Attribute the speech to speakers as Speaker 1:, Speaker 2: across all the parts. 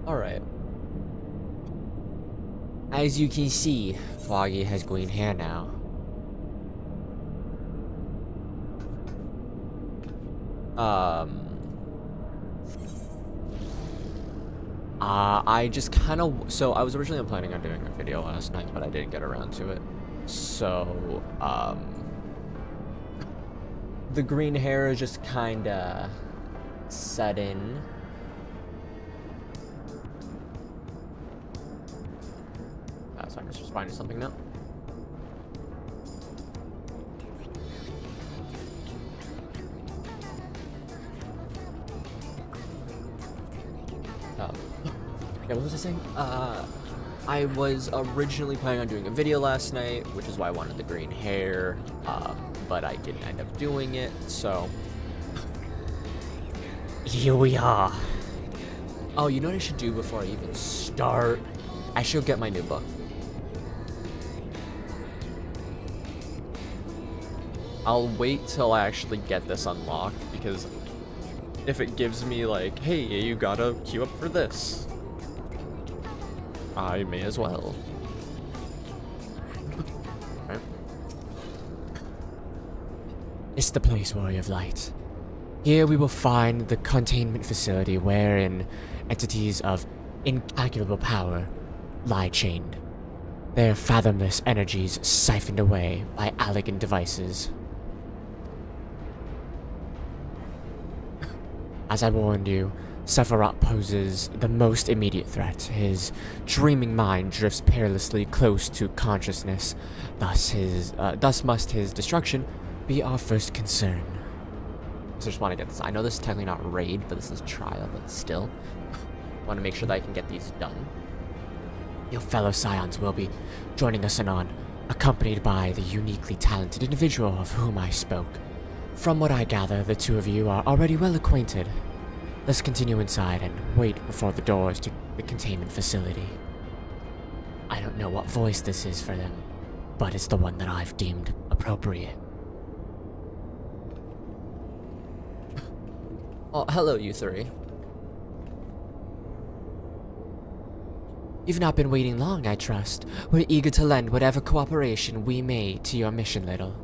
Speaker 1: Alright. As you can see, Foggy has green hair now. I just kind of, so I was originally planning on doing a video last night, but I didn't get around to it. So, the green hair is just kind of set in. So I'm just finding something now. Yeah, what was I saying? I was originally planning on doing a video last night, which is why I wanted the green hair, but I didn't end up doing it, so here we are. Oh, you know what I should do before I even start? I should get my new book. I'll wait till I actually get this unlocked, because if it gives me like, hey, you gotta queue up for this, I may as well. Right. It's the place, Warrior of Light. Here we will find the containment facility wherein entities of incalculable power lie chained, their fathomless energies siphoned away by elegant devices. As I warned you, Sephiroth poses the most immediate threat. His dreaming mind drifts perilously close to consciousness. Thus must his destruction be our first concern. So I just want to get this. I know this is technically not raid, but this is trial, but still. I want to make sure that I can get these done. Your fellow Scions will be joining us anon, accompanied by the uniquely talented individual of whom I spoke. From what I gather, the two of you are already well acquainted. Let's continue inside and wait before the doors to the containment facility. I don't know what voice this is for them, but it's the one that I've deemed appropriate. Oh, hello, you three. You've not been waiting long, I trust. We're eager to lend whatever cooperation we may to your mission, little.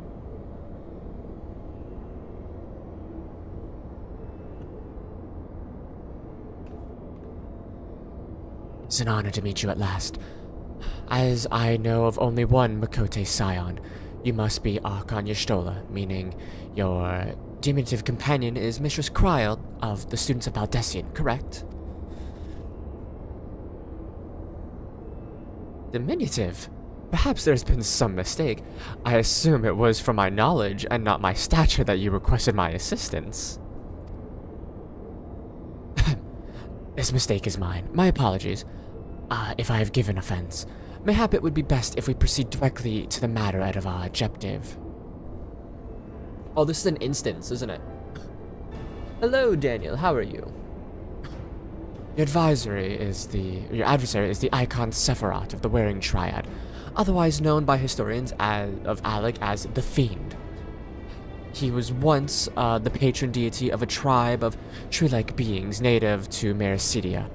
Speaker 1: It's an honor to meet you at last. As I know of only one Makote Scion, you must be Archon Y'shtola, meaning your diminutive companion is Mistress Kryl of the Students of Baldessian, correct? Diminutive? Perhaps there's been some mistake. I assume it was for my knowledge and not my stature that you requested my assistance. This mistake is mine. My apologies. If I have given offense. Mayhap it would be best if we proceed directly to the matter out of our objective. Oh, this is an instance, isn't it? Hello, Daniel. How are you? Your adversary is the icon Sephiroth of the Wearing Triad, otherwise known by historians of Alec as the Fiend. He was once the patron deity of a tribe of tree-like beings native to Mericidia,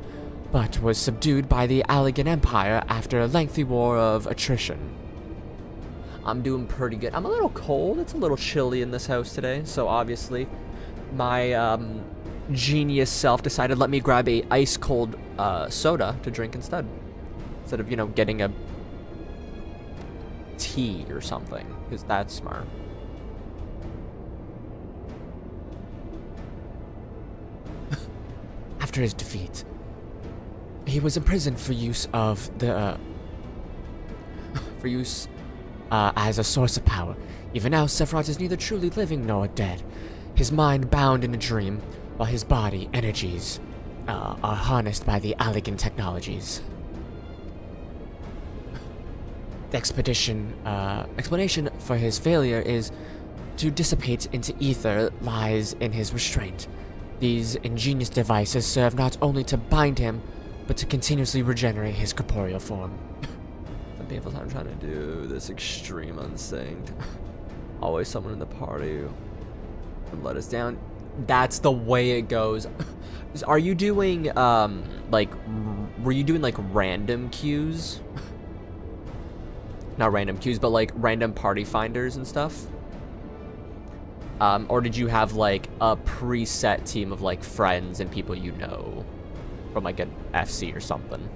Speaker 1: but was subdued by the Allegan Empire after a lengthy war of attrition. I'm doing pretty good. I'm a little cold. It's a little chilly in this house today, so obviously my genius self decided let me grab a ice-cold soda to drink instead of, you know, getting a tea or something, because that's smart. After his defeat, he was imprisoned for use of the as a source of power. Even now, Sephiroth is neither truly living nor dead. His mind bound in a dream, while his body energies are harnessed by the Allegan technologies. The explanation for his failure is to dissipate into ether lies in his restraint. These ingenious devices serve not only to bind him, but to continuously regenerate his corporeal form. Some painful time trying to do this extreme unsynced. Always someone in the party would let us down. That's the way it goes. Are you doing, like, were you doing, like, random queues? Not random queues, but, like, random party finders and stuff? Or did you have, like, a preset team of, like, friends and people you know from, like, an FC or something?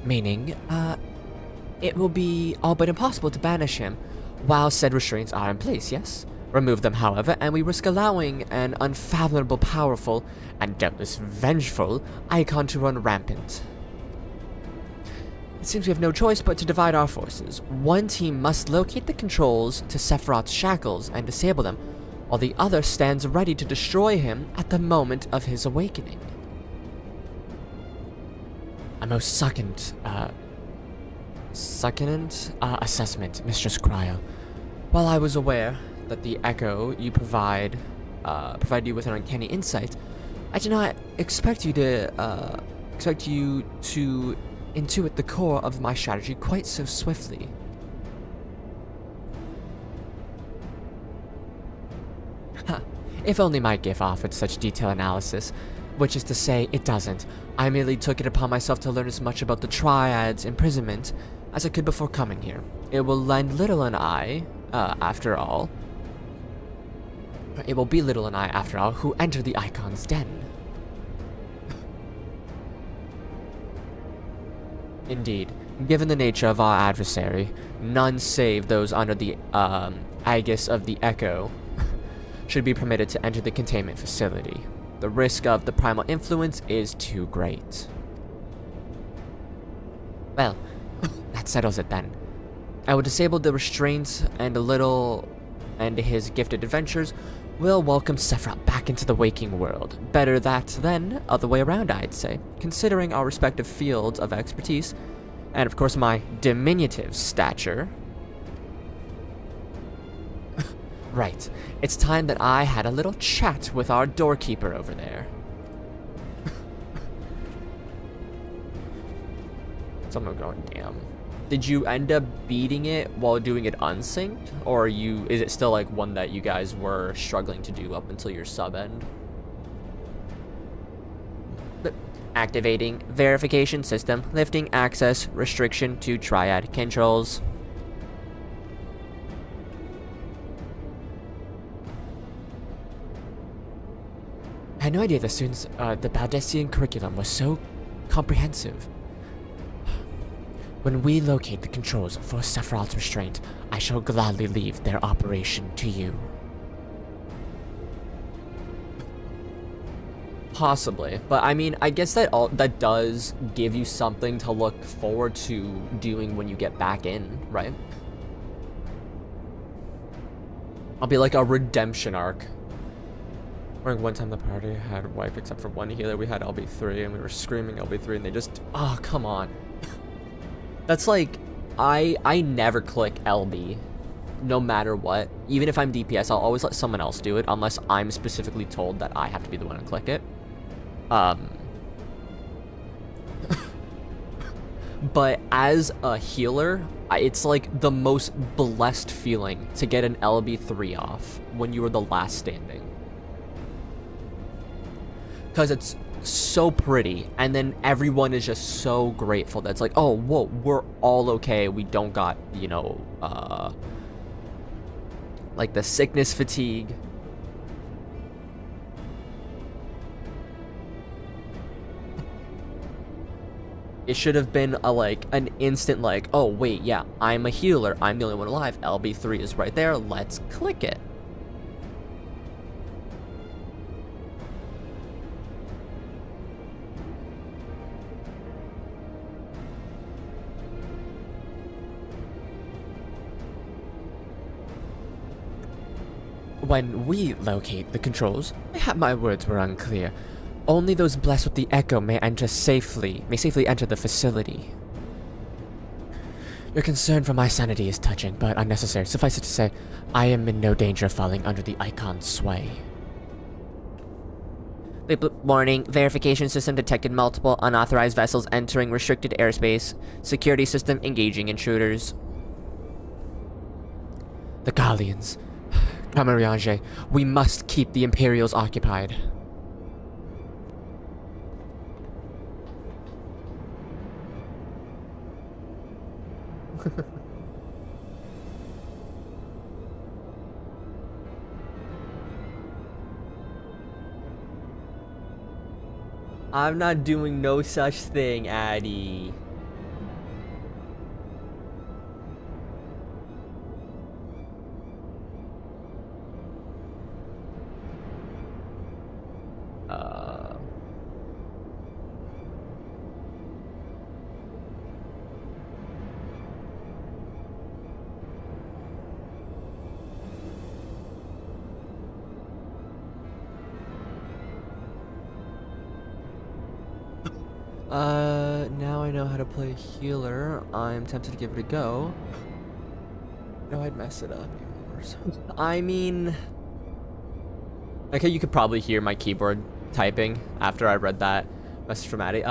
Speaker 1: Meaning, it will be all but impossible to banish him while said restraints are in place, yes? Remove them, however, and we risk allowing an unfathomable, powerful, and doubtless vengeful icon to run rampant. It seems we have no choice but to divide our forces. One team must locate the controls to Sephiroth's shackles and disable them, while the other stands ready to destroy him at the moment of his awakening. A most succulent assessment, Mistress Cryo. While I was aware that the echo you provide you with an uncanny insight, I did not expect you to intuit the core of my strategy quite so swiftly. If only my GIF offered such detailed analysis. Which is to say, it doesn't. I merely took it upon myself to learn as much about the Triad's imprisonment as I could before coming here. It will lend Little and I, after all. It will be Little and I, after all, who enter the Icon's den. Indeed, given the nature of our adversary, none save those under the aegis of the Echo should be permitted to enter the containment facility. The risk of the primal influence is too great. Well, that settles it then. I will disable the restraints, and Little and his gifted adventures will welcome Sephiroth back into the waking world. Better that than other way around, I'd say, considering our respective fields of expertise, and of course my diminutive stature. Right, it's time that I had a little chat with our doorkeeper over there. Someone going, damn. Did you end up beating it while doing it unsynced? Or is it still like one that you guys were struggling to do up until your sub end? Activating verification system, lifting access restriction to Triad controls. I had no idea the students, the Baldessian curriculum was so comprehensive. When we locate the controls for Sephiroth's restraint, I shall gladly leave their operation to you. Possibly, but I mean, I guess that does give you something to look forward to doing when you get back in, right? I'll be like a redemption arc. One time the party had wipe except for one healer. We had LB3 and we were screaming LB3 and they just, oh, come on. That's like, I never click LB, no matter what. Even if I'm DPS, I'll always let someone else do it unless I'm specifically told that I have to be the one to click it. But as a healer, it's like the most blessed feeling to get an LB3 off when you were the last standing. Because it's so pretty, and then everyone is just so grateful that it's like, oh, whoa, we're all okay. We don't got, you know, like the sickness fatigue. It should have been an instant like, oh, wait, yeah, I'm a healer. I'm the only one alive. LB3 is right there. Let's click it. When we locate the controls, my words were unclear. Only those blessed with the echo may safely enter the facility. Your concern for my sanity is touching, but unnecessary. Suffice it to say, I am in no danger of falling under the Icon's sway.
Speaker 2: Warning, verification system detected multiple unauthorized vessels entering restricted airspace. Security system engaging intruders.
Speaker 1: The Gallians. Camarillage, we must keep the Imperials occupied.
Speaker 2: I'm not doing no such thing, Addy.
Speaker 1: Now I know how to play a healer. I'm tempted to give it a go. No, I'd mess it up even worse.
Speaker 2: I mean...
Speaker 1: Okay, you could probably hear my keyboard typing after I read that message from Addy.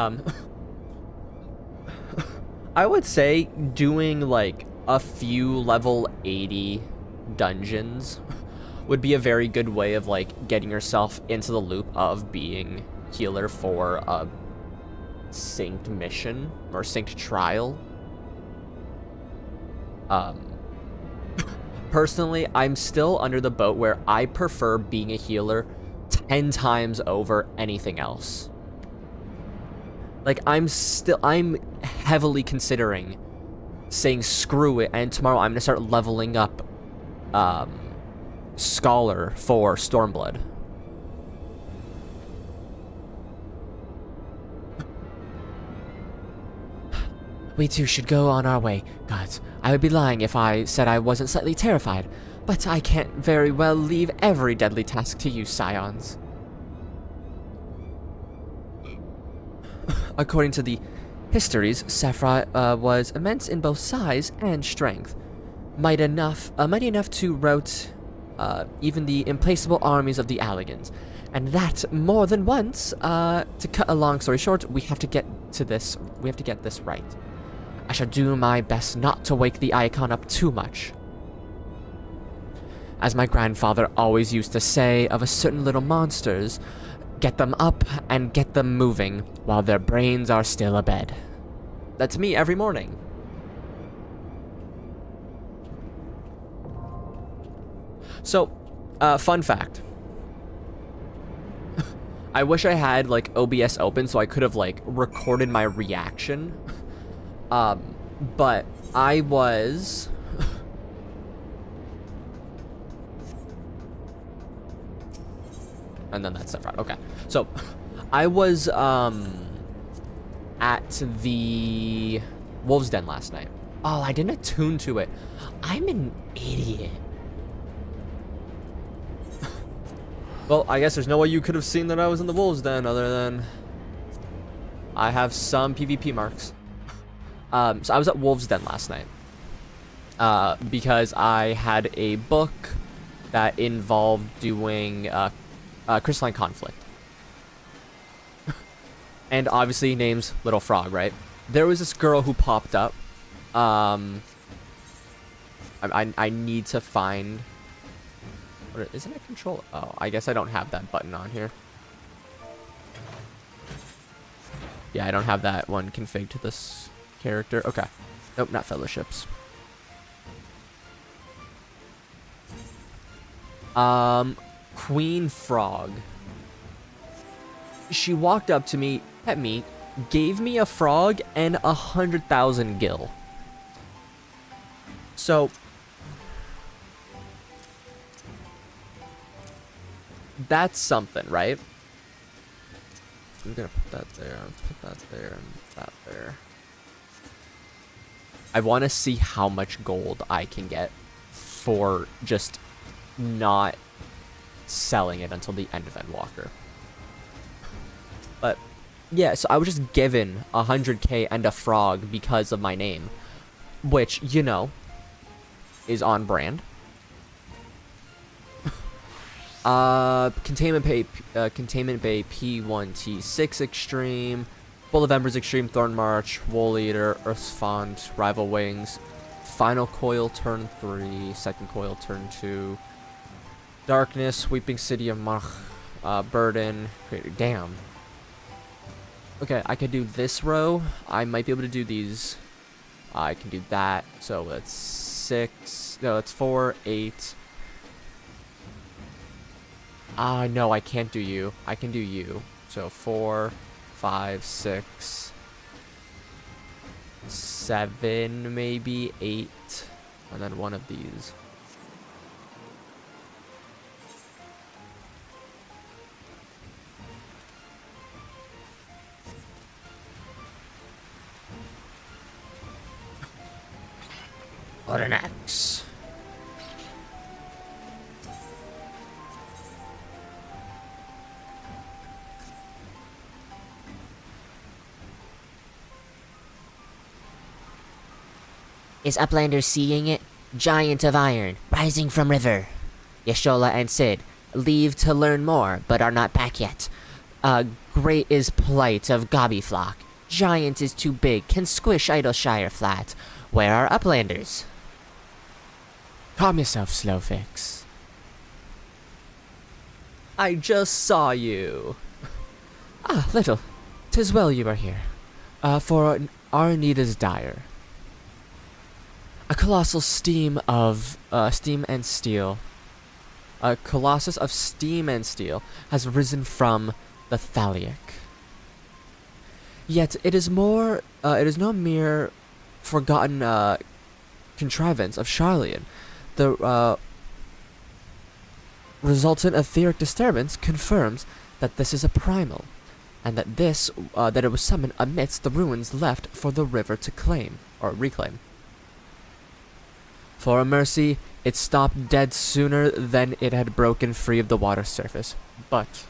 Speaker 1: I would say doing, like, a few level 80 dungeons would be a very good way of, like, getting yourself into the loop of being healer for a synced mission or synced trial. Personally, I'm still under the boat where I prefer being a healer 10 times over anything else. Like, I'm heavily considering saying screw it, and tomorrow I'm gonna start leveling up Scholar for Stormblood. We too should go on our way. Gods, I would be lying if I said I wasn't slightly terrified, but I can't very well leave every deadly task to you, scions. According to the histories, Sephiroth was immense in both size and strength, mighty enough to rout even the implacable armies of the Alligans, and that more than once. To cut a long story short, we have to get this right. I shall do my best not to wake the icon up too much. As my grandfather always used to say of a certain little monsters, get them up and get them moving while their brains are still abed. That's me every morning. So, fun fact. I wish I had, like, OBS open so I could have, like, recorded my reaction. But I was... And then that's Sephiroth. Okay. So, I was, at the Wolves Den last night. Oh, I didn't attune to it. I'm an idiot. Well, I guess there's no way you could have seen that I was in the Wolves Den other than I have some PvP marks. So I was at Wolves Den last night because I had a book that involved doing crystalline conflict. And obviously names Little Frog, right? There was this girl who popped up. I need to find... Isn't it control? Oh, I guess I don't have that button on here. Yeah, I don't have that one configured to this character. Okay. Nope, not fellowships. Queen Frog. She walked up to me, pet me, gave me a frog and 100,000 gil. So... that's something, right? I'm gonna put that there, put that there, and that there. I want to see how much gold I can get for just not selling it until the end of Endwalker. But, yeah, so I was just given 100k and a frog because of my name. Which, you know, is on brand.
Speaker 2: Containment Bay P1T6 Extreme, Bull of Embers Extreme, Thorn March, Wool Eater, Earth's Font, Rival Wings, Final Coil turn 3, second coil turn 2, Darkness, Weeping City of Mach, Burden, damn. Okay, I could do this row. I might be able to do these. I can do that. So that's 6. No, that's 4, 8. No, I can't do you. I can do you. So 4, 5, 6, 7, maybe 8, and then one of these. What an axe.
Speaker 3: Is Uplander seeing it? Giant of iron, rising from river. Yashola and Sid leave to learn more, but are not back yet. Great is plight of Gobbyflock. Giant is too big, can squish Idleshire flat. Where are Uplanders?
Speaker 1: Calm yourself, Slowfix.
Speaker 2: I just saw you.
Speaker 1: Ah, little. 'Tis well you are here. For our need is dire. A colossal steam and steel. A colossus of steam and steel has risen from the Thaliac. Yet it is more. It is no mere forgotten contrivance of Charlian. The resultant etheric disturbance confirms that this is a primal, and that that it was summoned amidst the ruins left for the river to claim or reclaim. For a mercy, it stopped dead sooner than it had broken free of the water surface. But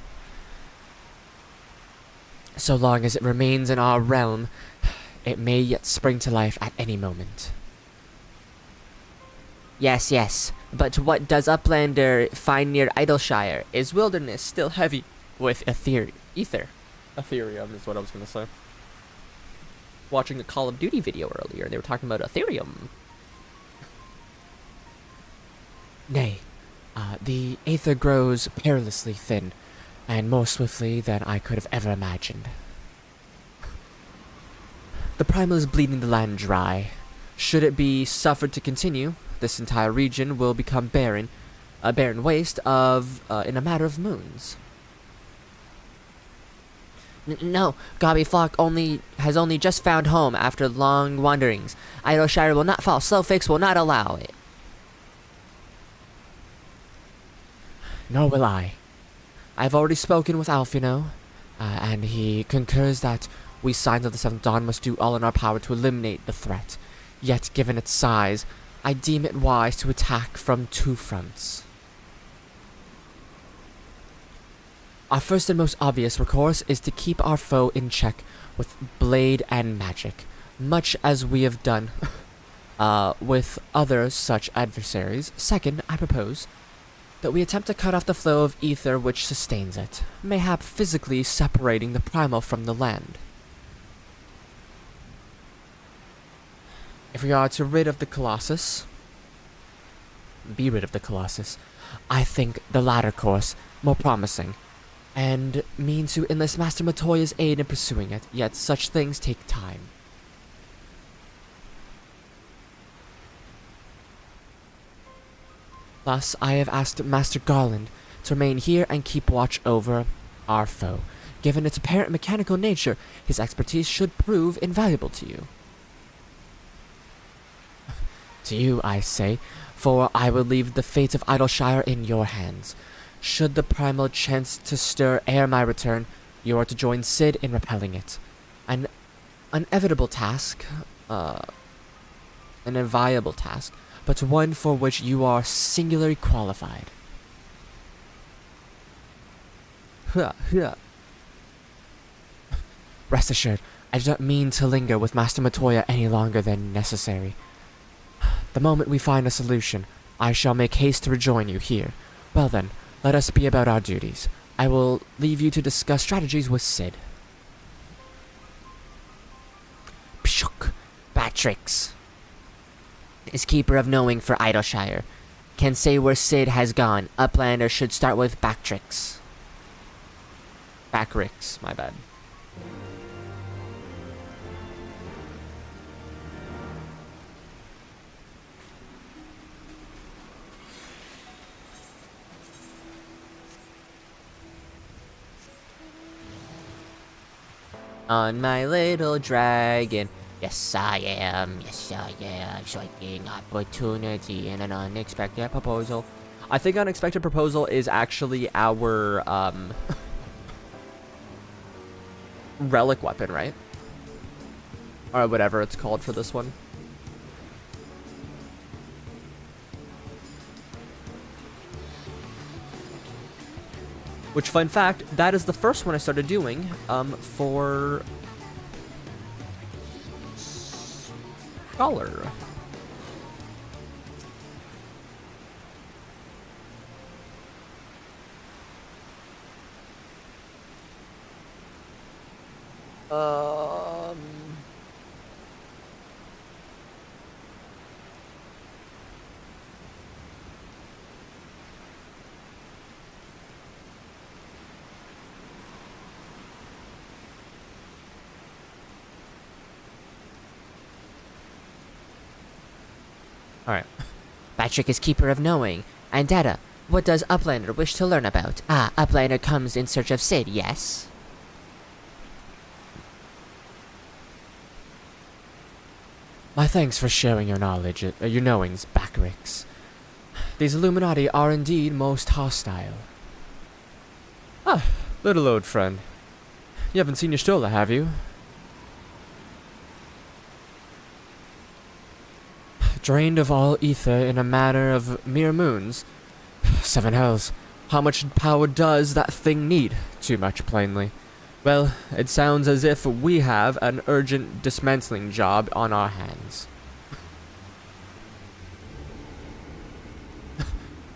Speaker 1: so long as it remains in our realm, it may yet spring to life at any moment.
Speaker 3: Yes, but what does Uplander find near Idleshire? Is wilderness still heavy
Speaker 1: With ether.
Speaker 2: Ethereum is what I was going to say. Watching a Call of Duty video earlier, they were talking about Ethereum.
Speaker 1: Nay, the aether grows perilously thin, and more swiftly than I could have ever imagined. The primal is bleeding the land dry. Should it be suffered to continue, this entire region will become barren, a barren waste in a matter of moons.
Speaker 3: No, Gobbyflock has only just found home after long wanderings. Idleshire will not fall. Slowfix will not allow it.
Speaker 1: Nor will I. I've already spoken with Alfino, and he concurs that we Signs of the Seventh Dawn must do all in our power to eliminate the threat. Yet, given its size, I deem it wise to attack from 2 fronts. Our first and most obvious recourse is to keep our foe in check with blade and magic, much as we have done with other such adversaries. Second, I propose that we attempt to cut off the flow of ether which sustains it, mayhap physically separating the primal from the land. If we are to be rid of the Colossus, I think the latter course more promising, and mean to enlist Master Matoya's aid in pursuing it, yet such things take time. Thus, I have asked Master Garland to remain here and keep watch over our foe. Given its apparent mechanical nature, his expertise should prove invaluable to you. To you, I say, for I will leave the fate of Idleshire in your hands. Should the primal chance to stir ere my return, you are to join Sid in repelling it. An inevitable task, an inviolable task, but one for which you are singularly qualified. Rest assured, I do not mean to linger with Master Matoya any longer than necessary. The moment we find a solution, I shall make haste to rejoin you here. Well then, Let us be about our duties. I will leave you to discuss strategies with Sid.
Speaker 3: Pshuk. Batrix is keeper of knowing for Idleshire. Can say where Sid has gone. Uplander should start with Batrix.
Speaker 2: Backrix, my bad.
Speaker 3: On my little dragon. Yes, I am. Striking opportunity and an unexpected proposal.
Speaker 2: I think unexpected proposal is actually our relic weapon, right? Or whatever it's called for this one. Which, fun fact, that is the first one I started doing for Scholar. Alright.
Speaker 3: Batrick is keeper of knowing. And data. What does Uplander wish to learn about? Ah, Uplander comes in search of Sid, yes?
Speaker 1: My thanks for sharing your knowledge, your knowings, Backrix. These Illuminati are indeed most hostile. Ah, little old friend. You haven't seen Y'shtola, have you? Drained of all ether in a matter of mere moons. 7 hells. How much power does that thing need? Too much, plainly. Well, it sounds as if we have an urgent dismantling job on our hands.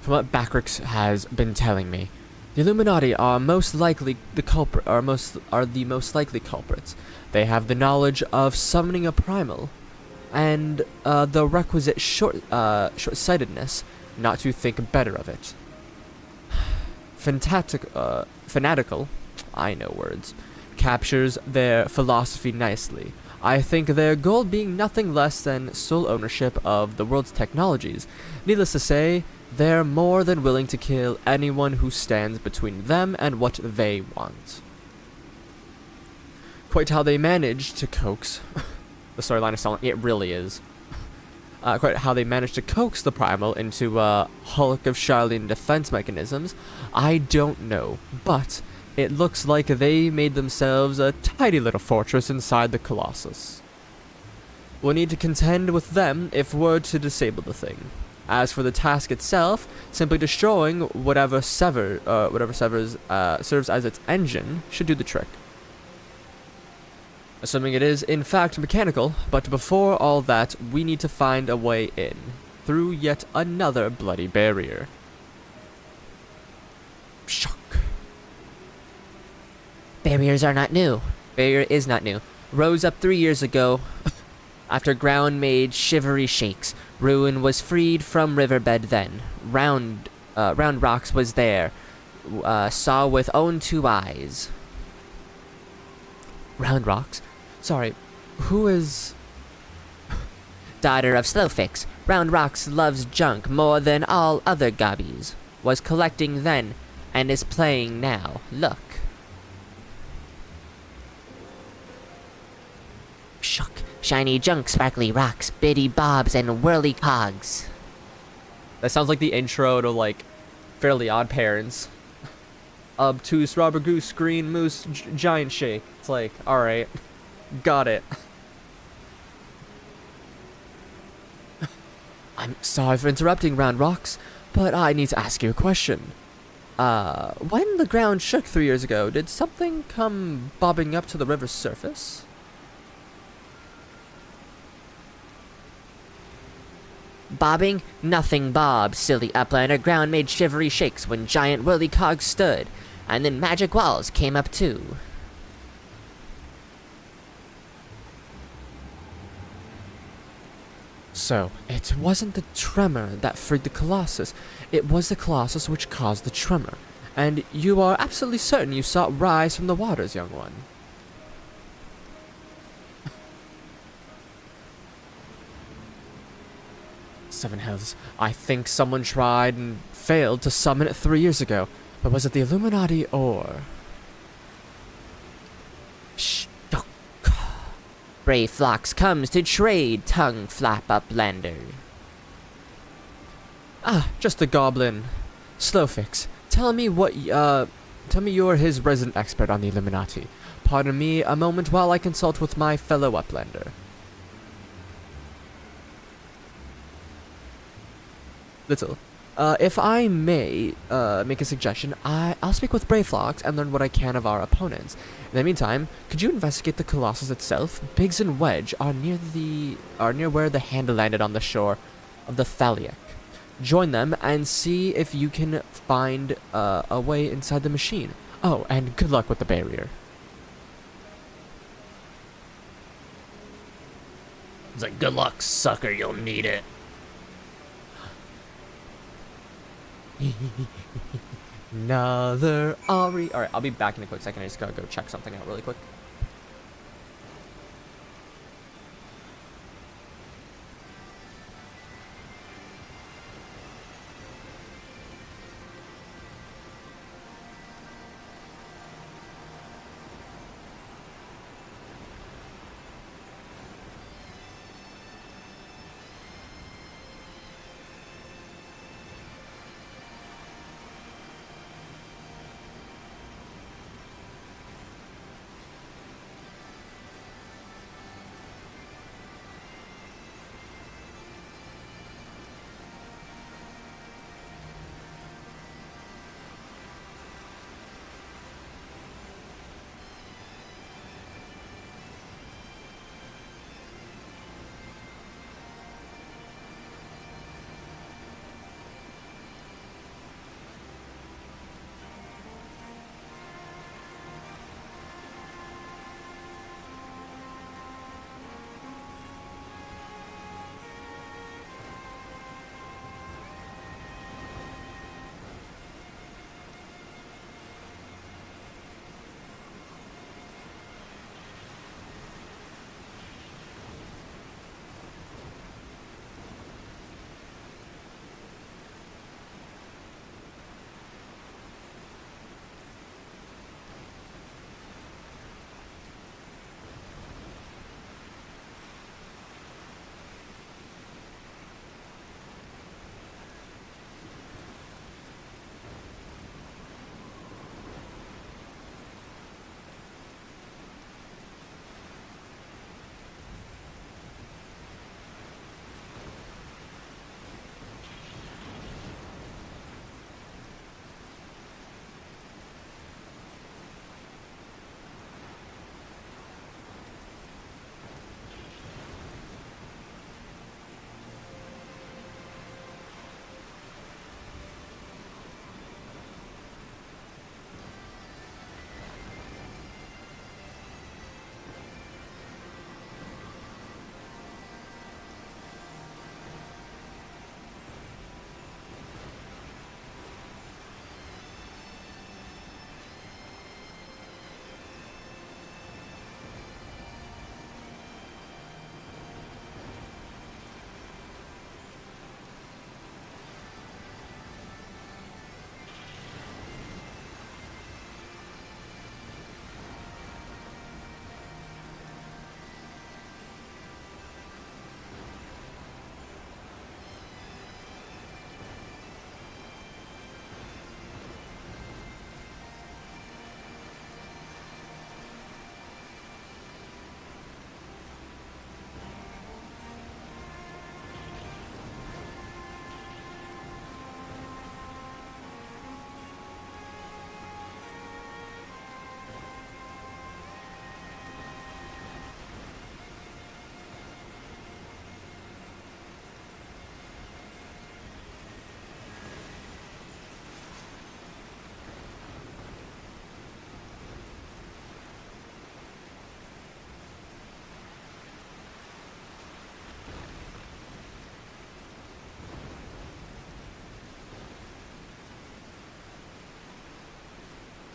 Speaker 1: From what Backrix has been telling me, the Illuminati are most likely the the most likely culprits. They have the knowledge of summoning a primal, and the requisite short-sightedness not to think better of it. Fanatical, I know words, captures their philosophy nicely. I think their goal being nothing less than sole ownership of the world's technologies. Needless to say, they're more than willing to kill anyone who stands between them and what they want. Quite how they manage to coax... the storyline is telling it really is. Quite how they managed to coax the primal into a hulk of Charlene defense mechanisms, I don't know, but it looks like they made themselves a tidy little fortress inside the Colossus. We'll need to contend with them if we're to disable the thing. As for the task itself, simply destroying whatever serves as its engine should do the trick. Assuming it is, in fact, mechanical, but before all that, we need to find a way in, through yet another bloody barrier. Shock.
Speaker 3: Barriers are not new.
Speaker 2: Barrier is not new.
Speaker 3: Rose up 3 years ago. After ground made shivery shakes, ruin was freed from riverbed then. Round Rocks was there. Saw with own 2 eyes.
Speaker 1: Round Rocks? Sorry, who is...
Speaker 3: Daughter of Slowfix. Round Rocks loves junk more than all other gobbies. Was collecting then, and is playing now. Look. Shook. Shiny junk, sparkly rocks, bitty bobs, and whirly cogs.
Speaker 2: That sounds like the intro to, like, Fairly Odd Parents. Obtuse, Robber Goose, Green Moose, Giant Shake. It's like, alright. Got it.
Speaker 1: I'm sorry for interrupting, Round Rocks, but I need to ask you a question. When the ground shook 3 years ago, did something come bobbing up to the river's surface?
Speaker 3: Bobbing? Nothing bob, silly uplander. Ground made shivery shakes when giant whirly cogs stood. And then magic walls came up too.
Speaker 2: So, it wasn't the tremor that freed the Colossus. It was the Colossus which caused the tremor. And you are absolutely certain you saw it rise from the waters, young one. Seven Hills. I think someone tried and failed to summon it 3 years ago. But was it the Illuminati or...
Speaker 3: Shh. Brave Phlox comes to trade, tongue flap uplander.
Speaker 2: Ah, just a goblin. Slowfix, tell me you're his resident expert on the Illuminati. Pardon me a moment while I consult with my fellow uplander. Little, if I may make a suggestion, I'll speak with Brave Phlox and learn what I can of our opponents. In the meantime, could you investigate the Colossus itself? Biggs and Wedge are near where the hand landed on the shore of the Thaliac. Join them and see if you can find a way inside the machine. Oh, and good luck with the barrier.
Speaker 4: It's like, good luck, sucker, you'll need it.
Speaker 2: Another Ari. Alright, I'll be back in a quick second. I just gotta go check something out really quick.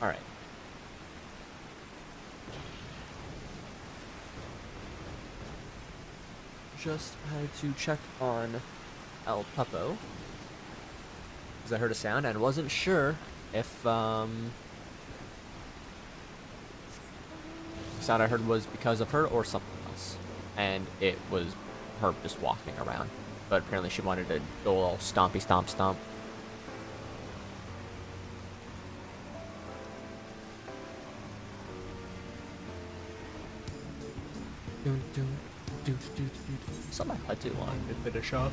Speaker 2: Alright. Just had to check on El Pupo. Because I heard a sound and wasn't sure if, the sound I heard was because of her or something else. And it was her just walking around. But apparently she wanted to go all stompy stomp stomp. Something I do want to finish off.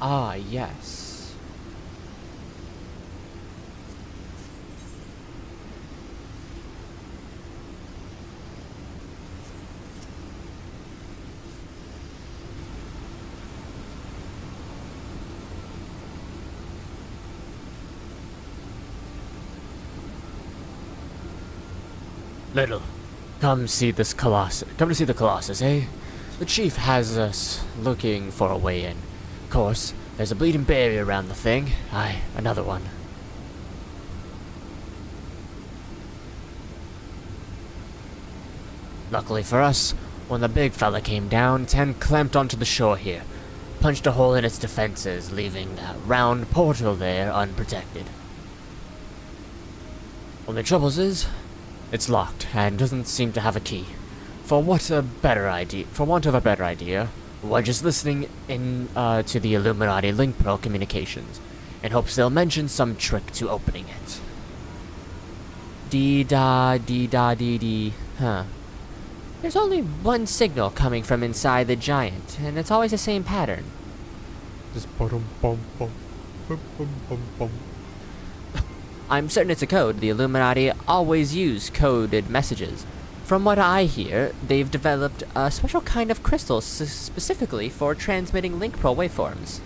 Speaker 2: Ah, yes.
Speaker 1: Little, come see this Colossus. Come to see the Colossus, eh? The chief has us looking for a way in. Of course, there's a bleeding barrier around the thing. Aye, another one. Luckily for us, when the big fella came down, Ten clamped onto the shore here, punched a hole in its defenses, leaving that round portal there unprotected. Only troubles is, it's locked and doesn't seem to have a key. For want of a better idea, we're just listening in to the Illuminati link pearl communications, in hopes they'll mention some trick to opening it. Dee-da-dee-da-dee-dee. Huh. There's only one signal coming from inside the giant, and it's always the same pattern.
Speaker 2: Just bum bum bum bum bum bum bum. I'm certain it's a code. The Illuminati always use coded messages. From what I hear, they've developed a special kind of crystal specifically for transmitting link pearl waveforms.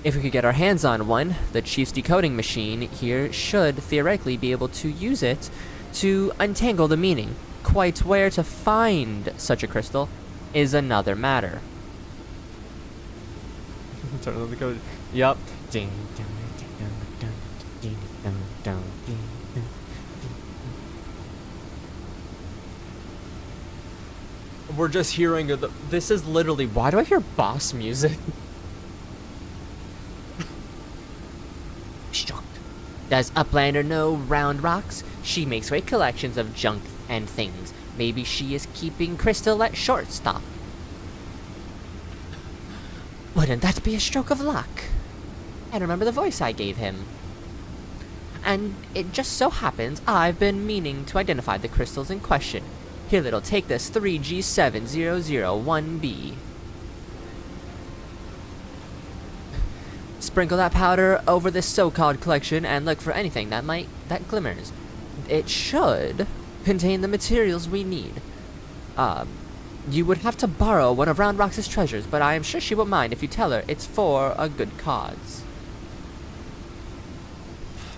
Speaker 2: If we could get our hands on one, the chief's decoding machine here should theoretically be able to use it to untangle the meaning. Quite where to find such a crystal is another matter. Turn on the code. Yup. Ding, ding. We're just hearing this is literally, why do I hear boss music?
Speaker 3: Shocked. Does Uplander know Round Rocks? She makes great collections of junk and things. Maybe she is keeping Crystal at shortstop. Wouldn't that be a stroke of luck? I remember the voice I gave him. And it just so happens I've been meaning to identify the crystals in question. Here, little, take this 3G7001B. Sprinkle that powder over this so-called collection and look for anything that glimmers. It should contain the materials we need. You would have to borrow one of Round Rock's treasures, but I am sure she won't mind if you tell her it's for a good cause.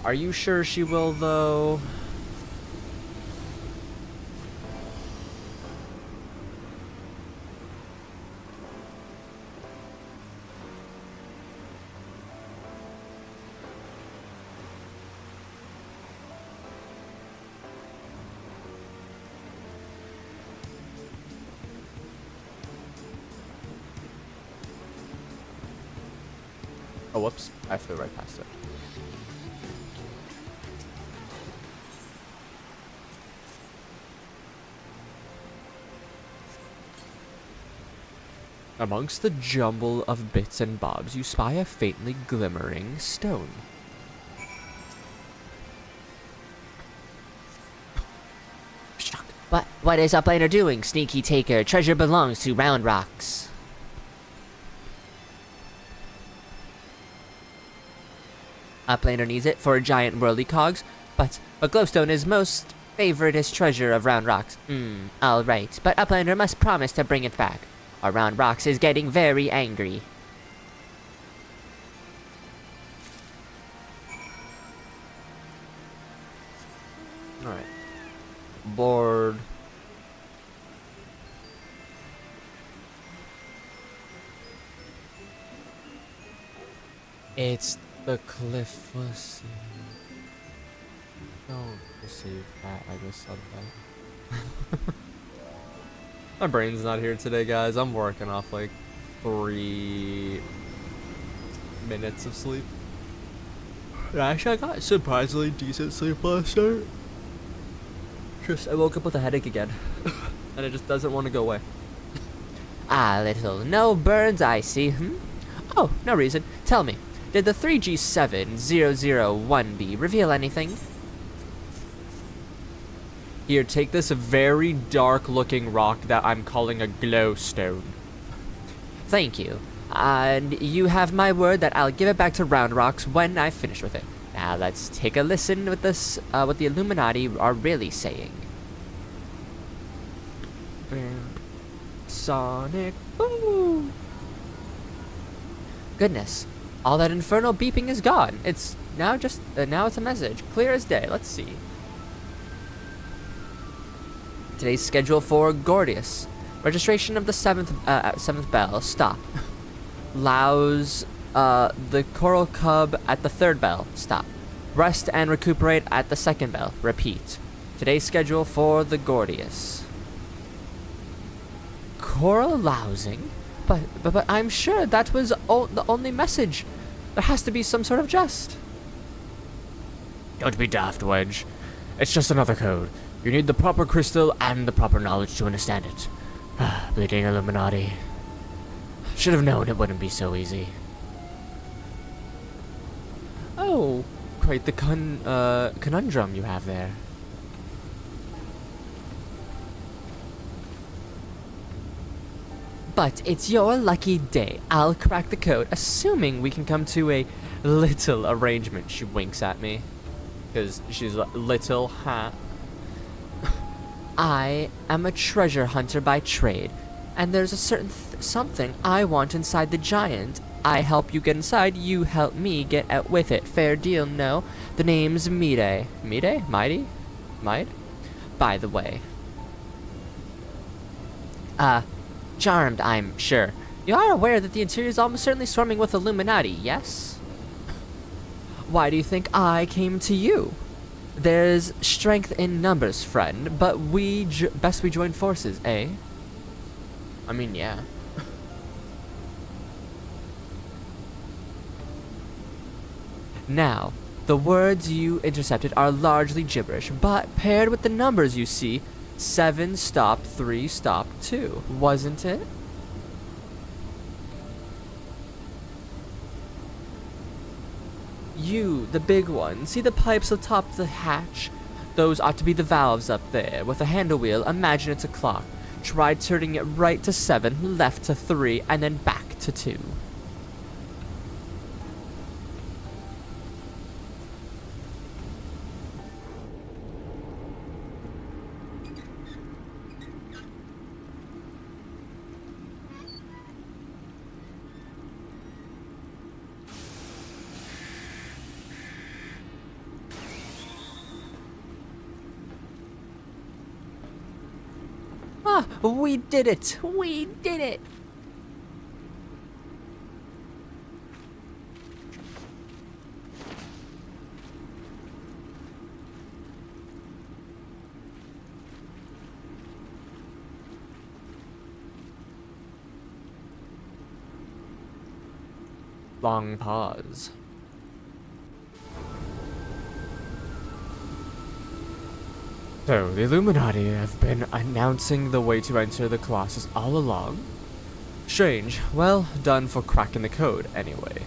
Speaker 2: Are you sure she will, though? Oh, whoops. I flew right past it. Amongst the jumble of bits and bobs, you spy a faintly glimmering stone.
Speaker 3: What is Uplander doing, sneaky taker? Treasure belongs to Round Rocks. Uplander needs it for giant worldly cogs, but glowstone is most favoritist treasure of Round Rocks. Alright, but Uplander must promise to bring it back, or Round Rocks is getting very angry.
Speaker 2: Alright. Board.
Speaker 1: It's the cliff. Listen. Don't receive that like a something.
Speaker 2: My brain's not here today, guys. I'm working off like 3 minutes of sleep. Actually, I got surprisingly decent sleep last night. Just, I woke up with a headache again. And it just doesn't want to go away.
Speaker 3: Ah, little. No burns, I see. Oh, no reason. Tell me, did the 3G7001B reveal anything?
Speaker 2: Here, take this very dark looking rock that I'm calling a glowstone.
Speaker 3: Thank you. And you have my word that I'll give it back to Round Rocks when I finish with it. Now let's take a listen with this, what the Illuminati are really saying.
Speaker 2: Sonic boom!
Speaker 3: Goodness, all that infernal beeping is gone. It's now just, now it's a message, clear as day. Let's see. Today's schedule for Gordius. Registration of the 7th bell, stop. Louse, the coral cub at the 3rd bell, stop. Rest and recuperate at the 2nd bell, repeat. Today's schedule for the Gordius. Coral lousing? But I'm sure that was the only message. There has to be some sort of jest.
Speaker 1: Don't be daft, Wedge. It's just another code. You need the proper crystal and the proper knowledge to understand it. Bleeding Illuminati. Should have known it wouldn't be so easy.
Speaker 2: Oh, quite the conundrum you have there.
Speaker 3: But it's your lucky day. I'll crack the code, assuming we can come to a
Speaker 2: Little arrangement, she winks at me. Because she's little, huh?
Speaker 3: I am a treasure hunter by trade, and there's a certain something I want inside the giant. I help you get inside, you help me get out with it. Fair deal, no? The name's Mide. Mide? Mighty? Might? By the way. Charmed, I'm sure. You are aware that the interior is almost certainly swarming with Illuminati, yes? Why do you think I came to you? There's strength in numbers, friend, but best we join forces, eh?
Speaker 2: I mean, yeah.
Speaker 3: Now, the words you intercepted are largely gibberish, but paired with the numbers you see, 7 stop 3 stop 2, wasn't it? You, the big one, see the pipes atop the hatch? Those ought to be the valves up there. With a handle wheel, imagine it's a clock. Try turning it right to 7, left to 3, and then back to 2. Ah, we did it! We did it!
Speaker 2: Long pause.
Speaker 1: So, the Illuminati have been announcing the way to enter the Colossus all along?
Speaker 2: Strange. Well done for cracking the code, anyway.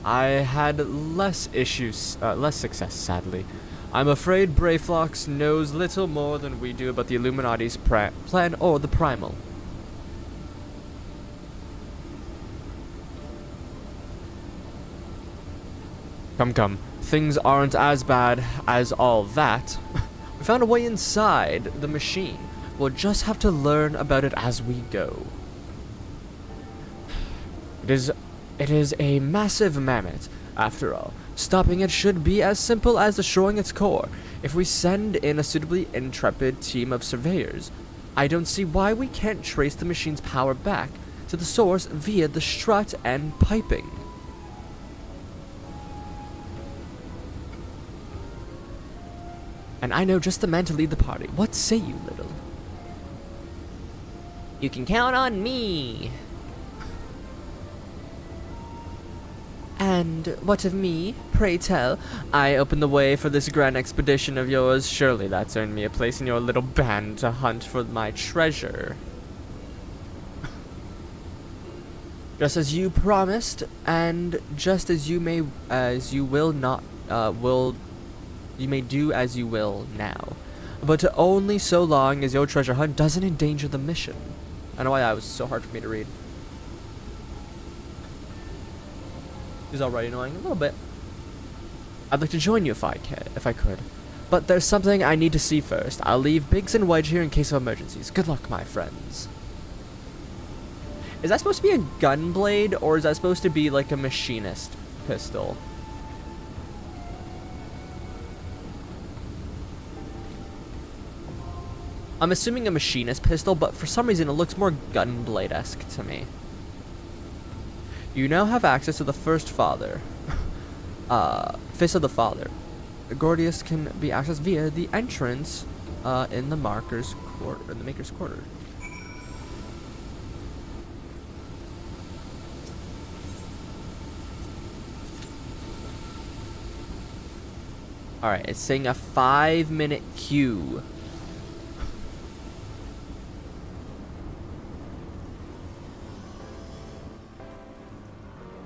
Speaker 2: I had less success, sadly. I'm afraid Brayflox knows little more than we do about the Illuminati's plan or the Primal. Come. Things aren't as bad as all that. We found a way inside the machine. We'll just have to learn about it as we go. It is a massive mammoth, after all. Stopping it should be as simple as destroying its core. If we send in a suitably intrepid team of surveyors, I don't see why we can't trace the machine's power back to the source via the strut and piping. And I know just the man to lead the party. What say you, little?
Speaker 3: You can count on me.
Speaker 2: And what of me, pray tell? I opened the way for this grand expedition of yours. Surely that's earned me a place in your little band to hunt for my treasure. Just as you promised, and just as you may, you may do as you will now, but only so long as your treasure hunt doesn't endanger the mission. I don't know why that was so hard for me to read. He's already annoying a little bit. I'd like to join you if I could. But there's something I need to see first. I'll leave Biggs and Wedge here in case of emergencies. Good luck, my friends. Is that supposed to be a gun blade, or is that supposed to be like a machinist pistol? I'm assuming a machinist pistol, but for some reason it looks more gun blade-esque to me. You now have access to the Fist of the Father. Gordius can be accessed via the entrance in the Maker's Quarter. Alright, it's saying a 5-minute queue.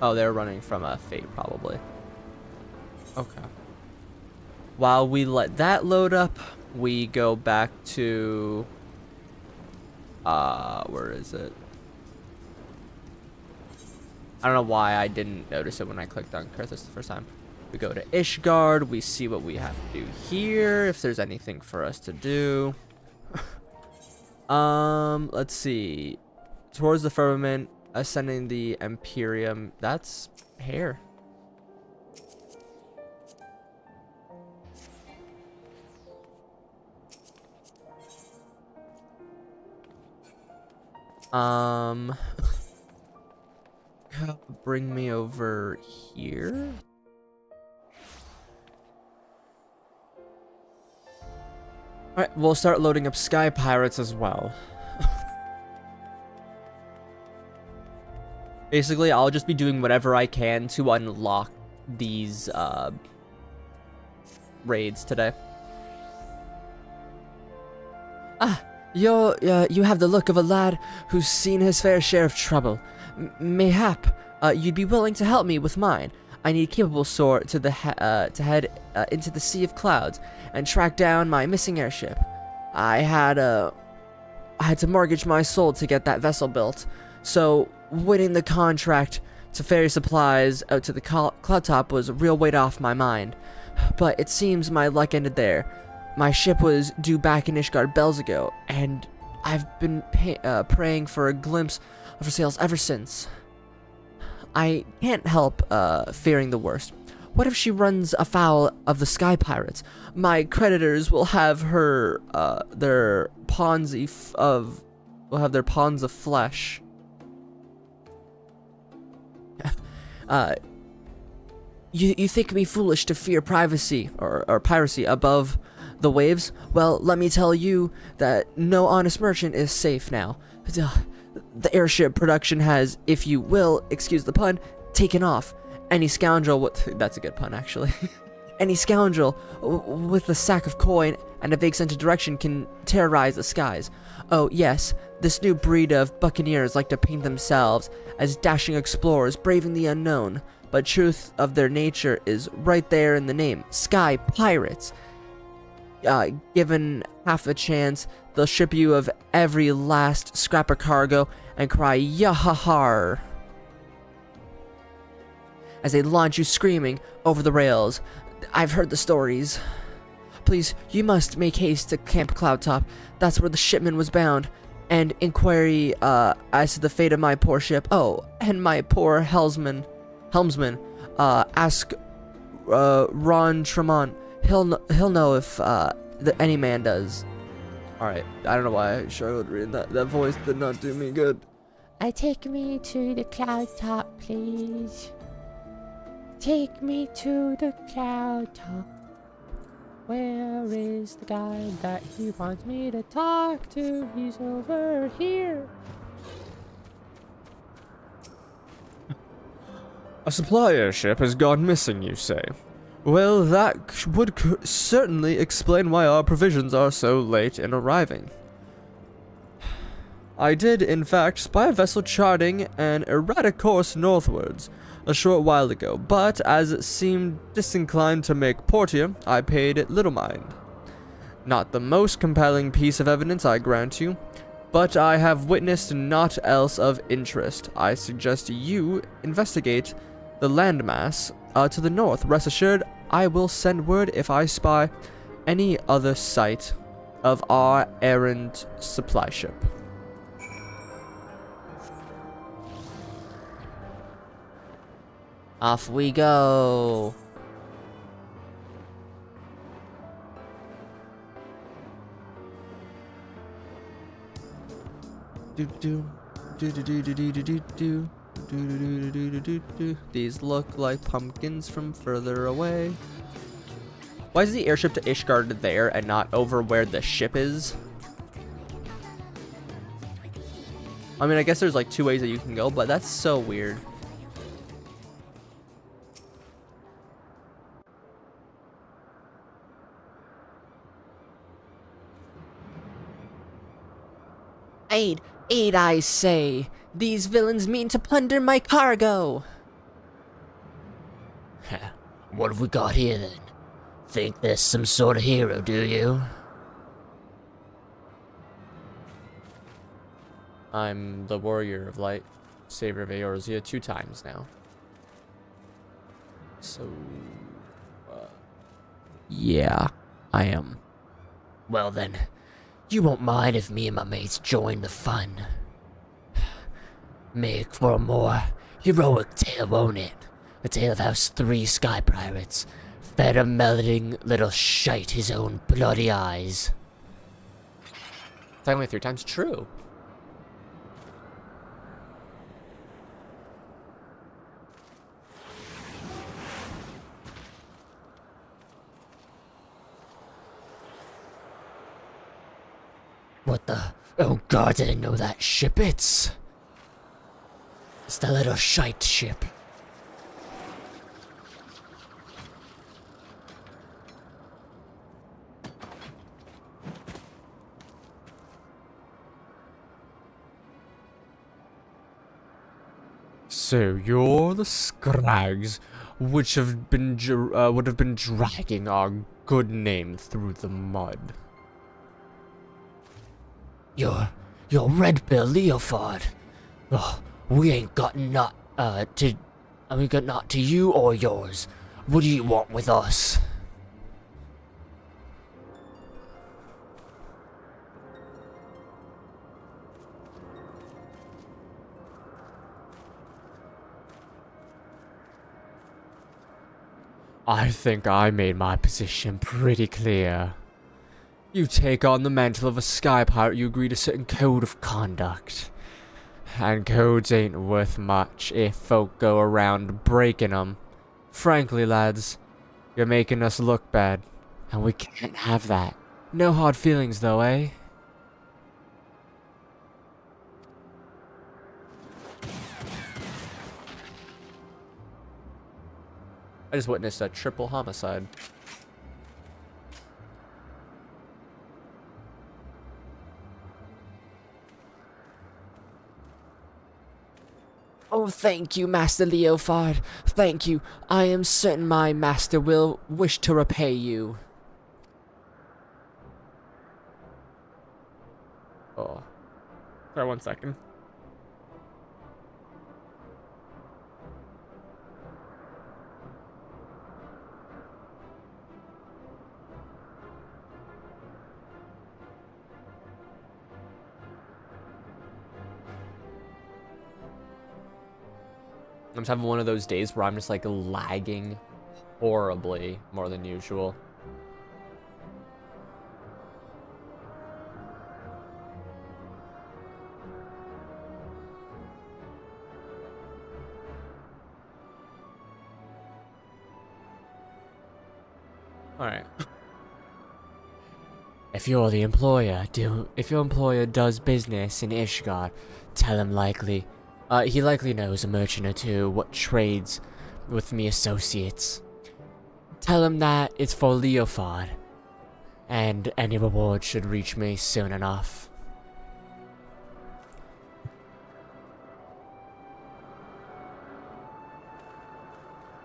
Speaker 2: Oh, they're running from a Fate, probably. Okay. While we let that load up, we go back to... where is it? I don't know why I didn't notice it when I clicked on Kurthus the first time. We go to Ishgard, we see what we have to do here, if there's anything for us to do. Let's see. Towards the firmament, ascending the Imperium. That's hair. Bring me over here. Alright, we'll start loading up Sky Pirates as well. Basically, I'll just be doing whatever I can to unlock these raids today.
Speaker 1: You have the look of a lad who's seen his fair share of trouble. Mayhap, you'd be willing to help me with mine. I need a capable sword to head into the Sea of Clouds and track down my missing airship. I had to mortgage my soul to get that vessel built, so winning the contract to ferry supplies out to the cloud top was a real weight off my mind. But it seems my luck ended there. My ship was due back in Ishgard bells ago, and I've been praying for a glimpse of her sails ever since. I can't help fearing the worst. What if she runs afoul of the Sky Pirates? My creditors will have her their pawns of flesh. You think me foolish to fear privacy or piracy above the waves? Well, let me tell you that no honest merchant is safe now. The airship production has, if you will excuse the pun, taken off. Any scoundrel that's a good pun, actually. Any scoundrel with a sack of coin and a vague sense of direction can terrorize the skies. Oh yes, this new breed of buccaneers like to paint themselves as dashing explorers braving the unknown, but truth of their nature is right there in the name, Sky Pirates. Given half a chance, they'll strip you of every last scrap of cargo and cry Yahahar as they launch you screaming over the rails. I've heard the stories. Please, you must make haste to Camp Cloudtop. That's where the shipment was bound. And inquiry as to the fate of my poor ship. Oh, and my poor helmsman. Ask Ron Tremont. He'll know if any man does. Alright, I don't know why I struggled reading that. That voice did not do me good. Take me to the cloud top, please. Take me to the cloud top. Where is the guy that he wants me to talk to? He's over here.
Speaker 2: A supply airship has gone missing, you say? Well, that would certainly explain why our provisions are so late in arriving. I did, in fact, spy a vessel charting an erratic course northwards a short while ago, but as it seemed disinclined to make port here, I paid it little mind. Not the most compelling piece of evidence, I grant you, but I have witnessed naught else of interest. I suggest you investigate the landmass to the north. Rest assured, I will send word if I spy any other sight of our errant supply ship.
Speaker 3: Off we go.
Speaker 2: These look like pumpkins from further away. Why is the airship to Ishgard there and not over where the ship is? I mean, I guess there's like two ways that you can go, but that's so weird.
Speaker 3: Aid, I say. These villains mean to plunder my cargo.
Speaker 4: What have we got here then? Think there's some sort of hero, do you?
Speaker 2: I'm the warrior of light, savior of Eorzea 2 times now. So, yeah, I am.
Speaker 4: Well then, you won't mind if me and my mates join the fun. Make for a more heroic tale, won't it? A tale of how 3 sky pirates fed a melting little shite his own bloody eyes.
Speaker 2: It's only 3 times true.
Speaker 4: What the? Oh god, I didn't know that ship. It's the little shite ship.
Speaker 2: So you're the scrags which have been would have been dragging our good name through the mud.
Speaker 4: You're Red Bill Leofard. Oh, we ain't got naught to you or yours. What do you want with us?
Speaker 2: I think I made my position pretty clear. You take on the mantle of a sky pirate, you agree to a certain code of conduct. And codes ain't worth much if folk go around breaking them. Frankly, lads, you're making us look bad, and we can't have that. No hard feelings though, eh? I just witnessed a triple homicide.
Speaker 3: Oh, thank you, Master Leofard. Thank you. I am certain my master will wish to repay you.
Speaker 2: Oh. Sorry, 1 second. I'm just having one of those days where I'm just like lagging horribly more than usual. Alright.
Speaker 1: If your employer does business in Ishgard, tell him he likely knows a merchant or two what trades with me associates. Tell him that it's for Leofard, and any reward should reach me soon enough.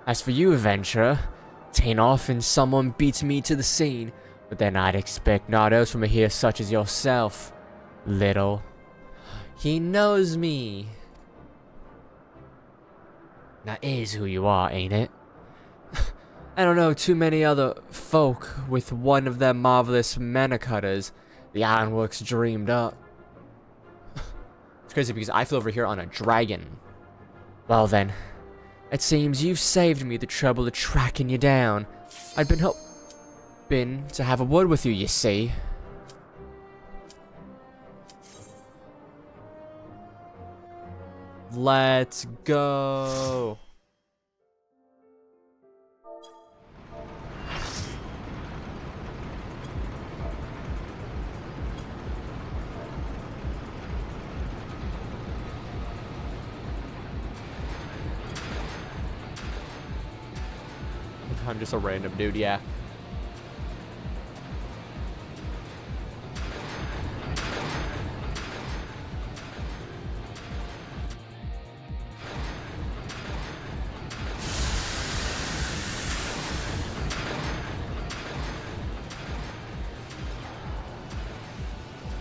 Speaker 1: As for you, adventurer, 'tain't often someone beats me to the scene, but then I'd expect naught else from a here such as yourself, little.
Speaker 2: He knows me.
Speaker 1: That is who you are, ain't it?
Speaker 2: I don't know too many other folk with one of them marvelous mana cutters the Ironworks dreamed up. It's crazy because I flew over here on a dragon.
Speaker 1: Well then, it seems you've saved me the trouble of tracking you down.
Speaker 2: I'd been hoping to have a word with you, you see. Let's go. I'm just a random dude, yeah.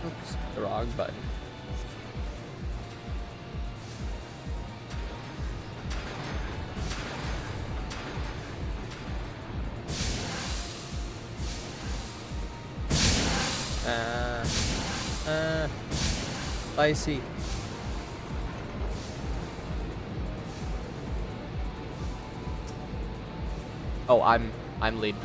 Speaker 2: Oops, the wrong button. Spicy. Oh, I'm lead.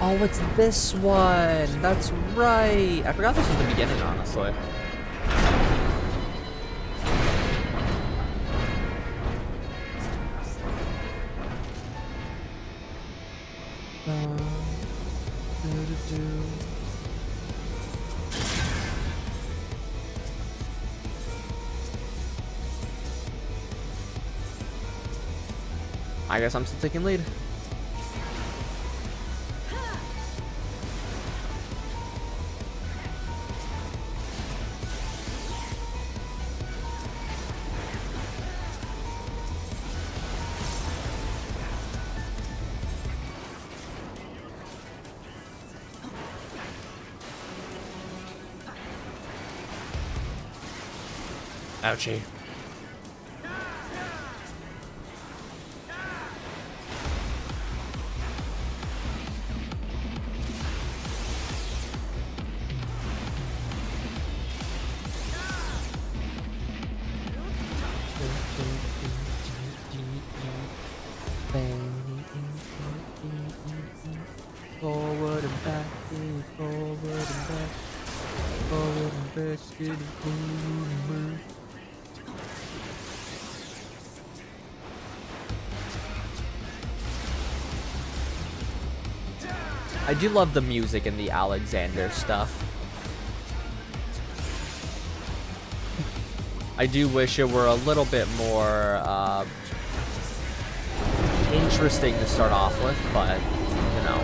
Speaker 2: Oh, it's this one. That's right. I forgot this was the beginning, honestly. I guess I'm still taking lead.
Speaker 1: Ouchie.
Speaker 2: Forward and back, forward and back, forward and back, getting forward. I do love the music in the Alexander stuff. I do wish it were a little bit more interesting to start off with, but, you know.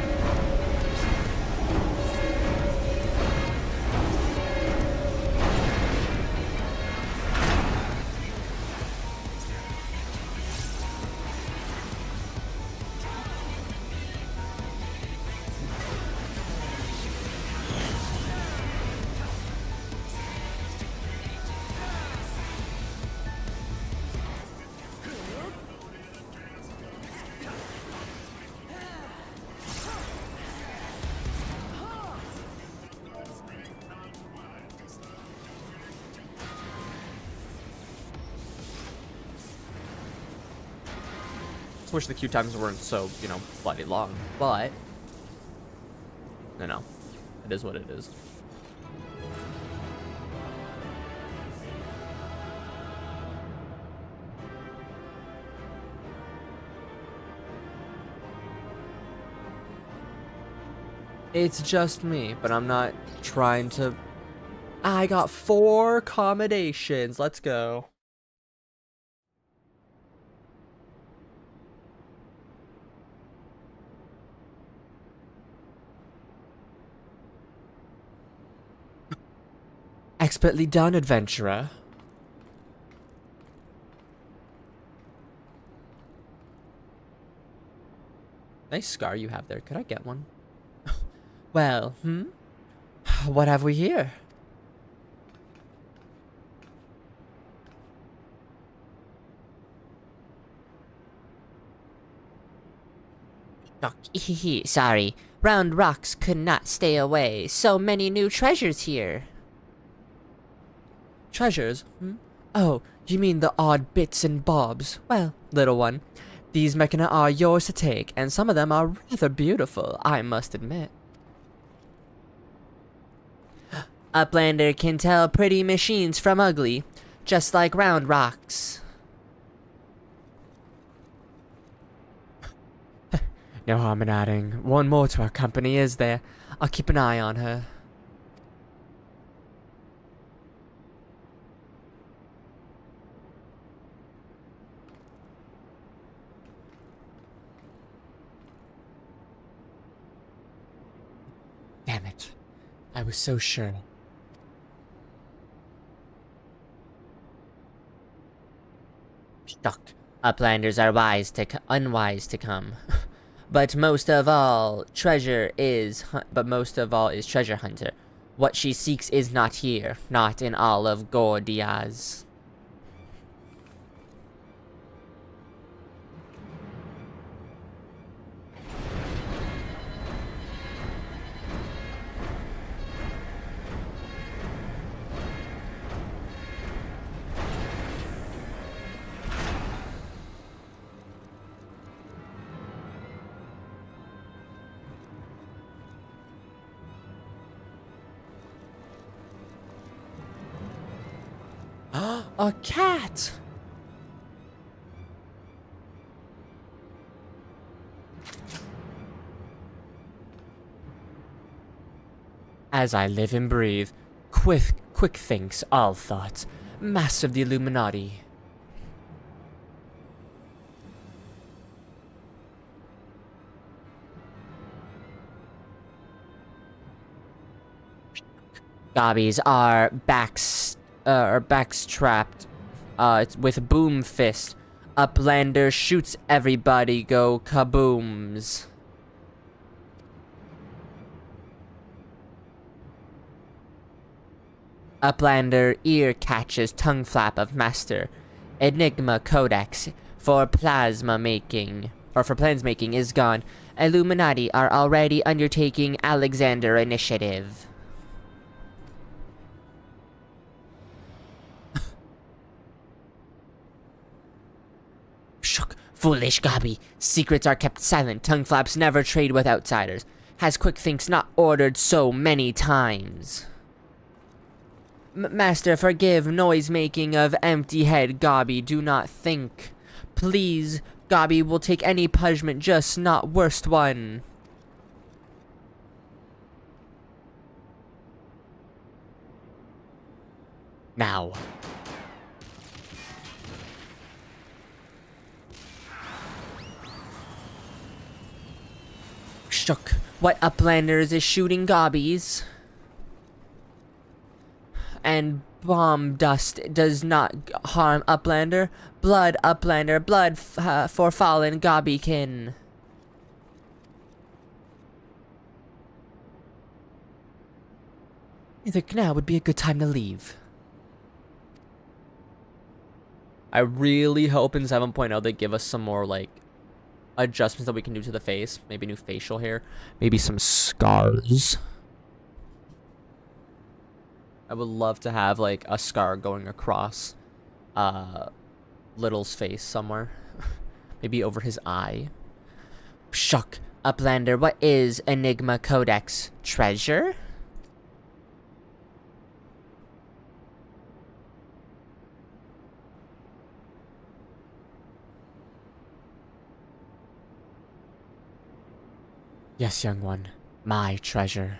Speaker 2: Wish the queue times weren't so, you know, bloody long, but, you know, it is what it is. It's just me, but I'm not trying to... I got 4 accommodations. Let's go.
Speaker 1: Expertly done, adventurer.
Speaker 2: Nice scar you have there. Could I get one?
Speaker 1: Well, what have we here?
Speaker 3: Sorry. Round rocks could not stay away. So many new treasures here.
Speaker 1: Treasures? Oh, you mean the odd bits and bobs? Well, little one, these mechana are yours to take, and some of them are rather beautiful, I must admit.
Speaker 3: Uplander can tell pretty machines from ugly, just like round rocks.
Speaker 1: No harm in adding one more to our company, is there? I'll keep an eye on her. Damn it. I was so sure.
Speaker 3: Shock. Uplanders are unwise to come. But most of all is treasure hunter. What she seeks is not here, not in all of Gordiaz.
Speaker 1: A cat! As I live and breathe, quick thinks, all thoughts, master of the Illuminati.
Speaker 3: Gobbies are backs trapped. It's with boom fist. Uplander shoots everybody, go kabooms. Uplander ear catches tongue flap of master. Enigma codex for plans making is gone. Illuminati are already undertaking Alexander initiative. Shook, foolish Gobby. Secrets are kept silent. Tongue flaps never trade with outsiders. Has quick thinks not ordered so many times. Master, forgive noise making of empty head, Gobby. Do not think. Please, Gobby will take any punishment, just not worst one.
Speaker 1: Now.
Speaker 3: Shook. What Uplanders is shooting gobbies? And bomb dust does not harm Uplander. Blood, Uplander, blood for fallen Gobbykin. I think now would be a good time to leave.
Speaker 2: I really hope in 7.0 they give us some more, like, adjustments that we can do to the face. Maybe new facial hair. Maybe some scars. I would love to have, like, a scar going across Little's face somewhere. Maybe over his eye.
Speaker 3: Shook. Uplander, what is Enigma Codex? Treasure?
Speaker 1: Yes, young one. My treasure.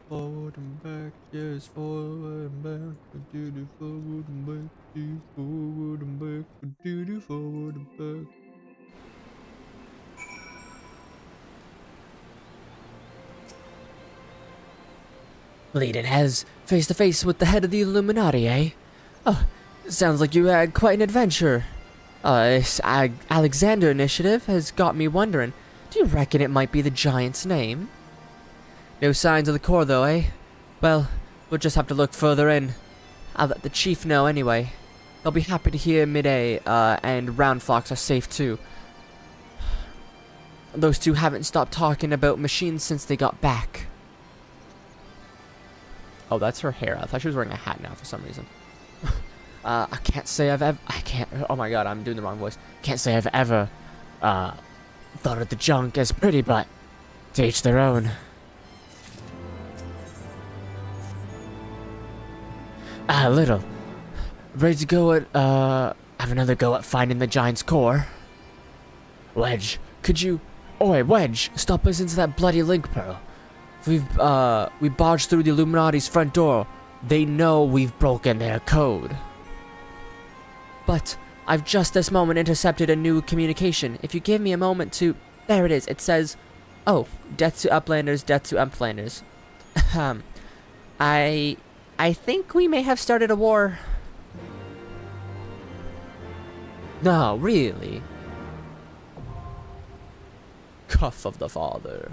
Speaker 2: Forward and back, yes, forward and back, do do forward and back, do forward and back, do do forward and back.
Speaker 1: Leading Hez, face to face with the head of the Illuminati, eh? Oh, sounds like you had quite an adventure. This Alexander initiative has got me wondering, do you reckon it might be the giant's name? No signs of the core though, eh? Well, we'll just have to look further in. I'll let the chief know anyway. They'll be happy to hear Midday, and Round Flocks are safe too. Those two haven't stopped talking about machines since they got back.
Speaker 2: Oh, that's her hair. I thought she was wearing a hat now for some reason.
Speaker 1: I can't say I've ever, oh my god, I'm doing the wrong voice. Can't say I've ever, thought of the junk as pretty, but to each their own. Little. Ready to go at, have another go at finding the giant's core? Wedge, could you, oi, Wedge, stop listening to that bloody link pearl. We barged through the Illuminati's front door. They know we've broken their code. But I've just this moment intercepted a new communication. If you give me a moment to... There it is. It says, oh, death to Uplanders, death to Uplanders. I think we may have started a war.
Speaker 2: No, really? Cuff of the father.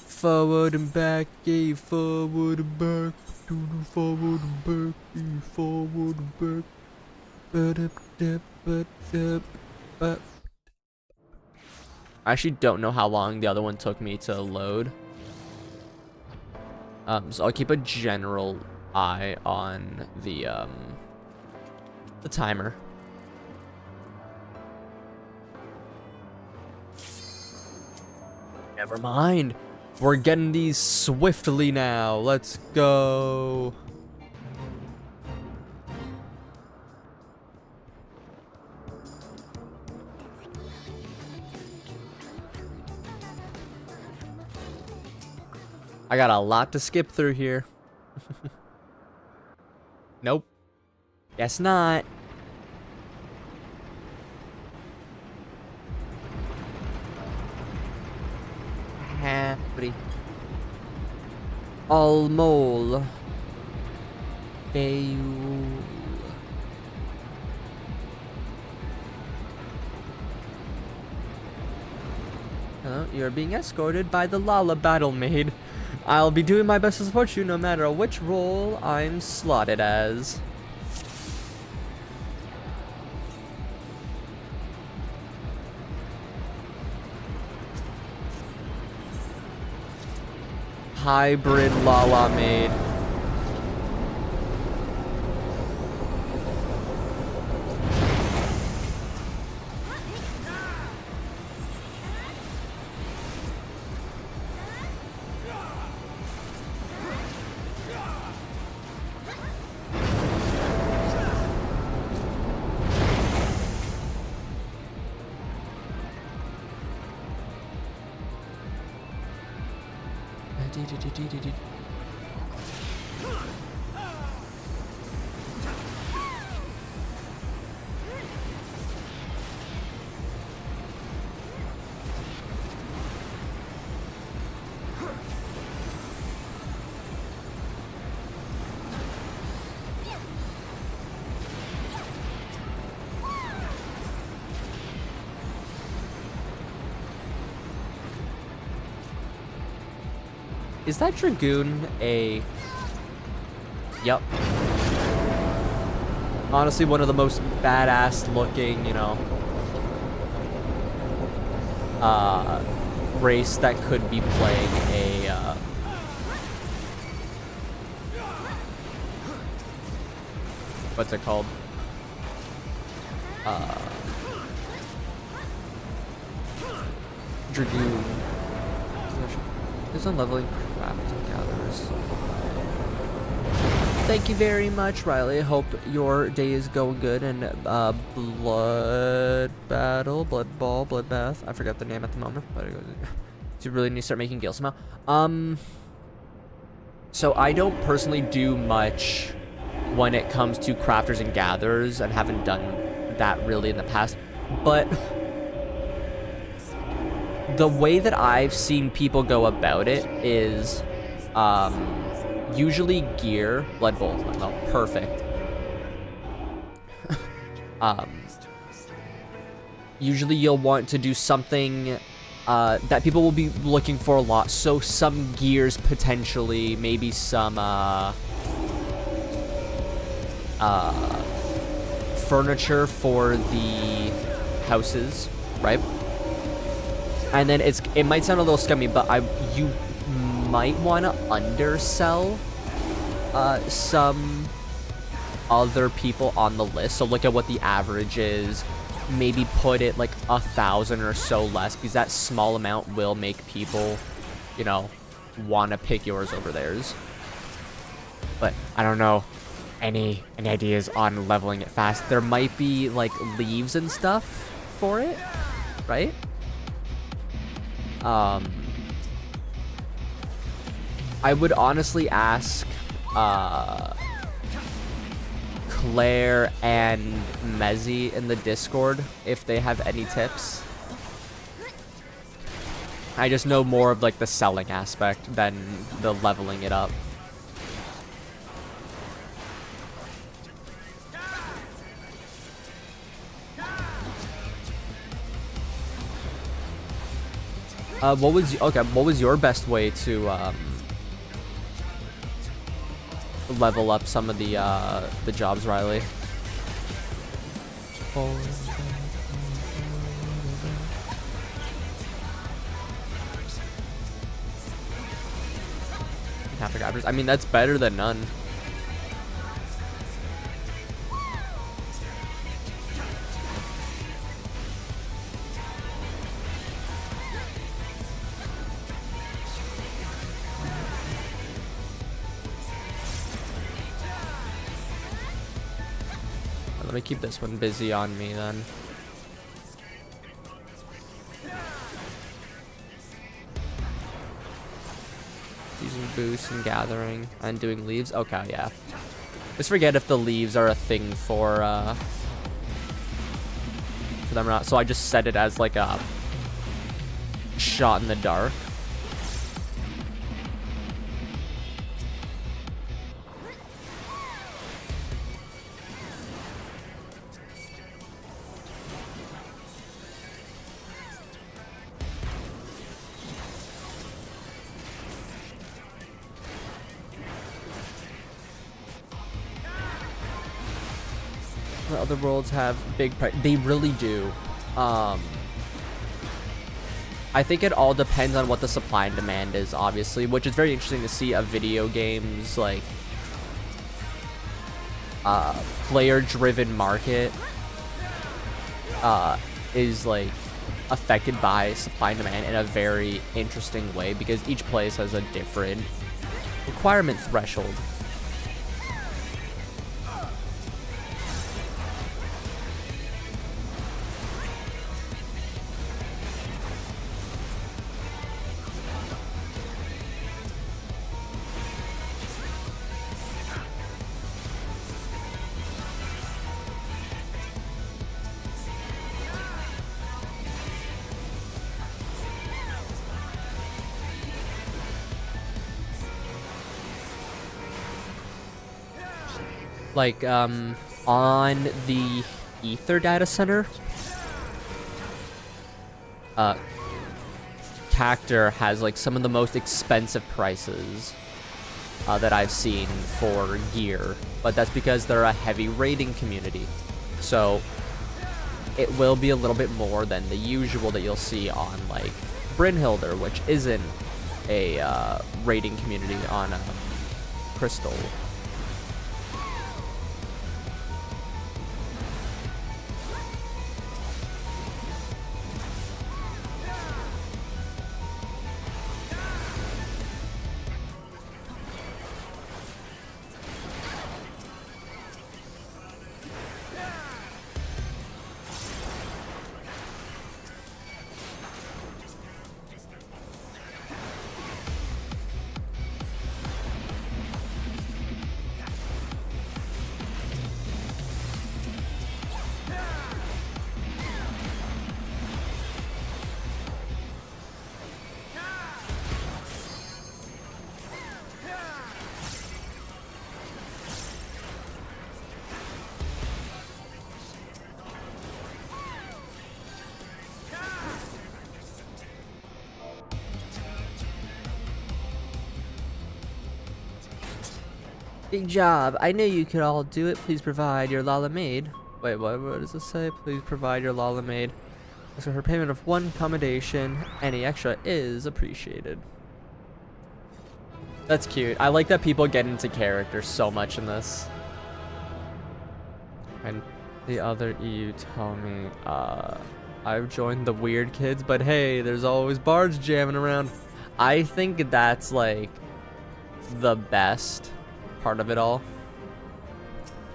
Speaker 2: Forward and back, yeah, forward and back, do the forward and back, yeah, forward and back. I actually don't know how long the other one took me to load. So I'll keep a general eye on the timer. Never mind. We're getting these swiftly now. Let's go. I got a lot to skip through here. Nope. Guess not. Happy. All mole. Fail. Hello, you're being escorted by the Lala Battle Maid. I'll be doing my best to support you no matter which role I'm slotted as. Hybrid Lala Maid. Is that Dragoon a... Yup. Honestly, one of the most badass looking, you know, race that could be playing a, what's it called? Dragoon. There's a leveling craft and gatherers. Thank you very much, Riley. I hope your day is going good. And blood battle, blood ball, bloodbath. I forgot the name at the moment, but you really need to start making gil somehow. So I don't personally do much when it comes to crafters and gatherers, and haven't done that really in the past. But the way that I've seen people go about it is, usually gear, blood bowl, well, perfect. Usually you'll want to do something that people will be looking for a lot. So some gears potentially, maybe some furniture for the houses, right? And then it might sound a little scummy, but you might want to undersell some other people on the list. So look at what the average is. Maybe put it like 1,000 or so less, because that small amount will make people, you know, want to pick yours over theirs.
Speaker 1: But I don't know any ideas on leveling it fast.
Speaker 2: There might be like leaves and stuff for it, right? I would honestly ask Claire and Mezzy in the Discord if they have any tips. I just know more of like the selling aspect than the leveling it up. What was your best way to level up some of the jobs, Riley? I mean, that's better than none. Let me keep this one busy on me then. Using boost and gathering and doing leaves. Okay, yeah. Just forget if the leaves are a thing for them or not. So I just set it as like a shot in the dark. The other worlds have big price. They really do. I think it all depends on what the supply and demand is, obviously, which is very interesting to see a video games like player-driven market is like affected by supply and demand in a very interesting way, because each place has a different requirement threshold. Like, on the Ether data center, Cactor has like some of the most expensive prices that I've seen for gear, but that's because they're a heavy raiding community. So it will be a little bit more than the usual that you'll see on like Brynhilder, which isn't a raiding community on Crystal. Big job. I knew you could all do it. Please provide your Lala maid. Wait, what does it say? Please provide your Lala maid. So her payment of 1 commendation. Any extra is appreciated. That's cute. I like that people get into character so much in this. And the other EU tell me, I've joined the weird kids, but hey, there's always bards jamming around. I think that's like the best part of it all.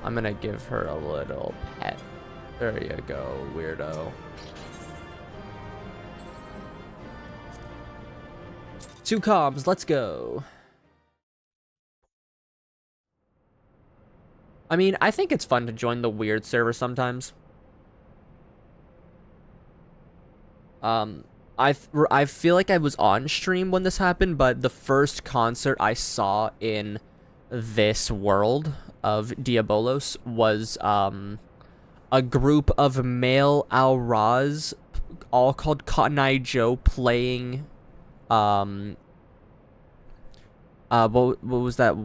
Speaker 2: I'm gonna give her a little pet. There you go, weirdo. 2 comms, let's go. I mean, I think it's fun to join the weird server sometimes. I feel like I was on stream when this happened, but the first concert I saw in this world of Diabolos was a group of male Alraz, all called Cotton Eye Joe, playing what was that?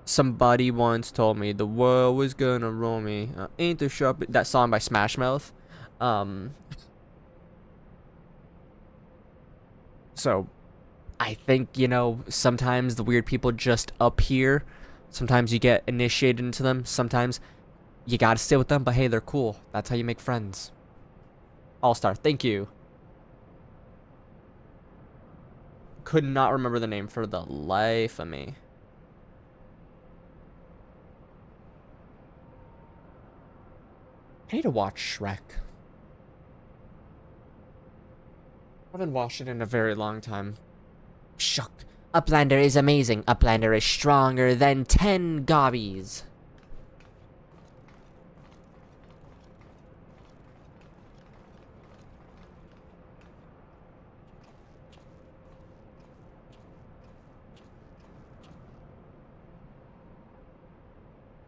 Speaker 2: Somebody once told me the world was gonna roll me. Ain't the sharp, that song by Smash Mouth. So I think, you know, sometimes the weird people just appear. Sometimes you get initiated into them. Sometimes you gotta stay with them, but hey, they're cool. That's how you make friends. All-Star, thank you. Could not remember the name for the life of me. I need to watch Shrek. I haven't watched it in a very long time.
Speaker 3: Shock. Uplander is amazing. Uplander is stronger than 10 gobbies.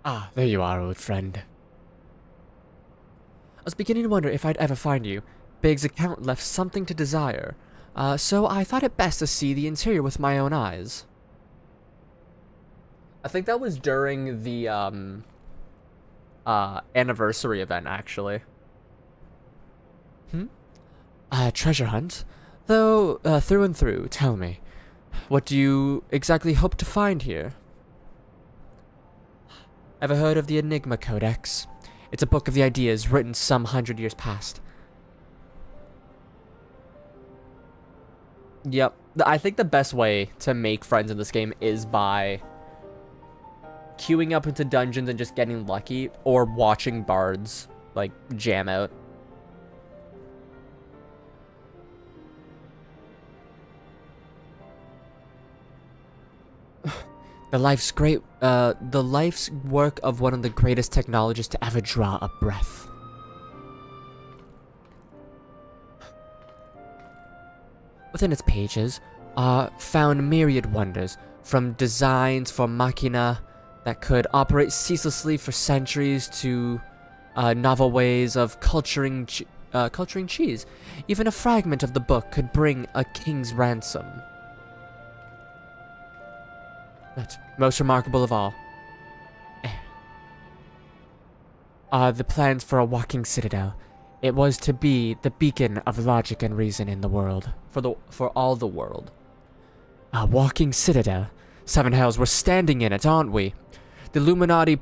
Speaker 1: Ah, there you are, old friend. I was beginning to wonder if I'd ever find you. Big's account left something to desire. So I thought it best to see the interior with my own eyes.
Speaker 2: I think that was during the anniversary event, actually.
Speaker 1: Treasure hunt? Though, through and through, tell me. What do you exactly hope to find here? Ever heard of the Enigma Codex? It's a book of the ideas written some 100 years past.
Speaker 2: Yep. I think the best way to make friends in this game is by queuing up into dungeons and just getting lucky, or watching bards, like, jam out.
Speaker 1: The life's work of one of the greatest technologists to ever draw a breath. Within its pages are found myriad wonders,
Speaker 2: from designs for machina that could operate ceaselessly for centuries to novel ways of culturing cheese. Even a fragment of the book could bring a king's ransom. But most remarkable of all are the plans for a walking citadel. It was to be the beacon of logic and reason in the world, for all the world. A walking citadel? Seven hells, we're standing in it, aren't we? The Illuminati's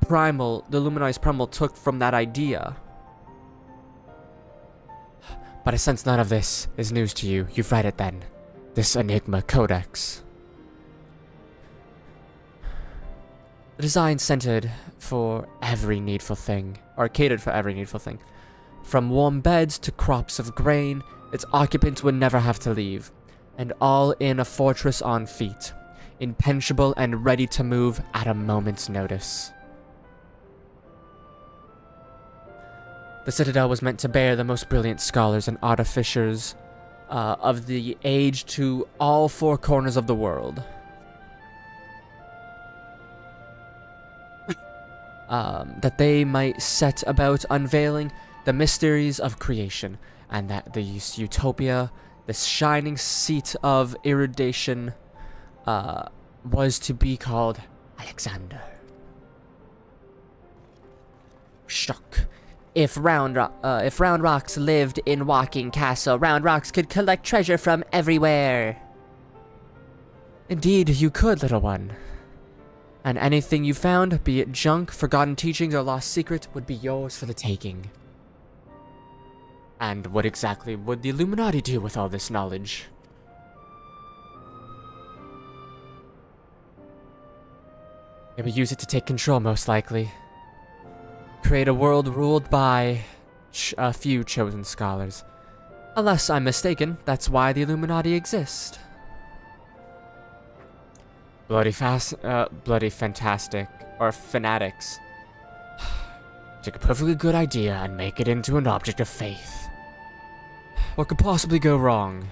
Speaker 2: primal took from that idea. But I sense none of this is news to you. You've read it then. This Enigma Codex. The design centered for every needful thing, or catered for every needful thing. From warm beds to crops of grain, its occupants would never have to leave. And all in a fortress on feet, impenetrable and ready to move at a moment's notice. The citadel was meant to bear the most brilliant scholars and artificers of the age to all four corners of the world. That they might set about unveiling the mysteries of creation, and that the utopia, the shining seat of erudition, was to be called Alexander.
Speaker 3: Shock. If Round Rocks lived in Walking Castle, Round Rocks could collect treasure from everywhere.
Speaker 2: Indeed, you could, little one. And anything you found, be it junk, forgotten teachings, or lost secret, would be yours for the taking. And what exactly would the Illuminati do with all this knowledge? They would use it to take control, most likely. Create a world ruled by a few chosen scholars. Unless I'm mistaken, that's why the Illuminati exist. Bloody fantastic, or fanatics.
Speaker 1: Take a perfectly good idea and make it into an object of faith.
Speaker 2: What could possibly go wrong?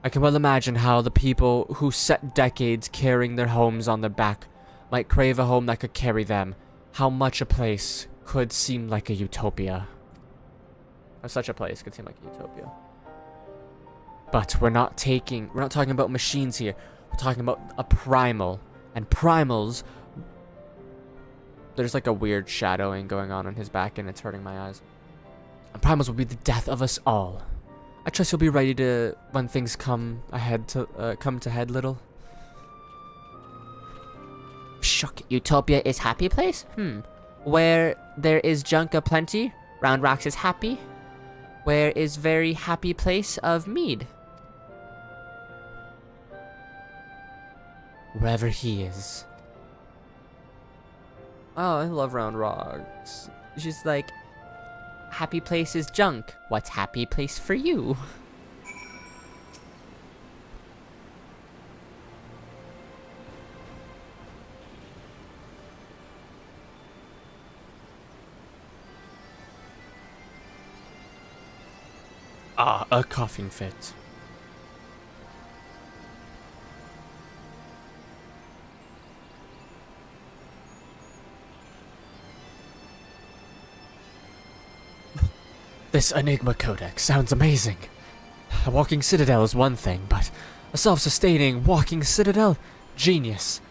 Speaker 2: I can well imagine how the people who set decades carrying their homes on their back might crave a home that could carry them. How much a place could seem like a utopia. Or such a place could seem like a utopia. But we're not talking about machines here. We're talking about a primal. And primals, there's like a weird shadowing going on his back and it's hurting my eyes. And primals will be the death of us all. I trust you'll be ready to, when things come to head, little.
Speaker 3: Shock. Utopia is happy place? Where there is junk aplenty, Round Rocks is happy. Where is very happy place of mead?
Speaker 1: Wherever he is.
Speaker 2: Oh, I love Round Rocks.
Speaker 3: She's like, happy place is junk. What's happy place for you?
Speaker 1: Ah, a coughing fit. This Enigma Codex sounds amazing. A walking citadel is one thing, but a self-sustaining walking citadel? Genius.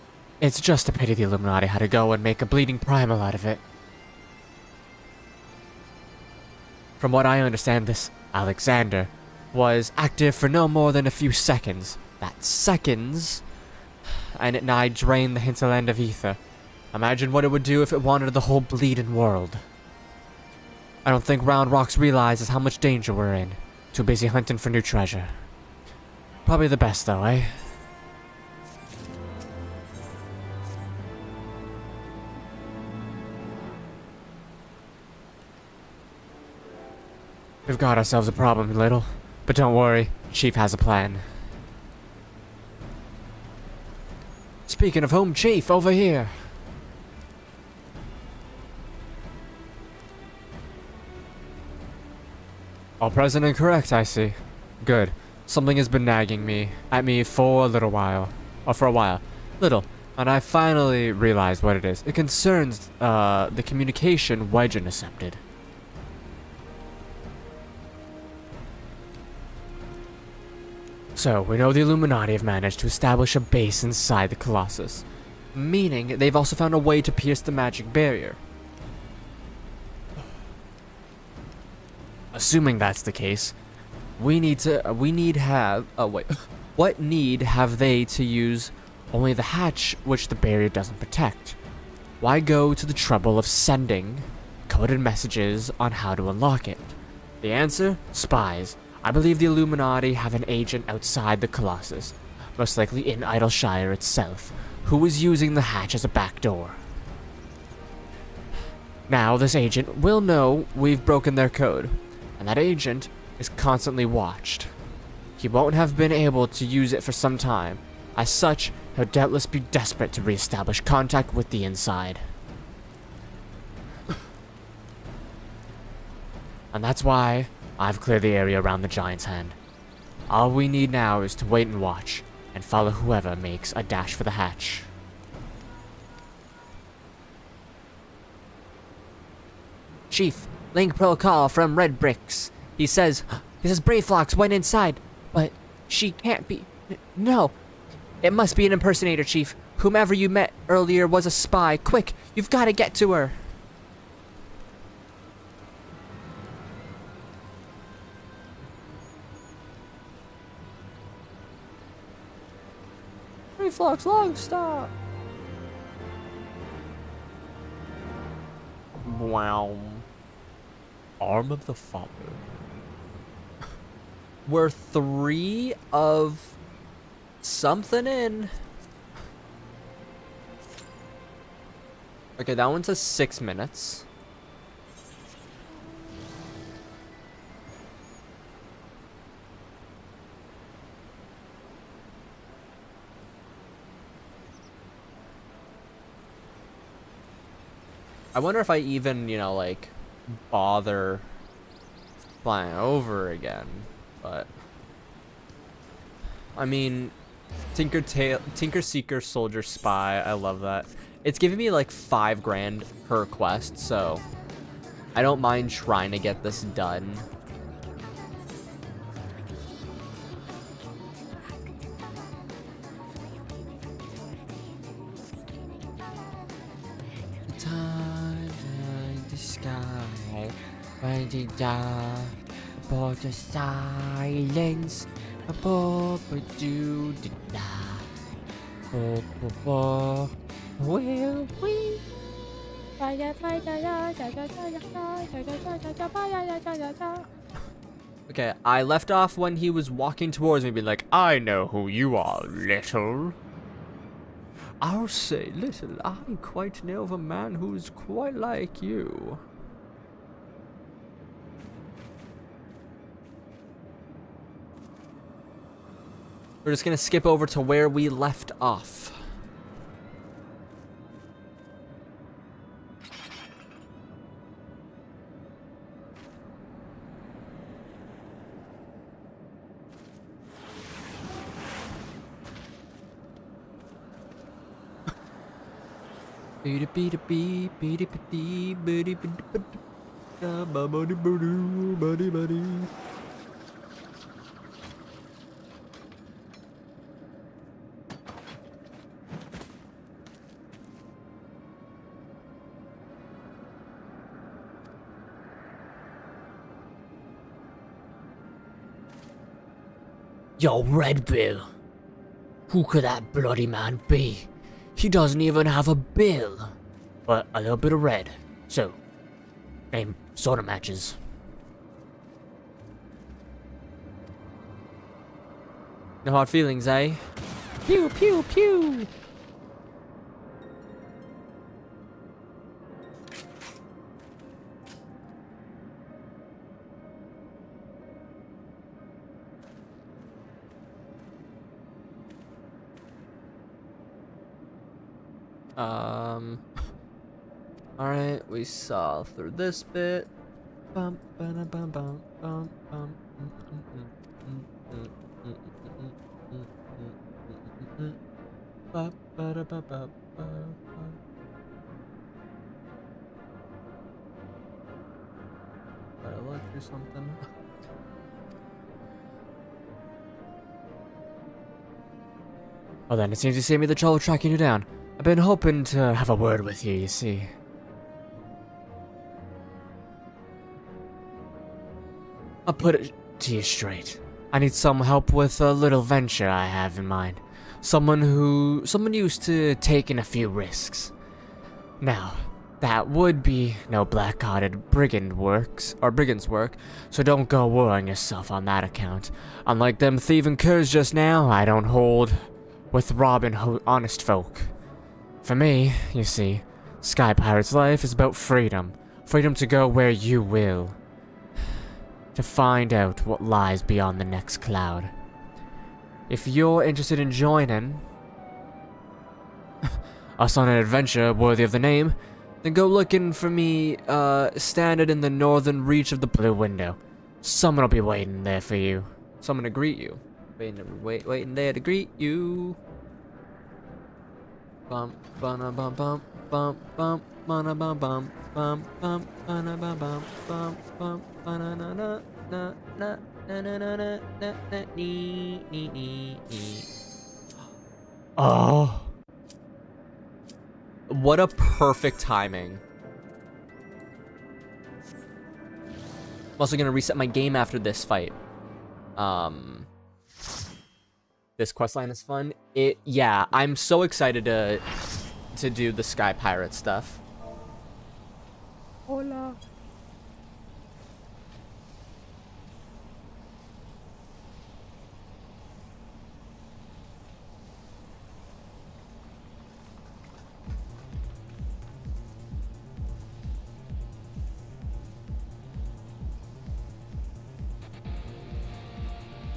Speaker 1: It's just a pity the Illuminati had to go and make a bleeding primal out of it. From what I understand, this Alexander was active for no more than a few seconds. That's seconds. And it nigh drained the hinterland of ether. Imagine what it would do if it wandered the whole bleeding world. I don't think Round Rocks realizes how much danger we're in. Too busy hunting for new treasure. Probably the best though, eh? We've got ourselves a problem, little. But don't worry, Chief has a plan. Speaking of whom, Chief, over here! All present and correct, I see. Good. Something has been nagging at me for a little while.
Speaker 2: or for a while. Little. And I finally realized what it is. It concerns the communication Wedge intercepted. So, we know the Illuminati have managed to establish a base inside the Colossus, meaning they've also found a way to pierce the magic barrier. Assuming that's the case, what need have they to use only the hatch which the barrier doesn't protect? Why go to the trouble of sending coded messages on how to unlock it? The answer? Spies. I believe the Illuminati have an agent outside the Colossus, most likely in Idleshire itself, who is using the hatch as a backdoor. Now, this agent will know we've broken their code, and that agent is constantly watched. He won't have been able to use it for some time. As such, he'll doubtless be desperate to re-establish contact with the inside. And that's why I've cleared the area around the Giant's Hand. All we need now is to wait and watch, and follow whoever makes a dash for the hatch.
Speaker 3: Chief, link protocol from Red Bricks. He says Brayflox went inside, but she can't be. No. It must be an impersonator, Chief. Whomever you met earlier was a spy. Quick, you've got to get to her.
Speaker 2: Reflux long stop. Wow. Arm of the Father. We're 3 of something in. Okay, that one says 6 minutes. I wonder if I even, like, bother flying over again, but I mean, Tinker Seeker Soldier Spy, I love that. It's giving me like 5 grand per quest, so I don't mind trying to get this done.
Speaker 3: The sky, when the dark, but the silence above do the night. Will we?
Speaker 2: Okay, I left off when he was walking towards me, being like, I know who you are, little. I'll say, little, I quite know of a man who's quite like you. We're just gonna skip over to where we left off.
Speaker 4: Yo, Red Bill. Who could that bloody man be? He doesn't even have a bill. But a little bit of red. So, name sort of matches.
Speaker 2: No hard feelings, eh?
Speaker 3: Pew pew pew.
Speaker 2: Alright, we saw through this bit. Bum, bum, bum, bum, bum, bum. Dialogue or something.
Speaker 1: Well then, it seems you saved me the trouble of tracking you down. I've been hoping to have a word with you, you see. I'll put it to you straight. I need some help with a little venture I have in mind. Someone used to taking a few risks. Now, that would be no black-hearted brigand's work, so don't go worrying yourself on that account. Unlike them thieving curs just now, I don't hold with robbing honest folk. For me, you see, Sky Pirate's life is about freedom. Freedom to go where you will. To find out what lies beyond the next cloud. If you're interested in joining us on an adventure worthy of the name, then go looking for me, standing in the northern reach of the blue window. Someone will be waiting there for you.
Speaker 2: Someone to greet you. Waiting there to greet you. Bum bum bum bum bum bum bum bum bum bum bum bum bum bum bum bum na na na na na na na na na na nee.
Speaker 1: Oh.
Speaker 2: What a perfect timing. I'm also gonna reset my game after this fight. This questline is fun. Yeah, I'm so excited to do the Sky Pirate stuff. Hola.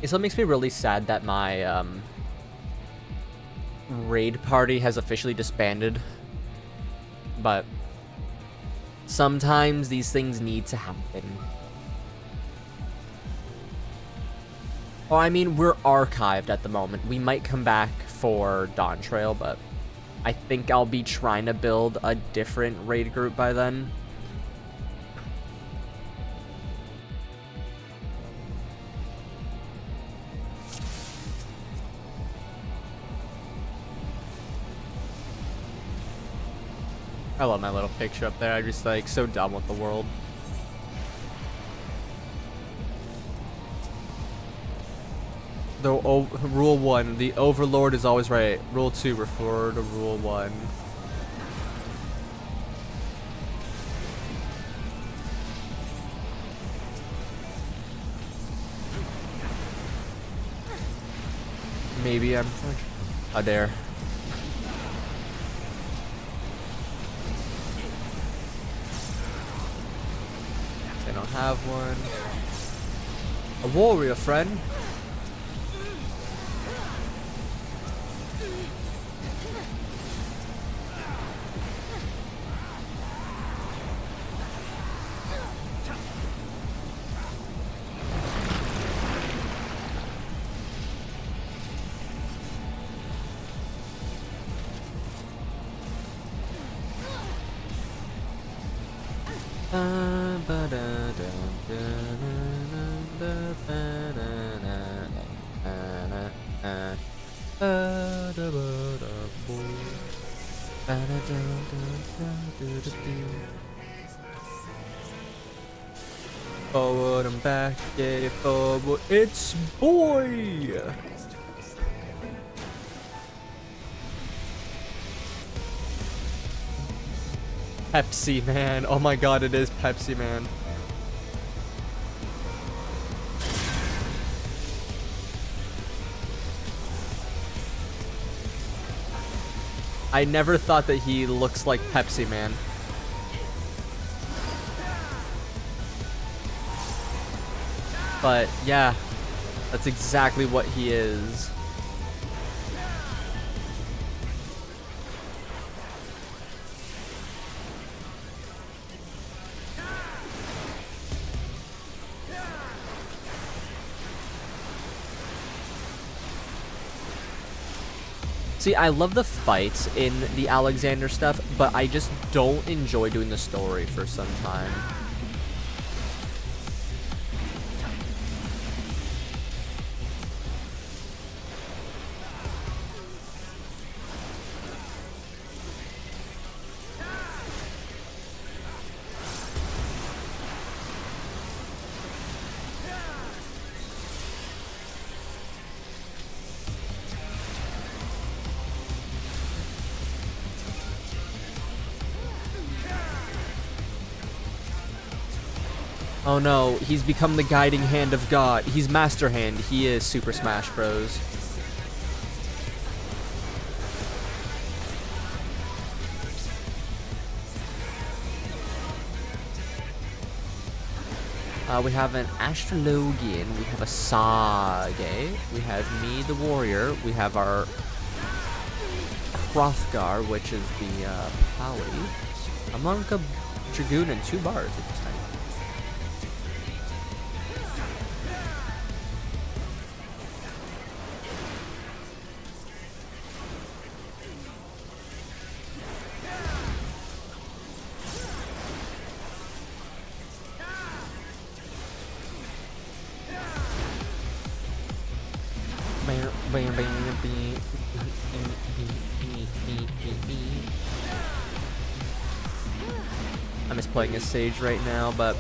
Speaker 2: It still makes me really sad that my raid party has officially disbanded. But sometimes these things need to happen. Oh, I mean, we're archived at the moment. We might come back for Dawntrail, but I think I'll be trying to build a different raid group by then. I love my little picture up there. I'm just like so done with the world. Rule 1, the Overlord is always right. Rule 2, refer to Rule 1. Maybe I'm French. I dare. They don't have one. A warrior friend. Forward and back, get it forward, it's boy! Pepsi Man, oh my god, it is Pepsi Man. I never thought that he looks like Pepsi Man. But yeah, that's exactly what he is. See, I love the fights in the Alexander stuff, but I just don't enjoy doing the story for some time. Oh no, he's become the guiding hand of God. He's Master Hand. He is Super Smash Bros. We have an Astrologian. We have a Sage. We have me, the warrior. We have our Hrothgar, which is the Pally. A monk, a dragoon, and 2 bards. Interesting. I'm just playing as Sage right now, but I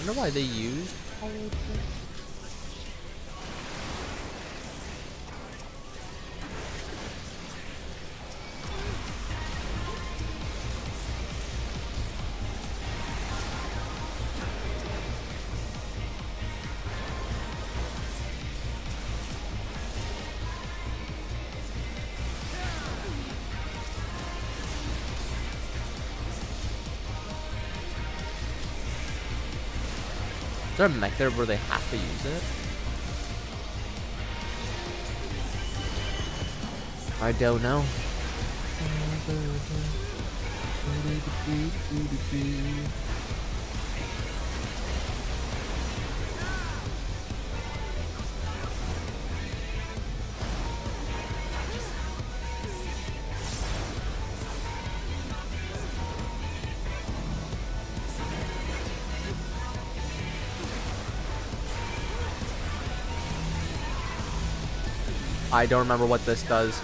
Speaker 2: wonder why they used Is there a mech there where they have to use it? I don't know. I don't remember what this does.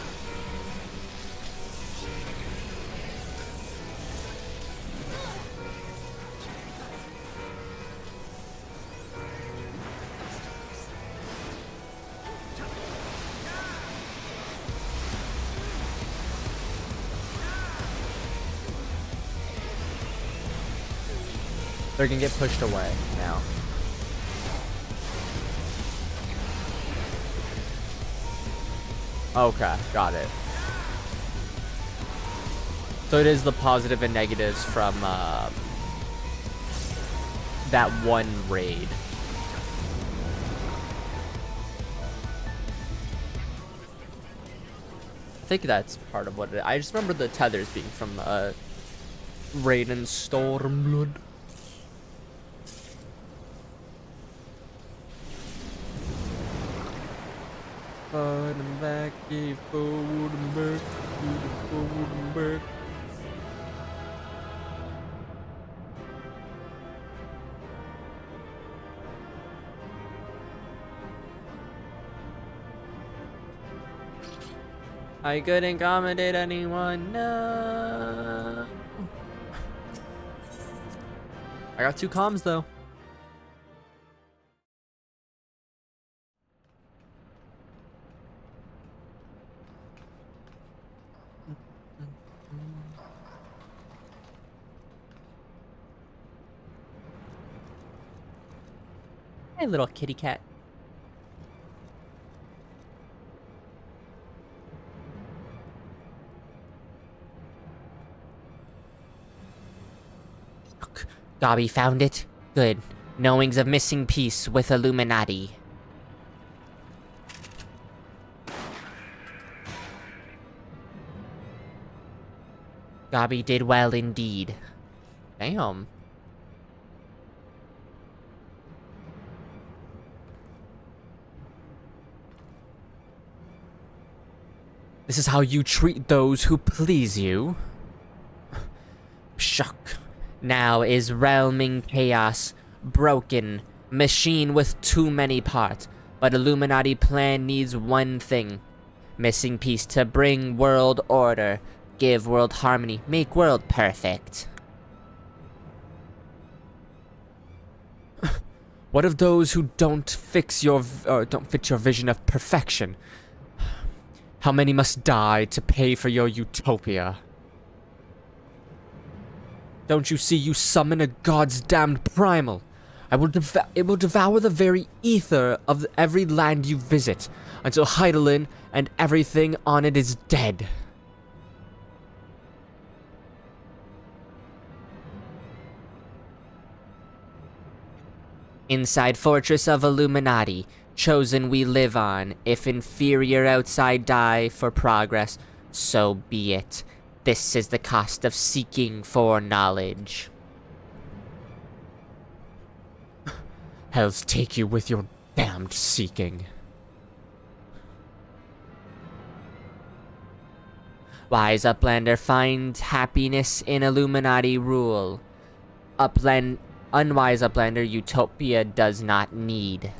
Speaker 2: They're gonna get pushed away now. Okay, got it. So it is the positive and negatives from that one raid. I think that's part of what it is. I just remember the tethers being from raid and Stormblood. Forward and back, yeah, forward and back, yeah, forward and back. I couldn't accommodate anyone, no. I got 2 comms though. Hey, little kitty cat.
Speaker 3: Look, Gobby found it. Good. Knowings of missing piece with Illuminati. Gobby did well indeed.
Speaker 2: Damn. This is how you treat those who please you?
Speaker 3: Shock. Now is realming chaos broken, machine with too many parts, but Illuminati plan needs one thing. Missing piece to bring world order, give world harmony, make world perfect.
Speaker 2: What of those who don't fit your vision of perfection? How many must die to pay for your utopia? Don't you see you summon a god's damned primal? It will devour the very ether of every land you visit, until Hydaelyn and everything on it is dead.
Speaker 3: Inside fortress of Illuminati, chosen we live on. If inferior outside die for progress, so be it. This is the cost of seeking for knowledge.
Speaker 2: Hells take you with your damned seeking.
Speaker 3: Wise Uplander, find happiness in Illuminati rule. Unwise Uplander, utopia does not need.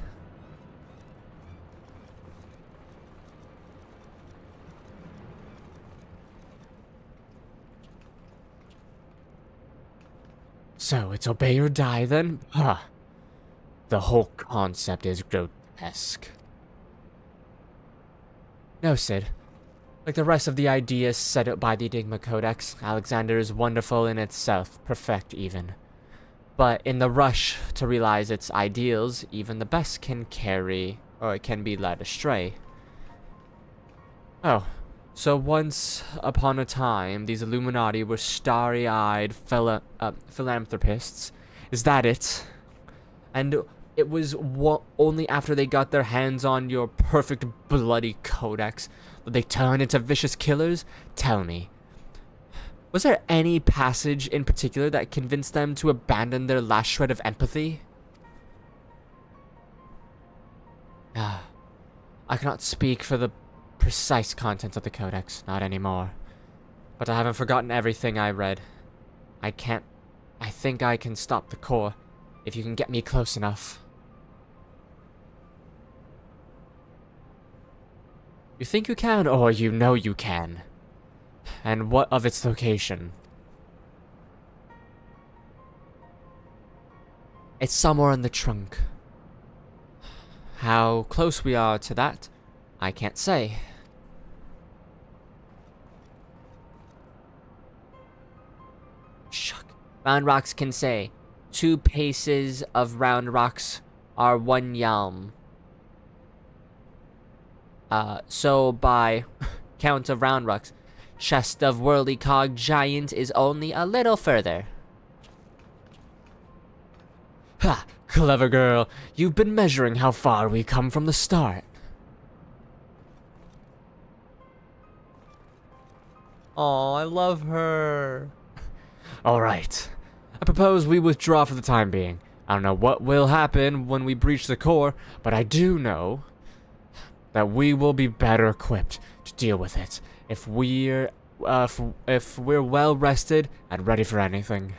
Speaker 2: So it's obey or die then? Huh. The whole concept is grotesque. No, Sid. Like the rest of the ideas set out by the Enigma Codex, Alexander is wonderful in itself, perfect even. But in the rush to realize its ideals, even the best can be led astray. Oh, so once upon a time, these Illuminati were starry-eyed philanthropists. Is that it? And it was only after they got their hands on your perfect bloody codex that they turned into vicious killers? Tell me. Was there any passage in particular that convinced them to abandon their last shred of empathy? I cannot speak for the precise content of the codex, not anymore. But I haven't forgotten everything I read. I think I can stop the core, if you can get me close enough. You think you can, or you know you can? And what of its location? It's somewhere in the trunk. How close we are to that, I can't say.
Speaker 3: Shuck. Round rocks can say, 2 paces of round rocks are 1 yalm. So by count of round rocks, chest of whirly cog giant is only a little further.
Speaker 2: Ha! Clever girl, you've been measuring how far we come from the start. Aw, I love her. Alright. I propose we withdraw for the time being. I don't know what will happen when we breach the core, but I do know that we will be better equipped to deal with it if we're well rested and ready for anything.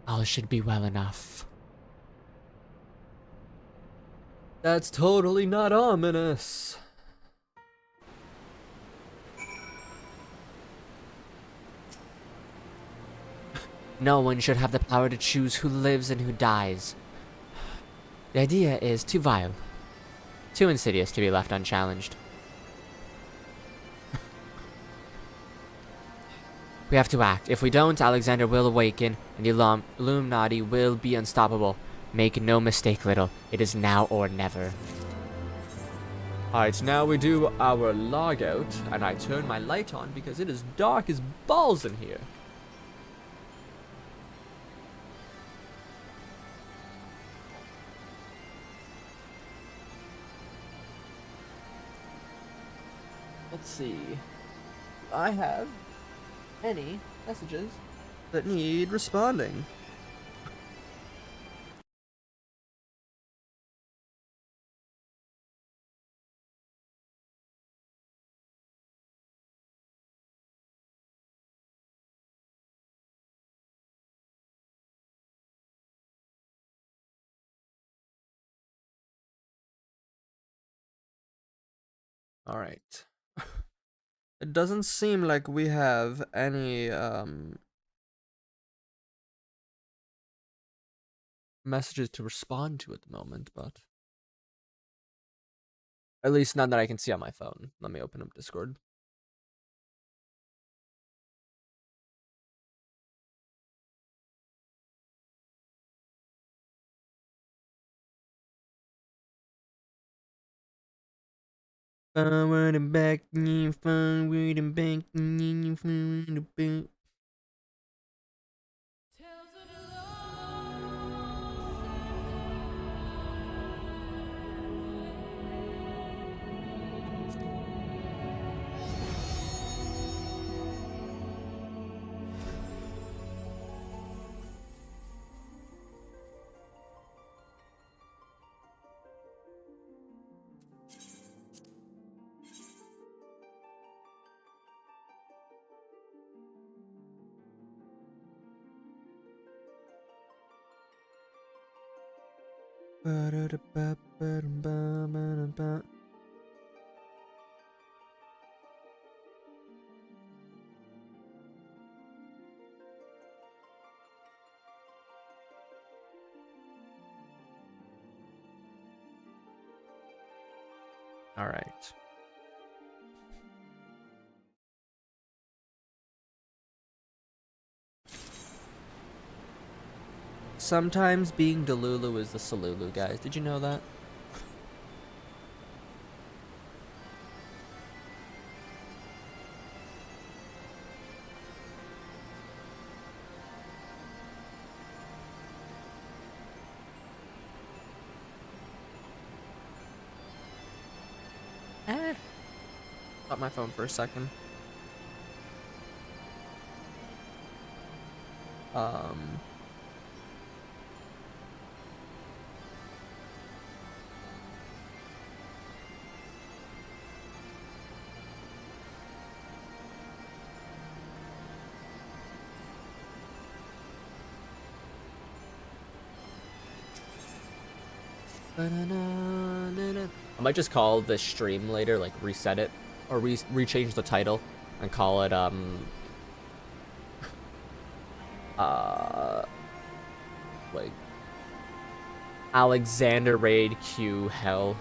Speaker 1: All should be well enough.
Speaker 2: That's totally not ominous.
Speaker 3: No one should have the power to choose who lives and who dies. The idea is too vile, too insidious to be left unchallenged. We have to act. If we don't, Alexander will awaken, and the Illuminati will be unstoppable. Make no mistake, Little. It is now or never.
Speaker 2: Alright, now we do our log out, and I turn my light on because it is dark as balls in here. Let's see. I have any messages that need responding. All right. It doesn't seem like we have any messages to respond to at the moment, but at least none that I can see on my phone. Let me open up Discord. Forward back, forward and back, forward and back. All right. Sometimes being Delulu is the Salulu, guys. Did you know that? Got my phone for a second. I might just call the stream later, like reset it, or rechange the title, and call it like Alexander Raid Q Hell.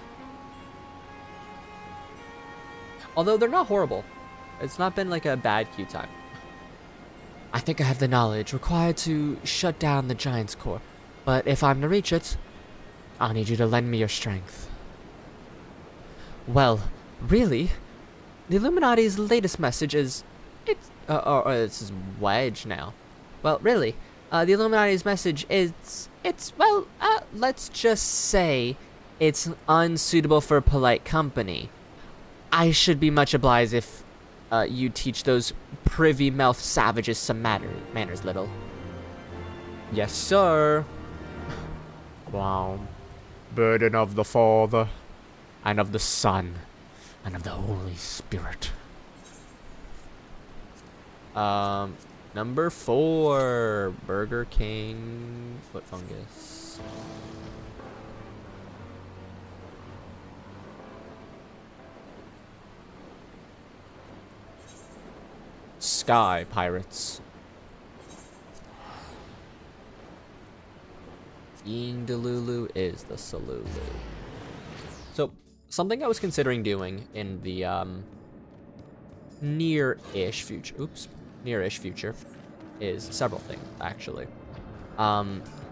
Speaker 2: Although they're not horrible, it's not been like a bad queue time.
Speaker 1: I think I have the knowledge required to shut down the Giant's Core, but if I'm to reach it, I'll need you to lend me your strength. Well, really, the Illuminati's latest message is... this is Wedge now. Well, really, the Illuminati's message is... let's just say it's unsuitable for polite company. I should be much obliged if you teach those privy-mouthed savages some manners, little.
Speaker 2: Yes, sir.
Speaker 1: Wow. Burden of the Father, and of the Son, and of the Holy Spirit.
Speaker 2: Number 4, Burger King foot fungus.
Speaker 1: Sky Pirates.
Speaker 2: Being Delulu is the Salulu. So, something I was considering doing in the near-ish future is several things, actually.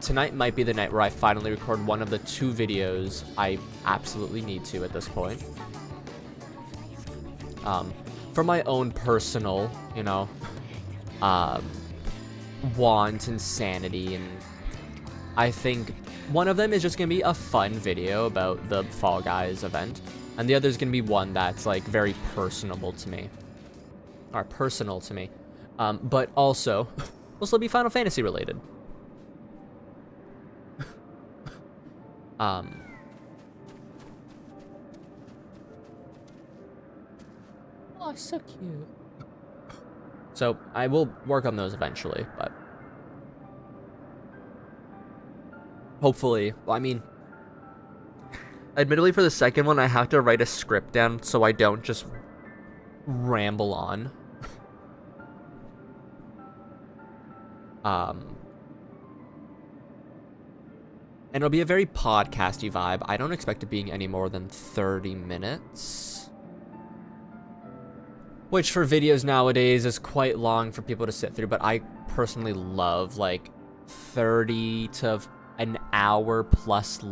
Speaker 2: Tonight might be the night where I finally record one of the 2 videos I absolutely need to at this point. For my own personal, want and sanity, and I think one of them is just going to be a fun video about the Fall Guys event, and the other is going to be one that's, like, very personal to me. But also, will still be Final Fantasy related.
Speaker 1: Oh, so cute.
Speaker 2: So I will work on those eventually, but hopefully, well, I mean, admittedly for the second one, I have to write a script down so I don't just ramble on. And it'll be a very podcasty vibe. I don't expect it being any more than 30 minutes. Which for videos nowadays is quite long for people to sit through, but I personally love like 30 to an hour plus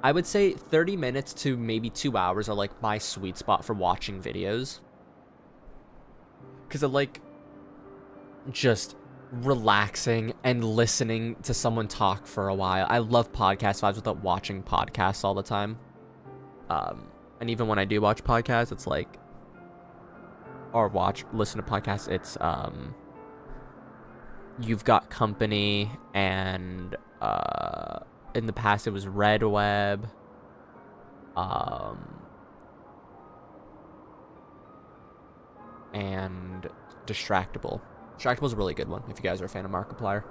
Speaker 2: I would say 30 minutes to maybe 2 hours are like my sweet spot for watching videos. Because I like just relaxing and listening to someone talk for a while. I love podcast vibes without watching podcasts all the time. And even when I do watch podcasts, it's like, or listen to podcasts, it's, You've Got Company, and, in the past it was Red Web, and Distractable. Distractable's a really good one, if you guys are a fan of Markiplier.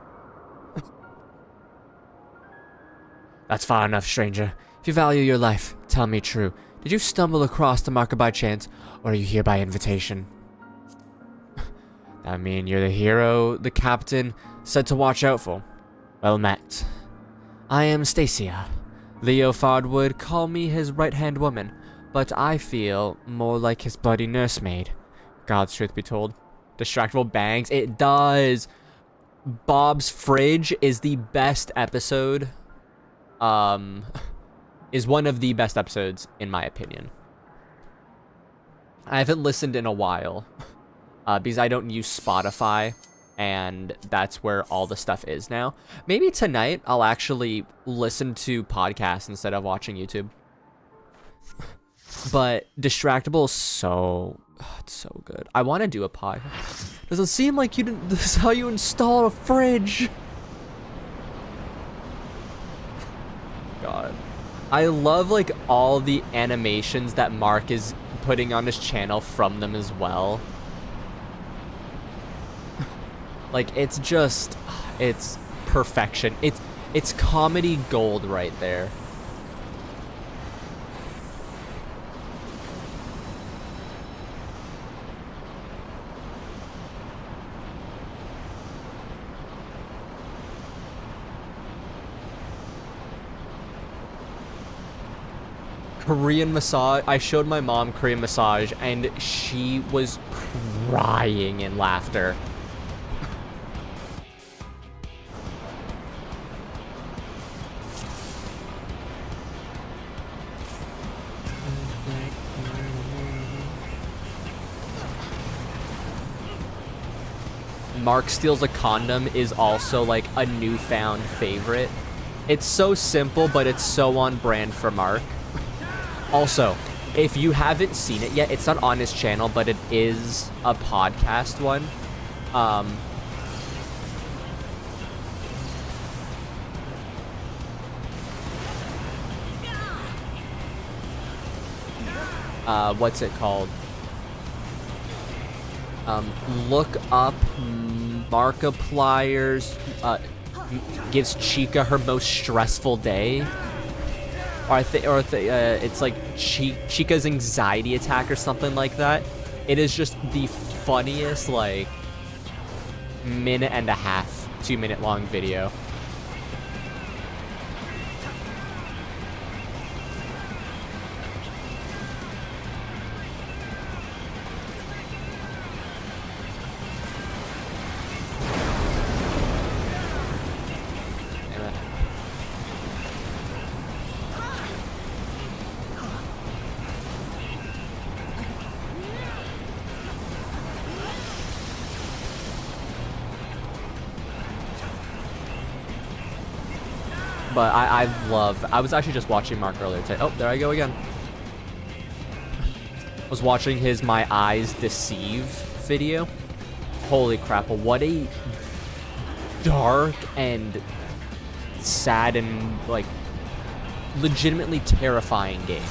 Speaker 1: That's far enough, stranger. If you value your life, tell me true. Did you stumble across the marker by chance, or are you here by invitation? I mean, you're the hero the captain said to watch out for. Well met. I am Stacia. Leofard would call me his right-hand woman, but I feel more like his bloody nursemaid. God's truth be told. Distractable bangs. It does. Bob's Fridge is the best episode. Is one of the best episodes, in my opinion. I haven't listened in a while. Because I don't use Spotify, and that's where all the stuff is now. Maybe tonight I'll actually listen to podcasts instead of watching YouTube. But Distractable is so... it's so good. I want to do a pod. Does it seem like you didn't... This is how you install a fridge? God. I love, like, all the animations that Mark is putting on his channel from them as well. Like, it's just... It's perfection. It's comedy gold right there. Korean massage. I showed my mom Korean massage, and she was crying in laughter. Mark Steals a Condom is also like a newfound favorite. It's so simple, but it's so on brand for Mark. Also, if you haven't seen it yet, it's not on his channel, but it is a podcast one. What's it called? Look up Markiplier's, gives Chica her most stressful day. Or it's like Chica's anxiety attack or something like that. It is just the funniest, like, minute and a half, 2 minute long video. But I was actually just watching Mark earlier today. Oh, there I go again. I was watching his My Eyes Deceive video. Holy crap, what a
Speaker 2: dark and sad and like legitimately terrifying game.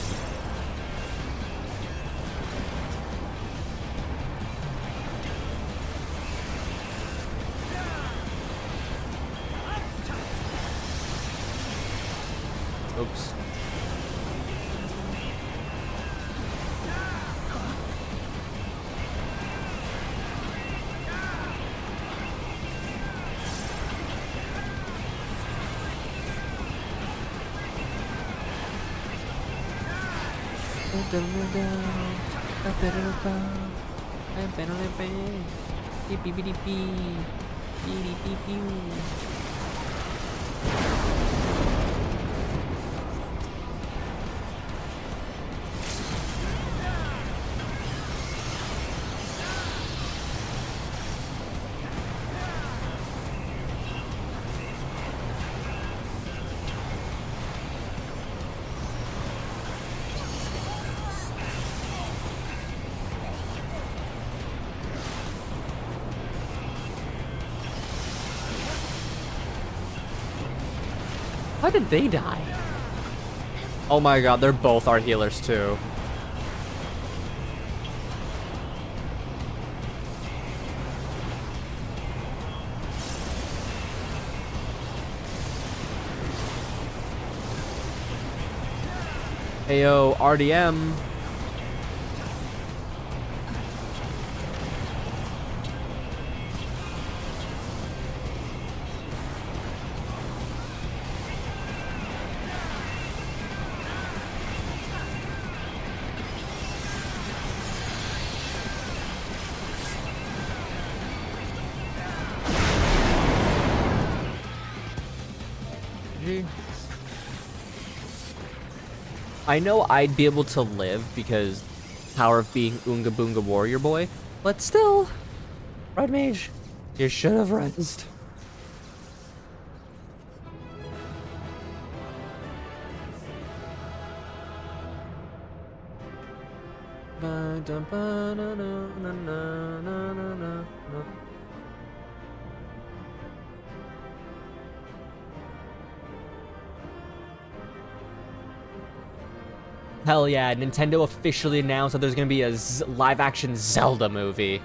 Speaker 2: Oops. How did they die? Oh my god, they're both our healers too. Ayo, RDM. I know I'd be able to live because power of being Oonga Boonga Warrior Boy, but still, Red Mage, you should have rinsed. Hell yeah, Nintendo officially announced that there's gonna be a live-action Zelda movie.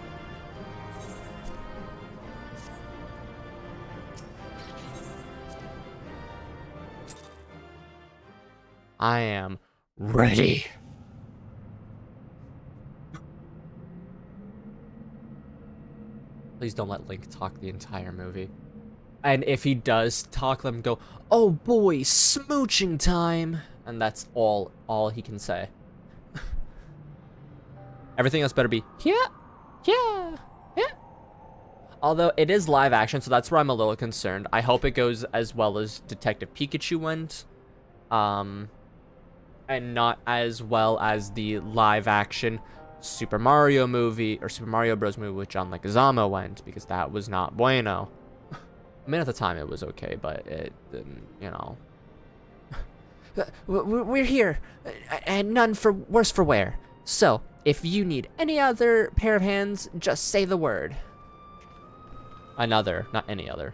Speaker 2: I am ready. Please don't let Link talk the entire movie. And if he does talk, let him go, "Oh boy, smooching time." And that's all he can say. Everything else better be, yeah. Although it is live action, so that's where I'm a little concerned. I hope it goes as well as Detective Pikachu went. And not as well as the live action Super Mario movie, or Super Mario Bros. Movie with John Leguizamo went, because that was not bueno. I mean, at the time it was okay, but it didn't, you know.
Speaker 3: We're here, and none for worse for wear. So, if you need any other pair of hands, just say the word.
Speaker 2: Another, not any other.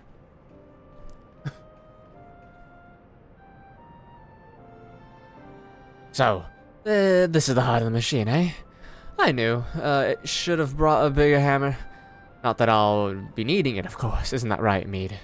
Speaker 1: So, this is the heart of the machine, eh?
Speaker 2: I knew. It should have brought a bigger hammer.
Speaker 1: Not that I'll be needing it, of course. Isn't that right, Mead?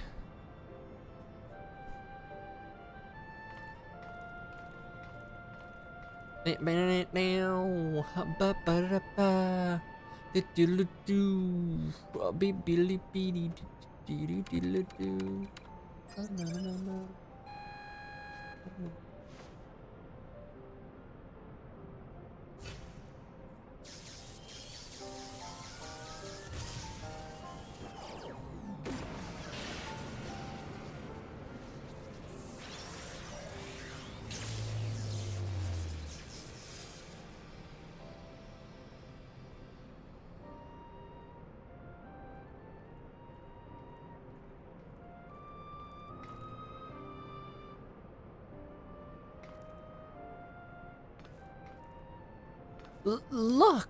Speaker 3: Look!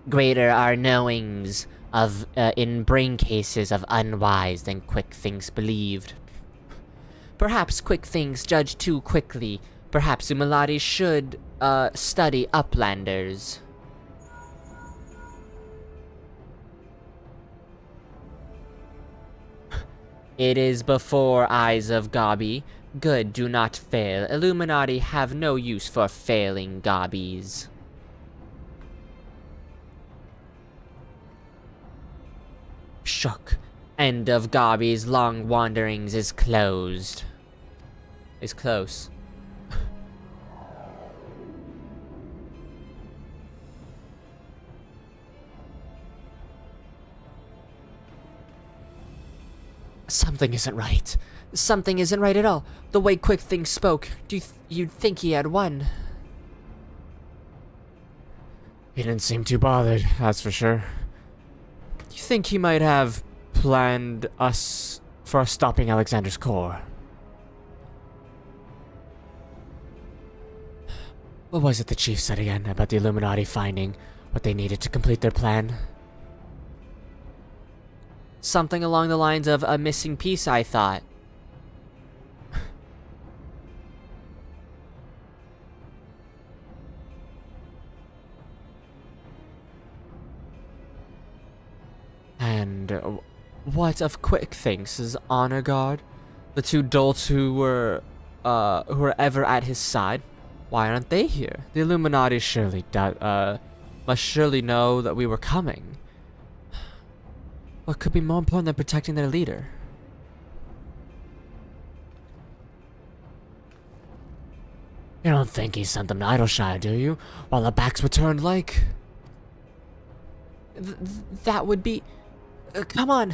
Speaker 3: Greater are knowings of in brain cases of unwise than quick things believed. Perhaps quick things judge too quickly. Perhaps Umaladi should study uplanders. It is before eyes of Gabi. Good do not fail. Illuminati have no use for failing Gabis. Shook. End of Gabi's long wanderings is closed. Is close. Something isn't right. Something isn't right at all. The way Quick Things spoke, you'd think he had won.
Speaker 1: He didn't seem too bothered, that's for sure. You think he might have planned us for stopping Alexander's core? What was it the chief said again about the Illuminati finding what they needed to complete their plan?
Speaker 3: Something along the lines of a missing piece, I thought.
Speaker 1: And what of Quick Things' honor guard? The two dolts who were ever at his side? Why aren't they here? The Illuminati must surely know that we were coming. What could be more important than protecting their leader? You don't think he sent them to Idleshire, do you? While the backs were turned like...
Speaker 3: That would be... come on.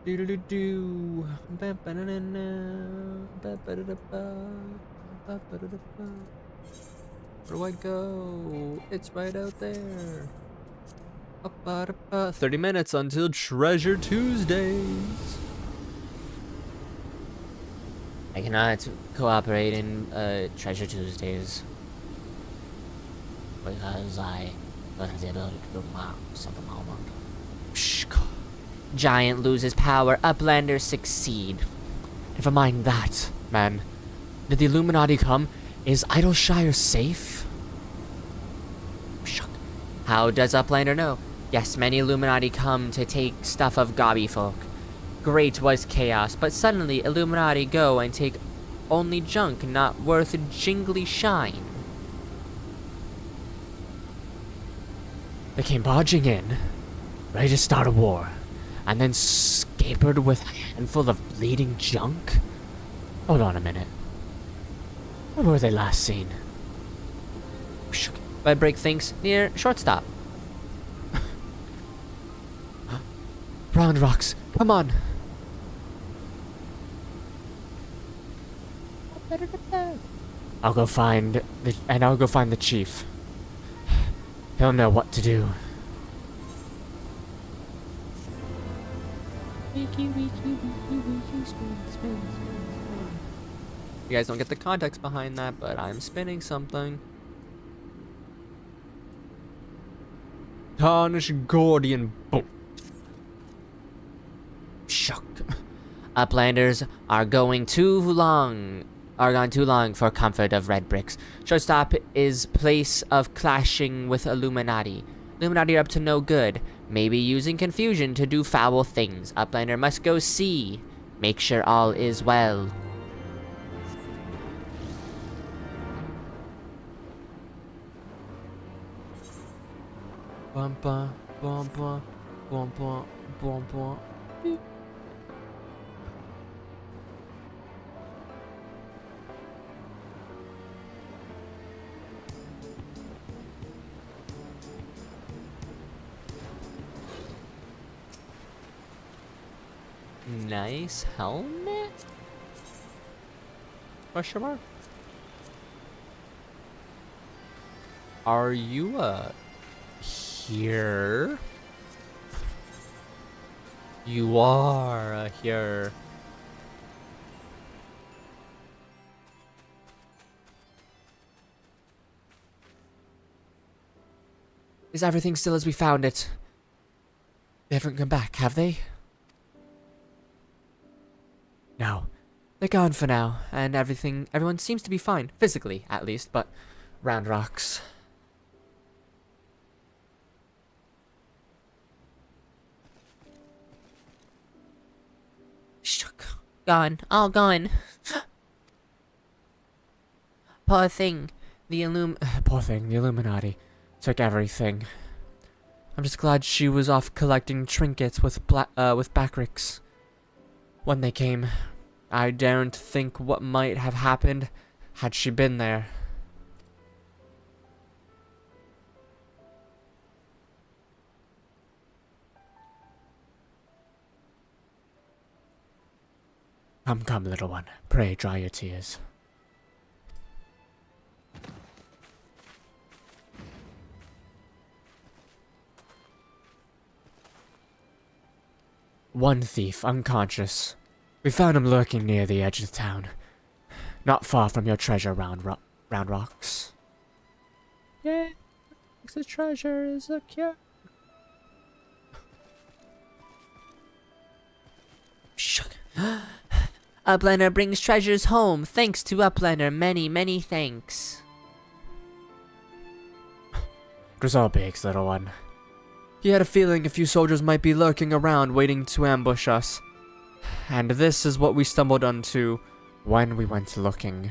Speaker 2: Do-do-do-do. Where do I go? It's right out there. 30 minutes until Treasure Tuesdays.
Speaker 3: I cannot cooperate in Treasure Tuesdays. Because I don't have the ability to do something at the moment.
Speaker 1: Shh.
Speaker 3: Giant loses power, Uplanders succeed.
Speaker 1: Never mind that, man. Did the Illuminati come? Is Idleshire safe?
Speaker 3: Shook. How does Uplander know? Yes, many Illuminati come to take stuff of Gabi folk. Great was chaos, but suddenly Illuminati go and take only junk not worth jingly shine.
Speaker 1: They came barging in, ready to start a war, and then scapered with a handful of bleeding junk? Hold on a minute. Where were they last seen?
Speaker 3: By break things near shortstop.
Speaker 1: Round rocks, come on. I'll go find the chief. He'll know what to do.
Speaker 2: You guys don't get the context behind that, but I'm spinning something. Tarnish Gordian bolt.
Speaker 3: Shock. Uplanders are gone too long for comfort of red bricks. Shortstop is place of clashing with Illuminati. Illuminati are up to no good, maybe using confusion to do foul things. Uplander must go see, make sure all is well.
Speaker 2: Bumpa, bumpa, bumpa, bumpa. Beep. Nice helmet? Question mark? Are you, here? You are, here.
Speaker 1: Is everything still as we found it? They haven't come back, have they? No. They're gone for now, and everyone seems to be fine, physically at least, but Round Rocks.
Speaker 3: Shook. Gone. All gone. Poor thing.
Speaker 1: Poor thing, the Illuminati took everything. I'm just glad she was off collecting trinkets with Backricks. When they came, I daren't think what might have happened had she been there. Come, come, little one. Pray dry your tears. One thief, unconscious. We found him lurking near the edge of town. Not far from your treasure, Round Rocks.
Speaker 2: Yeah, the treasure is a cure.
Speaker 3: Shook. Uplander brings treasures home. Thanks to Uplander. Many, many thanks.
Speaker 1: It was all Biggs, little one. He had a feeling a few soldiers might be lurking around waiting to ambush us. And this is what we stumbled onto when we went looking.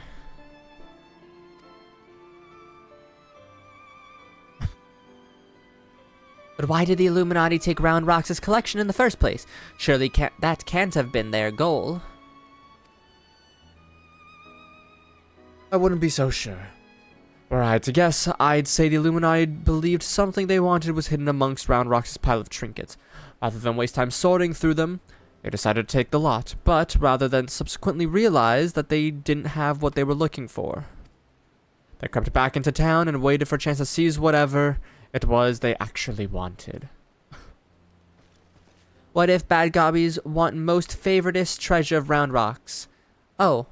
Speaker 3: But why did the Illuminati take Round Rocks' collection in the first place? Surely that can't have been their goal.
Speaker 1: I wouldn't be so sure. Were I to guess, I'd say the Illuminati believed something they wanted was hidden amongst Round Rocks' pile of trinkets. Rather than waste time sorting through them, they decided to take the lot, but rather than subsequently realize that they didn't have what they were looking for. They crept back into town and waited for a chance to seize whatever it was they actually wanted.
Speaker 3: What if bad gobbies want most favoritist treasure of Round Rocks? Oh,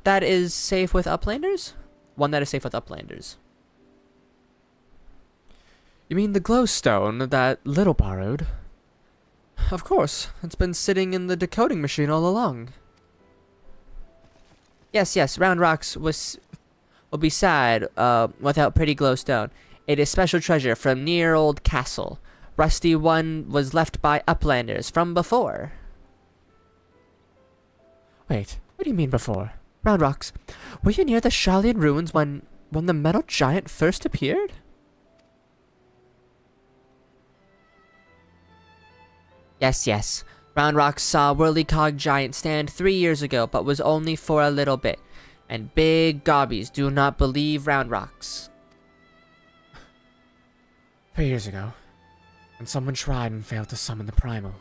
Speaker 3: that is safe with Uplanders? One that is safe with Uplanders.
Speaker 1: You mean the glowstone that Little borrowed? Of course, it's been sitting in the decoding machine all along.
Speaker 3: Yes, Round Rocks will be sad without pretty glowstone. It is special treasure from near old castle. Rusty one was left by Uplanders from before.
Speaker 1: Wait, what do you mean before? Round Rocks, were you near the Sharlayan ruins when the metal giant first appeared?
Speaker 3: Yes. Round Rocks saw Whirlycog Giant stand 3 years ago, but was only for a little bit. And big gobbies do not believe Round Rocks.
Speaker 1: 3 years ago, and someone tried and failed to summon the primal.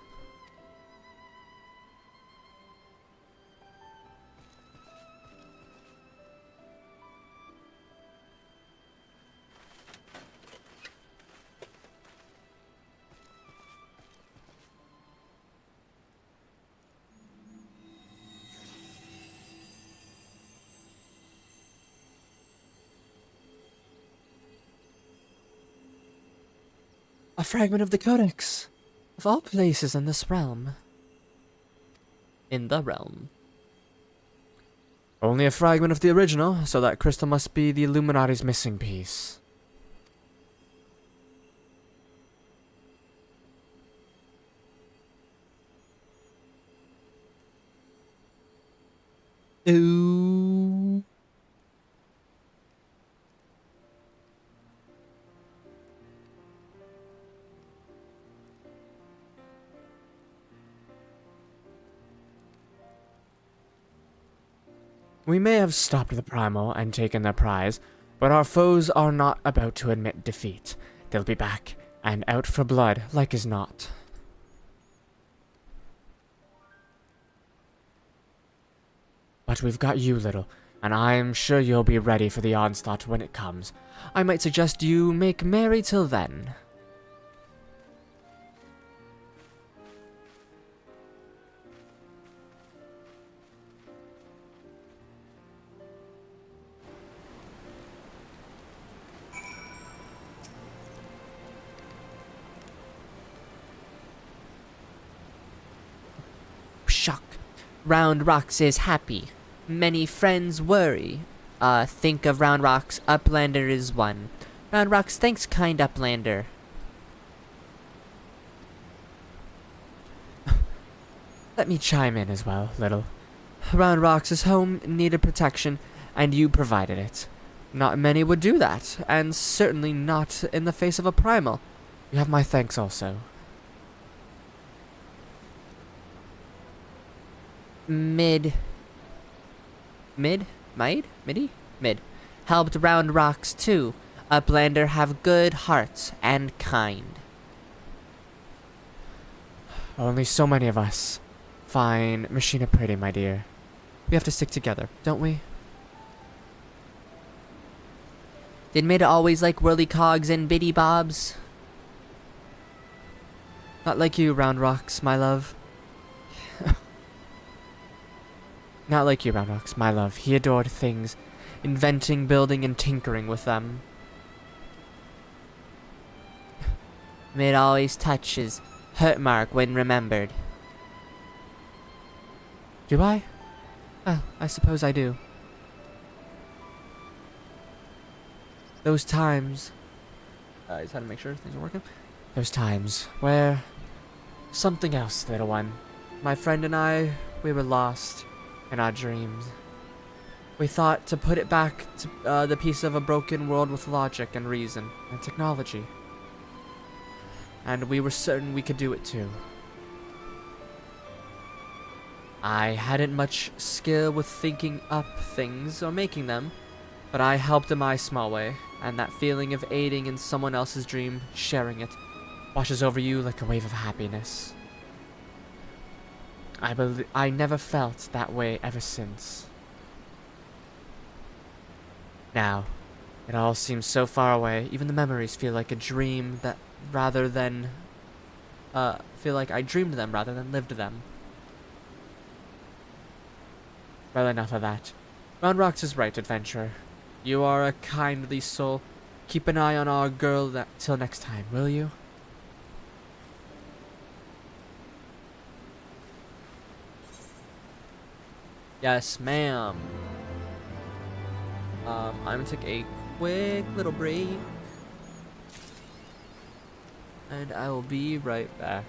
Speaker 1: A fragment of the Codex. Of all places in this realm.
Speaker 3: In the realm.
Speaker 1: Only a fragment of the original, so that crystal must be the Illuminati's missing piece.
Speaker 2: Ooh.
Speaker 1: We may have stopped the primal and taken their prize, but our foes are not about to admit defeat. They'll be back, and out for blood, like as not. But we've got you, Little. And I'm sure you'll be ready for the onslaught when it comes. I might suggest you make merry till then.
Speaker 3: Shock. Round Rocks is happy. Many friends worry. Think of Round Rocks, Uplander is one. Round Rocks thanks kind Uplander.
Speaker 1: Let me chime in as well, Little. Round Rocks' home needed protection, and you provided it. Not many would do that, and certainly not in the face of a primal. You have my thanks also.
Speaker 3: Mid. Helped Round Rocks too. Uplander have good hearts and kind.
Speaker 1: Only so many of us. Fine, Machina pretty, my dear. We have to stick together, don't we?
Speaker 3: Did Mid always like whirly cogs and biddy bobs?
Speaker 1: Not like you, Round Rocks, my love. Not like you, Round Rocks, my love. He adored things, inventing, building, and tinkering with them.
Speaker 3: Mid always touches hurt mark when remembered.
Speaker 1: Do I? Well, I suppose I do. Those times...
Speaker 2: I just had to make sure things are working.
Speaker 1: Those times where... Something else, little one. My friend and I, we were lost in our dreams. We thought to put it back to the piece of a broken world with logic and reason and technology. And we were certain we could do it too. I hadn't much skill with thinking up things or making them, but I helped in my small way, and that feeling of aiding in someone else's dream, sharing it, washes over you like a wave of happiness. I never felt that way ever since. Now, it all seems so far away, even the memories feel like a dream that rather than, feel like I dreamed them rather than lived them. Well, enough of that. Round Rocks is right, adventurer. You are a kindly soul. Keep an eye on our girl till next time, will you?
Speaker 2: Yes, ma'am. I'm gonna take a quick little break. And I will be right back.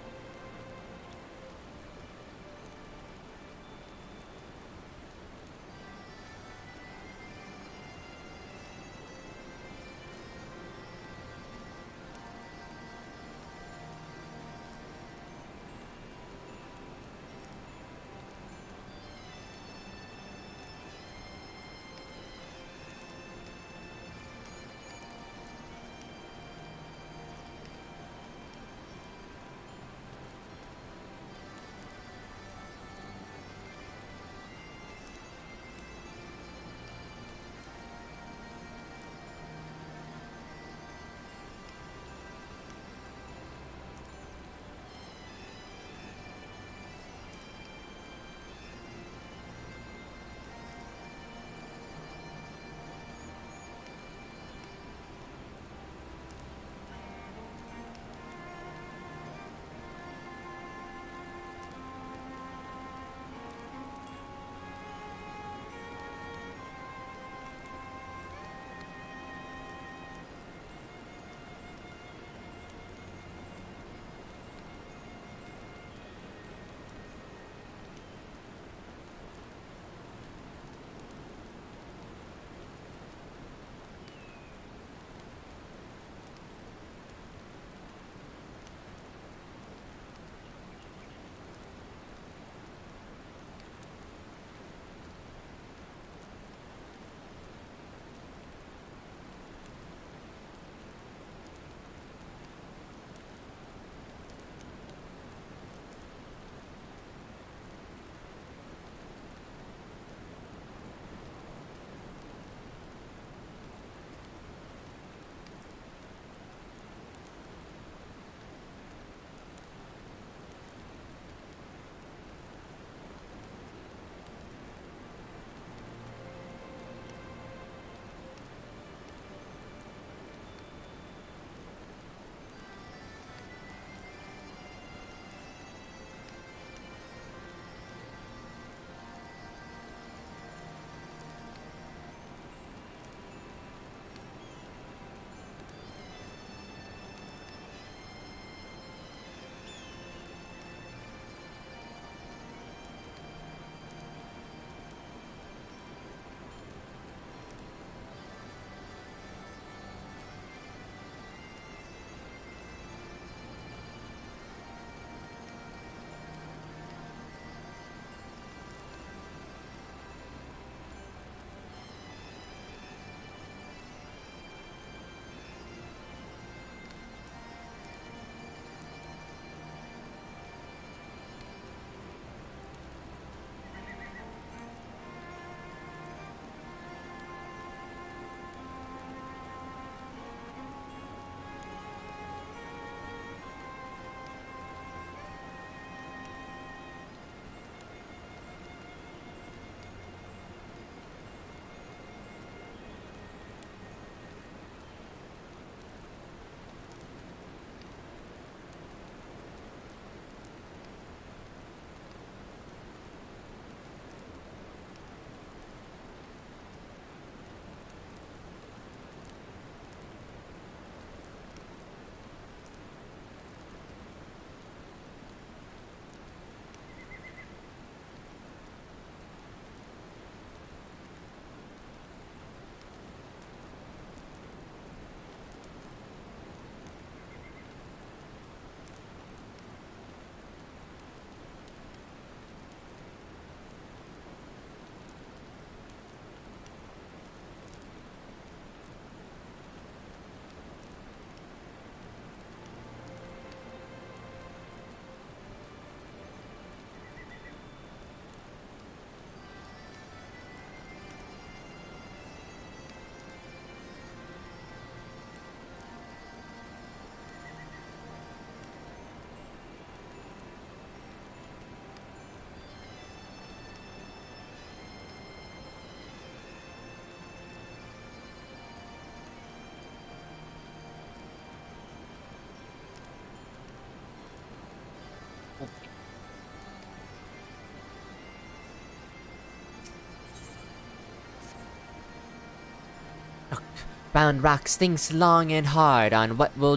Speaker 3: Round Rocks thinks long and hard on what to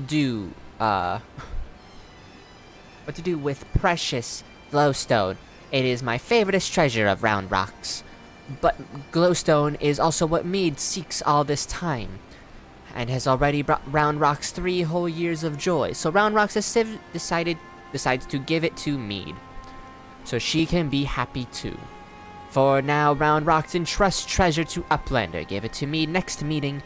Speaker 3: do with precious glowstone. It is my favoriteest treasure of Round Rocks. But glowstone is also what Mead seeks all this time, and has already brought Round Rocks 3 whole years of joy. So Round Rocks decides to give it to Mead, so she can be happy too. For now, Round Rocks entrusts treasure to Uplander. Give it to Mead next meeting.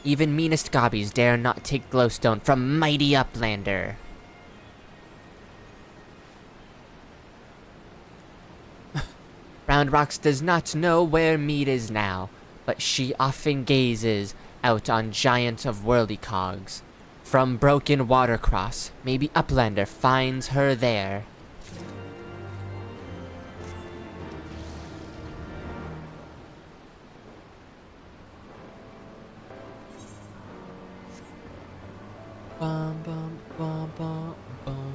Speaker 3: Even meanest gobbies dare not take glowstone from mighty Uplander. Round Rocks does not know where Mead is now, but she often gazes out on Giant of Whirly Cogs. From Broken Watercross, maybe Uplander finds her there.
Speaker 2: Bum, bum, bum, bum, bum.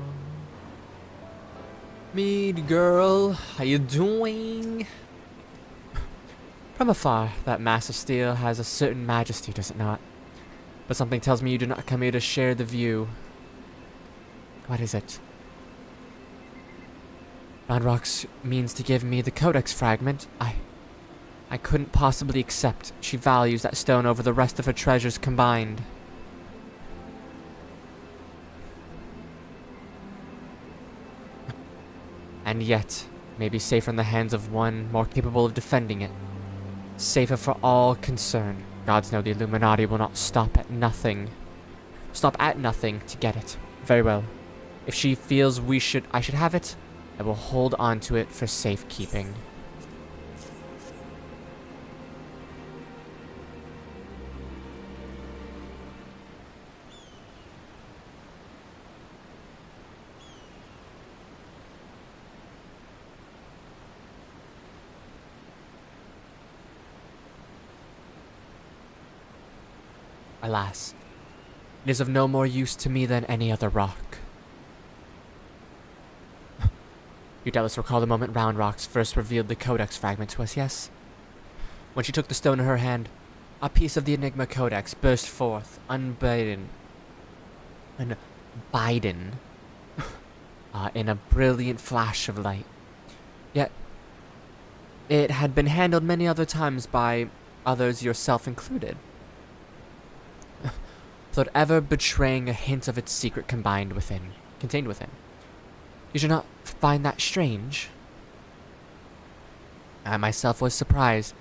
Speaker 2: Mead girl, how you doing?
Speaker 1: From afar, that mass of steel has a certain majesty, does it not? But something tells me you do not come here to share the view. What is it? Round Rocks means to give me the Codex fragment. I couldn't possibly accept. She values that stone over the rest of her treasures combined. And yet, maybe safer in the hands of one more capable of defending it. Safer for all concerned. Gods know the Illuminati will not stop at nothing to get it. Very well. If she feels I should have it, I will hold on to it for safekeeping. Alas, it is of no more use to me than any other rock. You doubtless recall the moment Round Rocks first revealed the Codex fragment to us, yes? When she took the stone in her hand, a piece of the Enigma Codex burst forth, unbidden, in a brilliant flash of light. Yet, it had been handled many other times by others, yourself included, without ever betraying a hint of its secret contained within. You should not find that strange? I myself was surprised,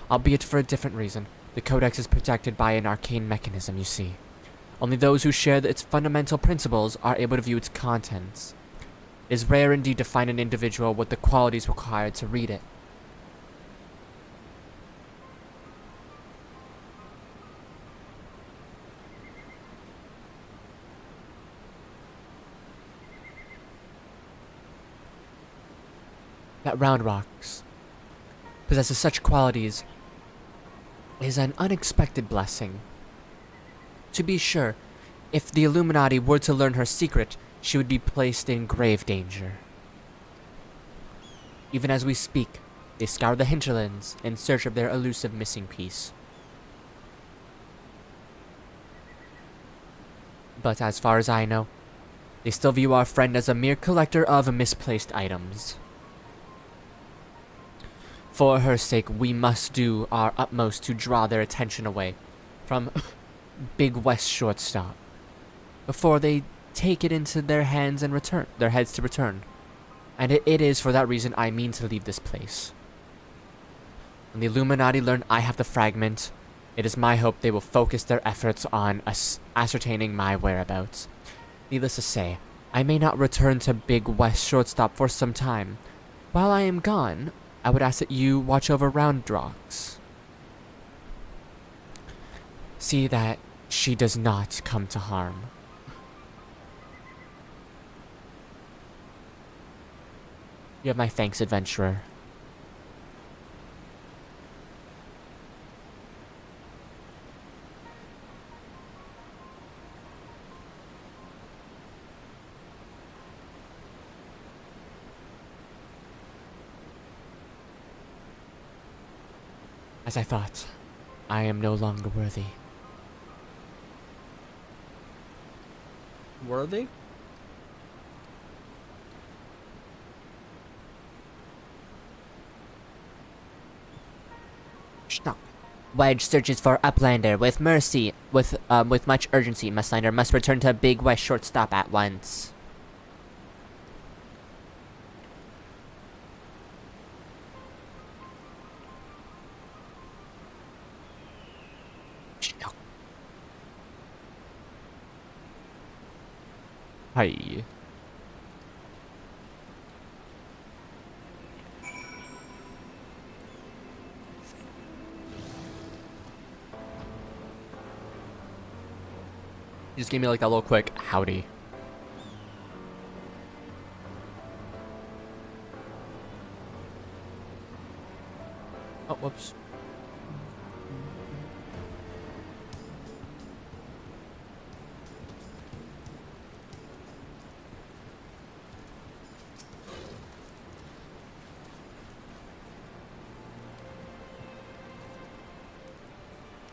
Speaker 1: albeit for a different reason. The Codex is protected by an arcane mechanism, you see. Only those who share its fundamental principles are able to view its contents. It is rare indeed to find an individual with the qualities required to read it. That Round Rocks possesses such qualities is an unexpected blessing. To be sure, if the Illuminati were to learn her secret, she would be placed in grave danger. Even as we speak, they scour the hinterlands in search of their elusive missing piece. But as far as I know, they still view our friend as a mere collector of misplaced items. For her sake, we must do our utmost to draw their attention away from Big West Shortstop before they take it into their heads to return. And it is for that reason I mean to leave this place. When the Illuminati learn I have the fragment, it is my hope they will focus their efforts on ascertaining my whereabouts. Needless to say, I may not return to Big West Shortstop for some time. While I am gone, I would ask that you watch over Round Rocks. See that she does not come to harm. You have my thanks, adventurer. As I thought, I am no longer worthy.
Speaker 2: Worthy?
Speaker 3: Schnock. Wedge searches for Uplander with with much urgency. Mustlander must return to Big West shortstop at once. Schnock.
Speaker 2: Hi. Just give me like a little quick howdy. Oh, whoops.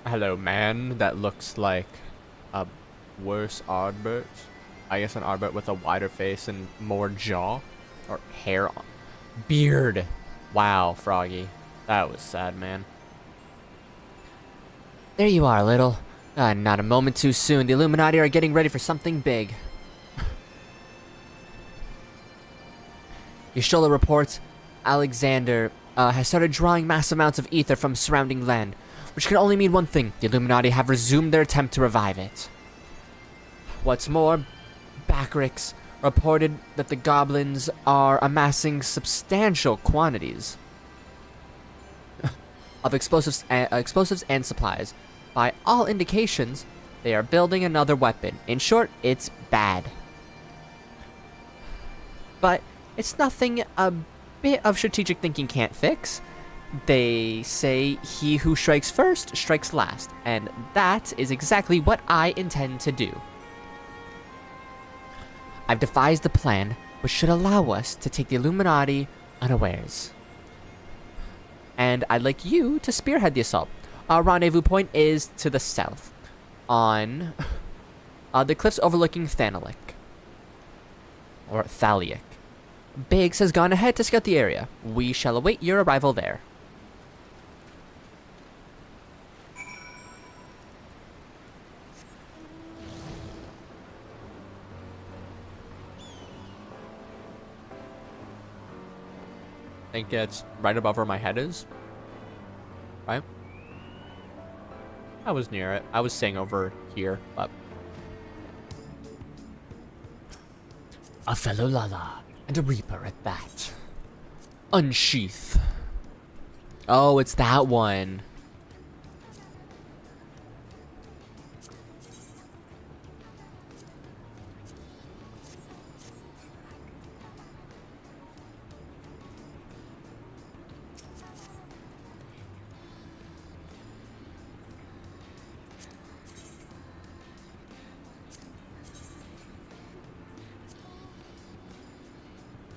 Speaker 2: Hello, man. That looks like a worse Ardbert. I guess an Ardbert with a wider face and more jaw. Or hair. Beard. Wow, Froggy. That was sad, man.
Speaker 3: There you are, little. Not a moment too soon. The Illuminati are getting ready for something big. Yashola reports Alexander has started drawing mass amounts of ether from surrounding land, which can only mean one thing. The Illuminati have resumed their attempt to revive it. What's more, Backrix reported that the goblins are amassing substantial quantities of explosives and supplies. By all indications, they are building another weapon. In short, it's bad. But it's nothing a bit of strategic thinking can't fix. They say he who strikes first strikes last, and that is exactly what I intend to do. I've devised a plan which should allow us to take the Illuminati unawares. And I'd like you to spearhead the assault. Our rendezvous point is to the south, on the cliffs overlooking Thanalic. Or Thalic. Biggs has gone ahead to scout the area. We shall await your arrival there.
Speaker 2: I think it's right above where my head is. Right? I was near it. I was staying over here, but...
Speaker 4: A fellow Lala, and a Reaper at that.
Speaker 2: Unsheath.
Speaker 3: Oh, it's that one.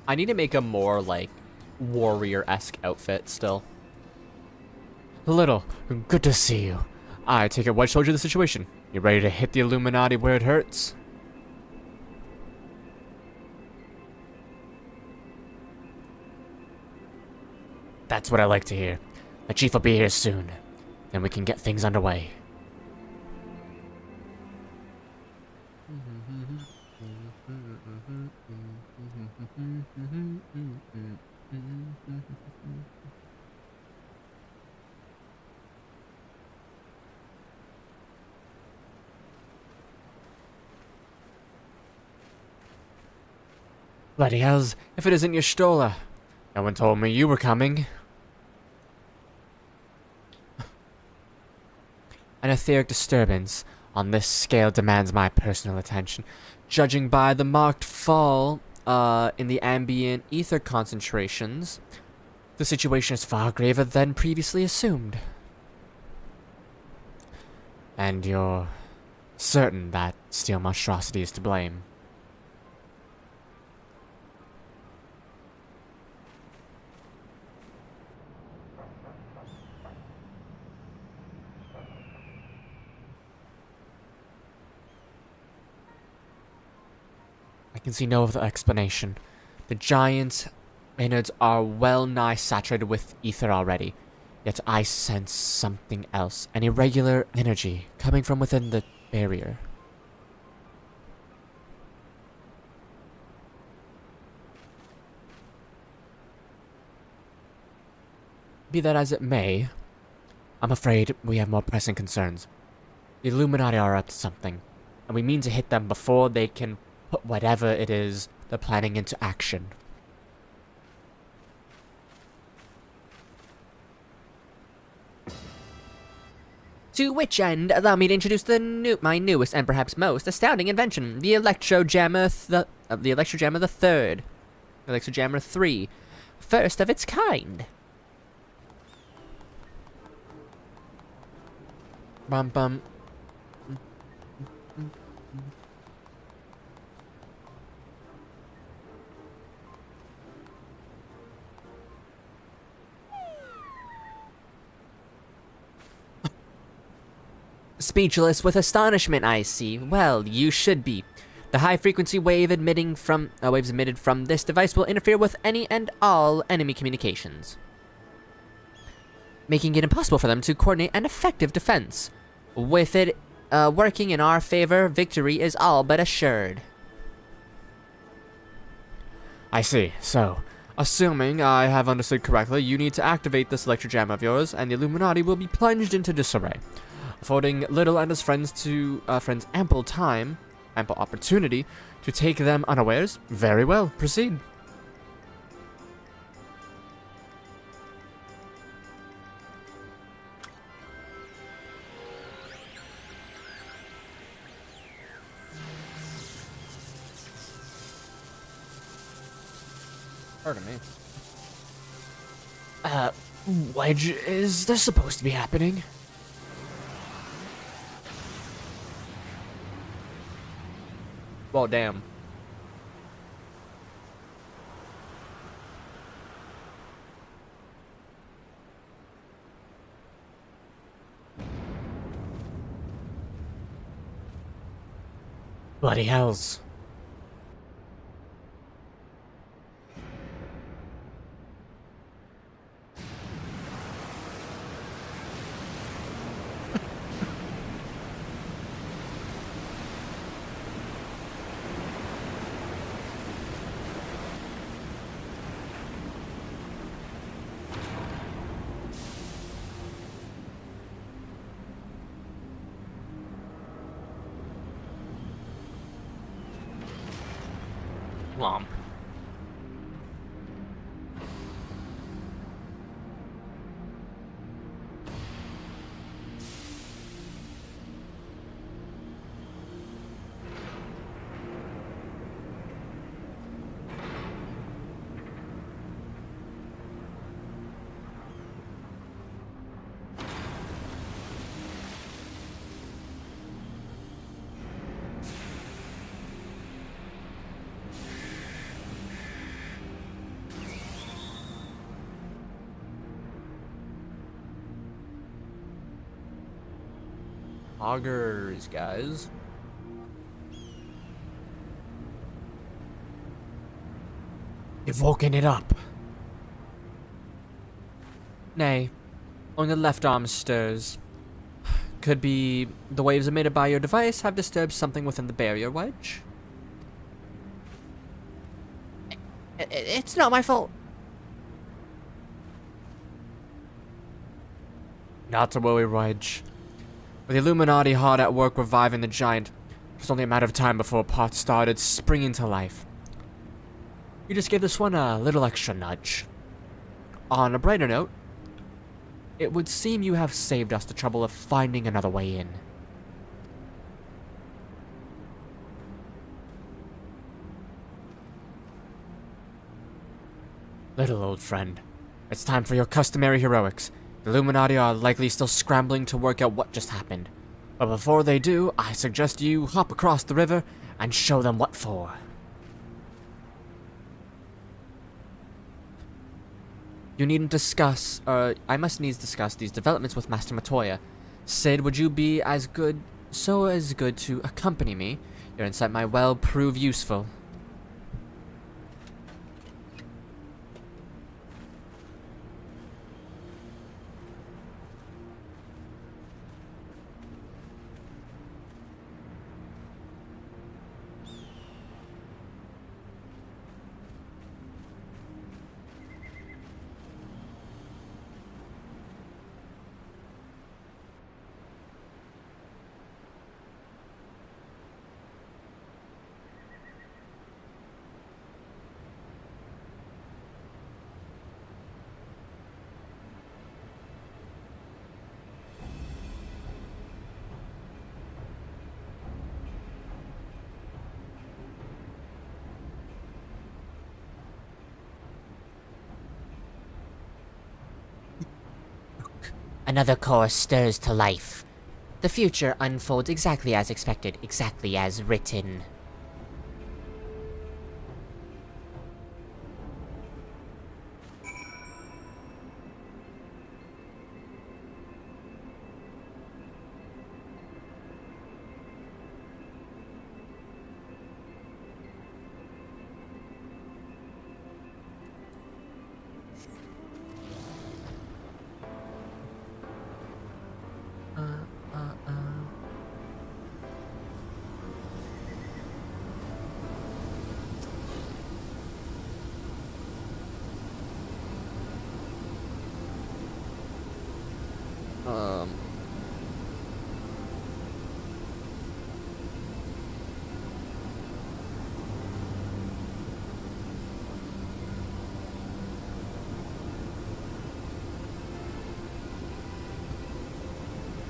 Speaker 2: I need to make a more, like, warrior-esque outfit still.
Speaker 1: Little, good to see you. I take it what showed you the situation. You ready to hit the Illuminati where it hurts? That's what I like to hear. The chief will be here soon. Then we can get things underway. Bloody hells, if it isn't Y'shtola. No one told me you were coming. An etheric disturbance on this scale demands my personal attention. Judging by the marked fall in the ambient ether concentrations, the situation is far graver than previously assumed. And you're certain that steel monstrosity is to blame? can see no other explanation. The giant innards are well nigh saturated with ether already, yet I sense something else, an irregular energy coming from within the barrier. Be that as it may, I'm afraid we have more pressing concerns. The Illuminati are up to something, and we mean to hit them before they can put whatever it is they're planning into action.
Speaker 2: To which end, allow me to introduce my newest and perhaps most astounding invention, the Electrojammer the Third. Electrojammer 3. First of its kind.
Speaker 1: Bum bum.
Speaker 2: Speechless with astonishment, I see. Well, you should be. The high-frequency waves emitted from this device will interfere with any and all enemy communications, making it impossible for them to coordinate an effective defense. With it working in our favor, victory is all but assured.
Speaker 1: I see. So, assuming I have understood correctly, you need to activate this electrojam of yours, and the Illuminati will be plunged into disarray, affording Little and his friends ample opportunity to take them unawares. Very well, proceed.
Speaker 2: Pardon me.
Speaker 1: Wedge, is this supposed to be happening?
Speaker 2: Well, damn.
Speaker 1: Bloody hells.
Speaker 2: Womp. Augers, guys.
Speaker 1: You've woken it up.
Speaker 2: Nay, only the left arm stirs. Could be the waves emitted by your device have disturbed something within the barrier wedge. It's not my fault.
Speaker 1: Not to worry, Wedge. With the Illuminati hard at work reviving the giant, it was only a matter of time before parts started springing to life. You just gave this one a little extra nudge. On a brighter note, it would seem you have saved us the trouble of finding another way in. Little old friend, it's time for your customary heroics. The Illuminati are likely still scrambling to work out what just happened. But before they do, I suggest you hop across the river and show them what for.
Speaker 2: You needn't discuss, I must needs discuss these developments with Master Matoya. Sid, would you be so good to accompany me? Your insight might well prove useful.
Speaker 3: Another core stirs to life. The future unfolds exactly as expected, exactly as written.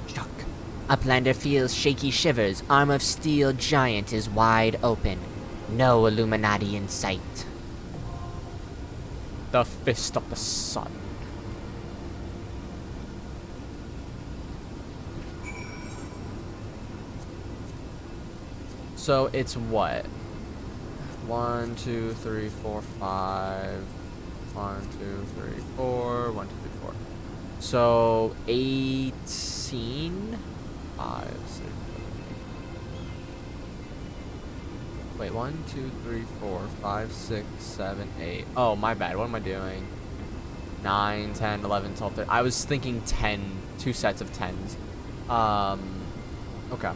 Speaker 1: Chuck.
Speaker 3: Uplander feels shaky shivers. Arm of steel giant is wide open. No Illuminati in sight.
Speaker 2: The fist of the sun. So it's what? 1, 2, 3, 4, 5. 1, 2, 3, 4. 1, 2, 3, 4. So 18. 5, 6. Wait, 1, 2, 3, 4, 5, 6, 7, 8. Oh, my bad. What am I doing? 9, 10, 11, 12, 13. I was thinking 10. 2 sets of 10s. Okay.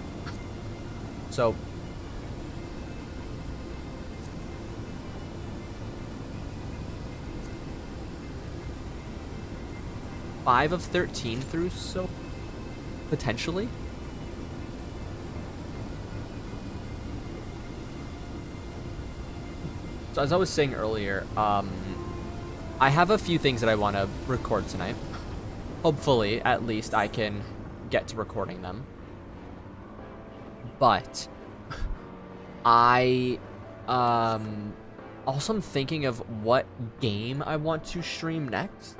Speaker 2: So. Five of 13 through, so potentially. So as I was saying earlier, I have a few things that I want to record tonight. Hopefully, at least I can get to recording them. But I also am thinking of what game I want to stream next.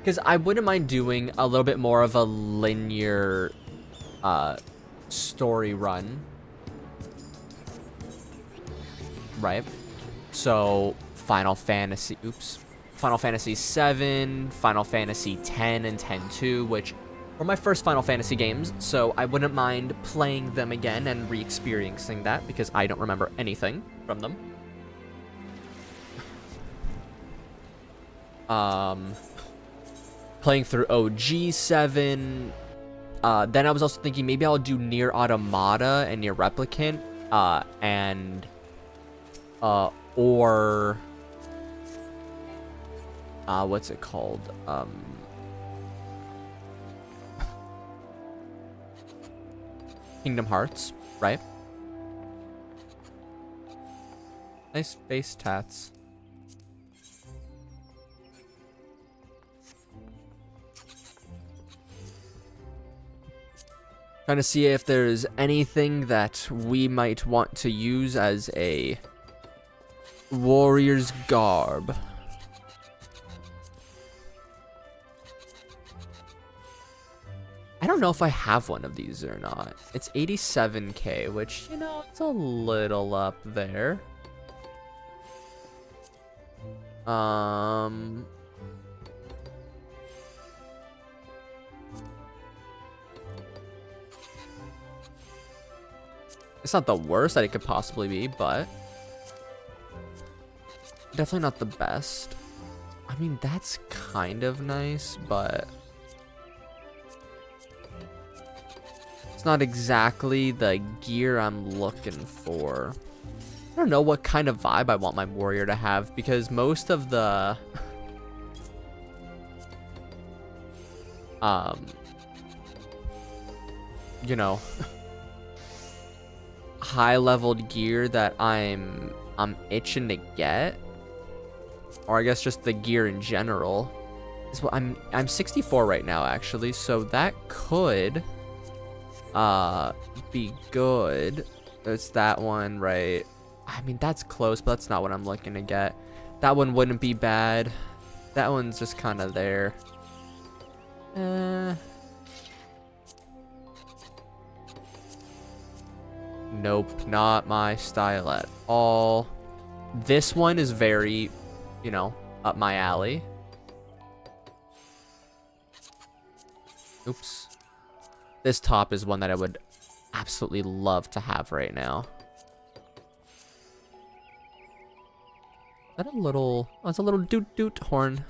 Speaker 2: Because I wouldn't mind doing a little bit more of a linear story run. Right? So, Final Fantasy 7, Final Fantasy 10 and 10-2, which were my first Final Fantasy games, so I wouldn't mind playing them again and re-experiencing that, because I don't remember anything from them. Playing through OG 7. Then I was also thinking maybe I'll do Nier Automata and Nier Replicant, or what's it called? Kingdom Hearts, right? Nice face tats. Trying to see if there's anything that we might want to use as a warrior's garb. I don't know if I have one of these or not. It's 87k, which, you know, it's a little up there. It's not the worst that it could possibly be, but definitely not the best. I mean, that's kind of nice, but it's not exactly the gear I'm looking for. I don't know what kind of vibe I want my warrior to have, because most of the you know, high-leveled gear that I'm itching to get, or I guess just the gear in general, is what I'm 64 right now, actually, so that could be good. It's that one, right? I mean, that's close, but that's not what I'm looking to get. That one wouldn't be bad. That one's just kind of there. Nope, not my style at all. This one is very, you know, up my alley. Oops. This top is one that I would absolutely love to have right now. Is that a little... Oh, it's a little doot-doot horn.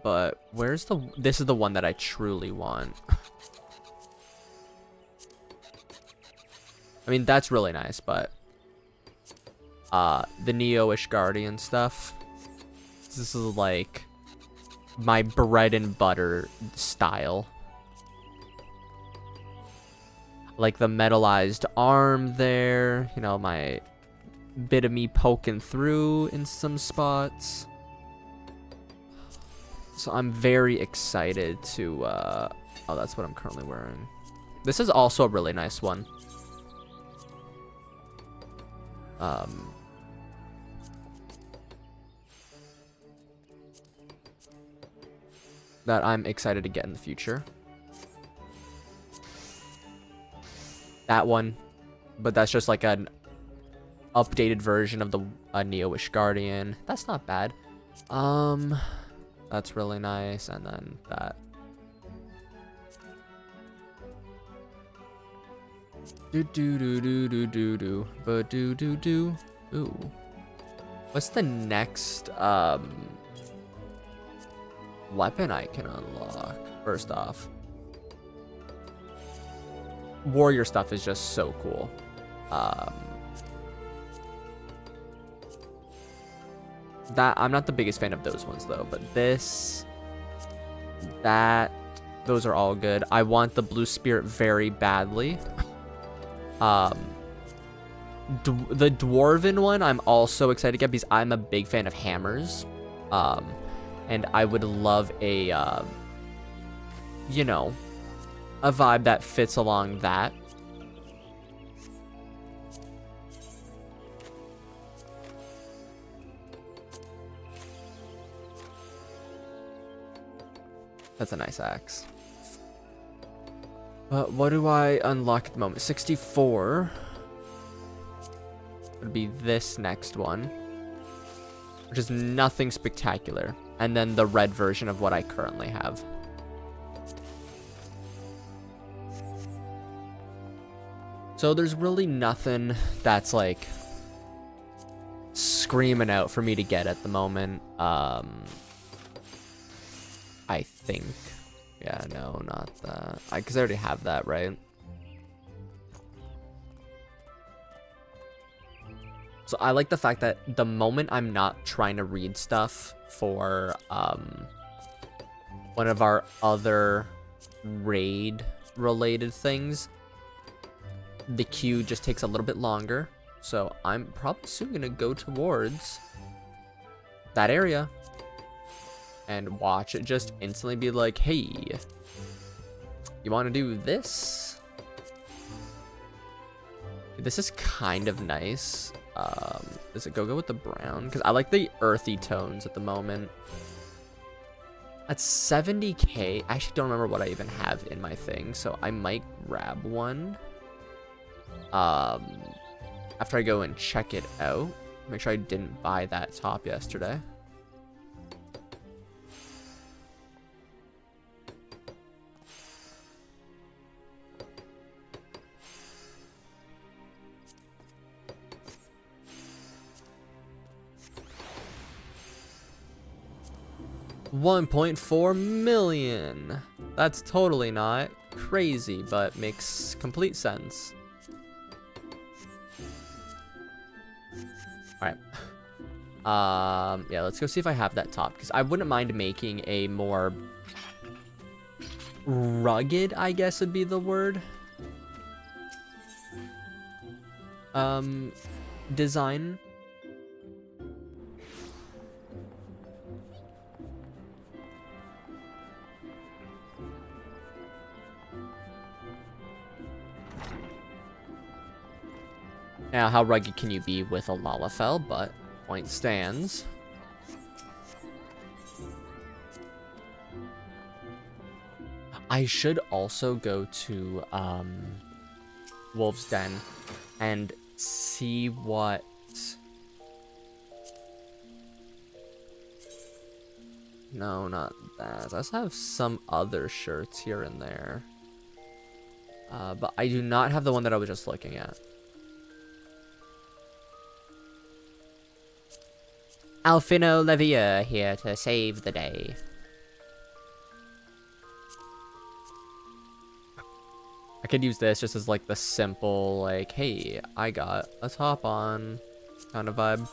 Speaker 2: But where's the... This is the one that I truly want. I mean, that's really nice, but... the Neo-ish Guardian stuff. This is like... my bread and butter style. Like the metallized arm there. You know, my... bit of me poking through in some spots. So I'm very excited to, oh, that's what I'm currently wearing. This is also a really nice one. That I'm excited to get in the future. That one, but that's just like an updated version of the Neo-ish Guardian. That's not bad. That's really nice, and then that. Do do do do do do do, but do do do. Ooh, what's the next weapon I can unlock? First off, warrior stuff is just so cool. That I'm not the biggest fan of those ones though, but this, that, those are all good. I want the blue spirit very badly. The dwarven one I'm also excited to get because I'm a big fan of hammers. And I would love a, you know, a vibe that fits along that. That's a nice axe. But what do I unlock at the moment? 64 would be this next one, which is nothing spectacular. And then the red version of what I currently have. So there's really nothing that's like screaming out for me to get at the moment. I think. Yeah, no, not that. Because I already have that, right? So I like the fact that the moment I'm not trying to read stuff for one of our other raid-related things, the queue just takes a little bit longer. So I'm probably soon going to go towards that area and watch it just instantly be like, hey, you want to do this? This is kind of nice. Does it go with the brown? Because I like the earthy tones at the moment. At 70k, I actually don't remember what I even have in my thing, so I might grab one. After I go and check it out. Make sure I didn't buy that top yesterday. $1.4 million. That's totally not crazy, but makes complete sense. Alright. Yeah, let's go see if I have that top, because I wouldn't mind making a more rugged, I guess would be the word, design. Now, how rugged can you be with a Lalafell? But point stands. I should also go to Wolf's Den and see what... No, not that. I also have some other shirts here and there. But I do not have the one that I was just looking at.
Speaker 3: Alfino Levier here to save the day.
Speaker 2: I could use this just as like the simple, like, hey, I got a top on kind of vibe.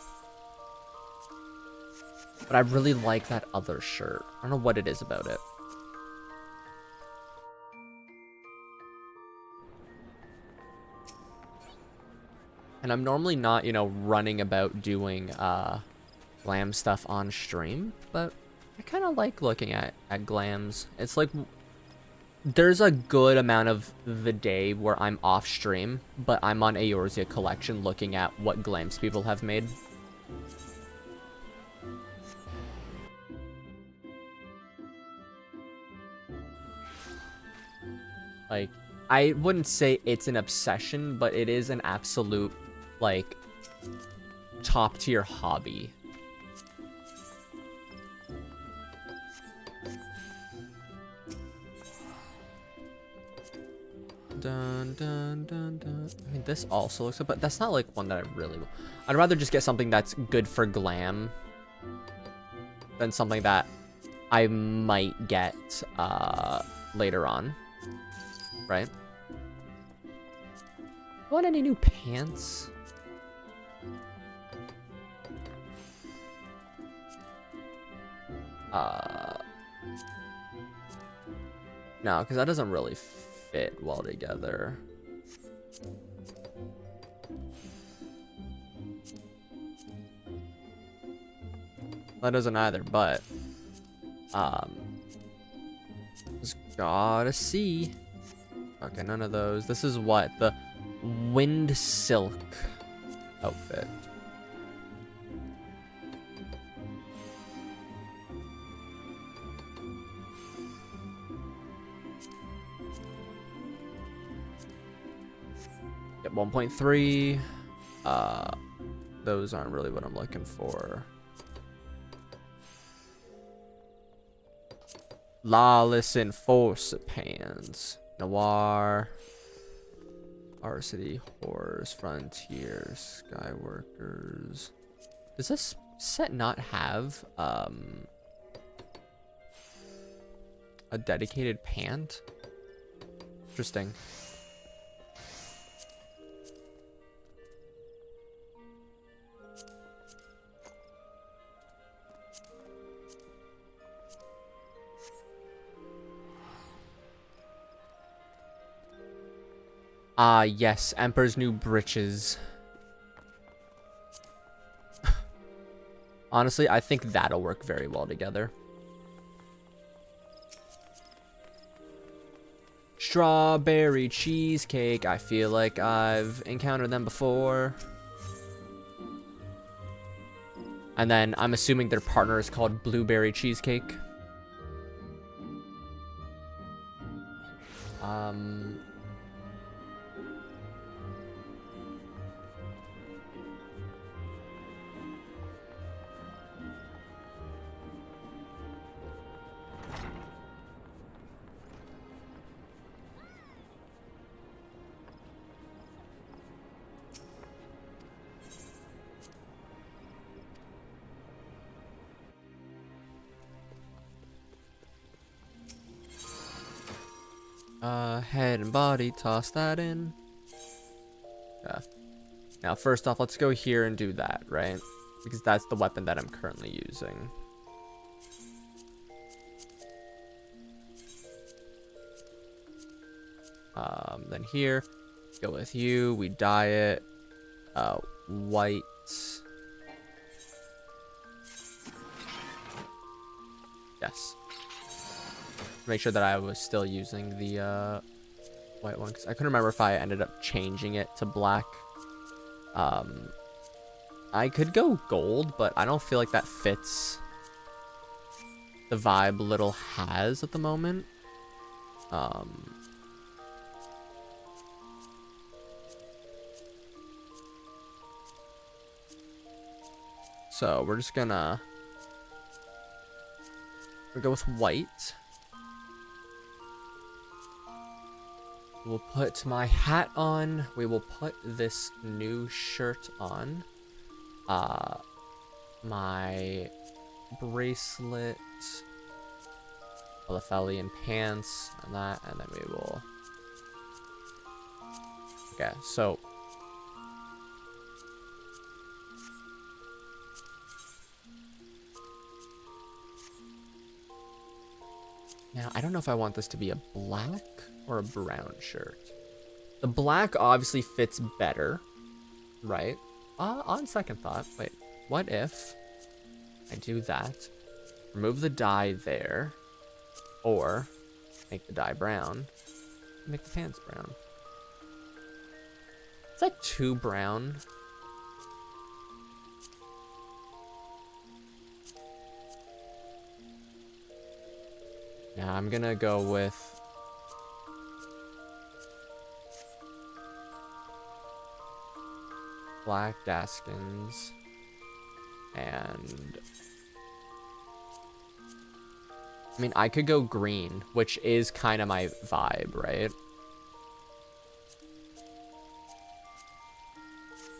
Speaker 2: But I really like that other shirt. I don't know what it is about it. And I'm normally not, you know, running about doing glam stuff on stream, but I kind of like looking at glams. It's like there's a good amount of the day where I'm off stream, but I'm on Eorzea collection looking at what glams people have made. Like, I wouldn't say it's an obsession, but it is an absolute, like, top tier hobby. Dun, dun, dun, dun. I mean, this also looks good, but that's not like one that I really want. I'd rather just get something that's good for glam than something that I might get later on. Right? Want any new pants? No, because that doesn't really fit well together. That doesn't either, but just gotta see. Okay, none of those. This is what? The wind silk outfit. Yep, 1.3. Those aren't really what I'm looking for. Lawless Enforcer pants. Noir. Varsity Horrors. Frontier. Skyworkers. Does this set not have a dedicated pant? Interesting. Ah, yes, Emperor's New Breeches. Honestly, I think that'll work very well together. Strawberry cheesecake. I feel like I've encountered them before. And then I'm assuming their partner is called Blueberry Cheesecake. Head and body, toss that in. Yeah. Now, first off, let's go here and do that, right? Because that's the weapon that I'm currently using. Then here, go with you. We dye it white. Yes. Make sure that I was still using the white one, because I couldn't remember if I ended up changing it to black. I could go gold, but I don't feel like that fits the vibe Little has at the moment. So we're just gonna go with white. We'll put my hat on. We will put this new shirt on. My bracelet, Elefelian pants, and that, and then we will. Okay, so now I don't know if I want this to be a black or a brown shirt. The black obviously fits better, right? On second thought, wait, what if I do that, remove the dye there, or make the dye brown, make the pants brown? It's like too brown. Now I'm gonna go with black Daskins and I mean I could go green, which is kind of my vibe, right?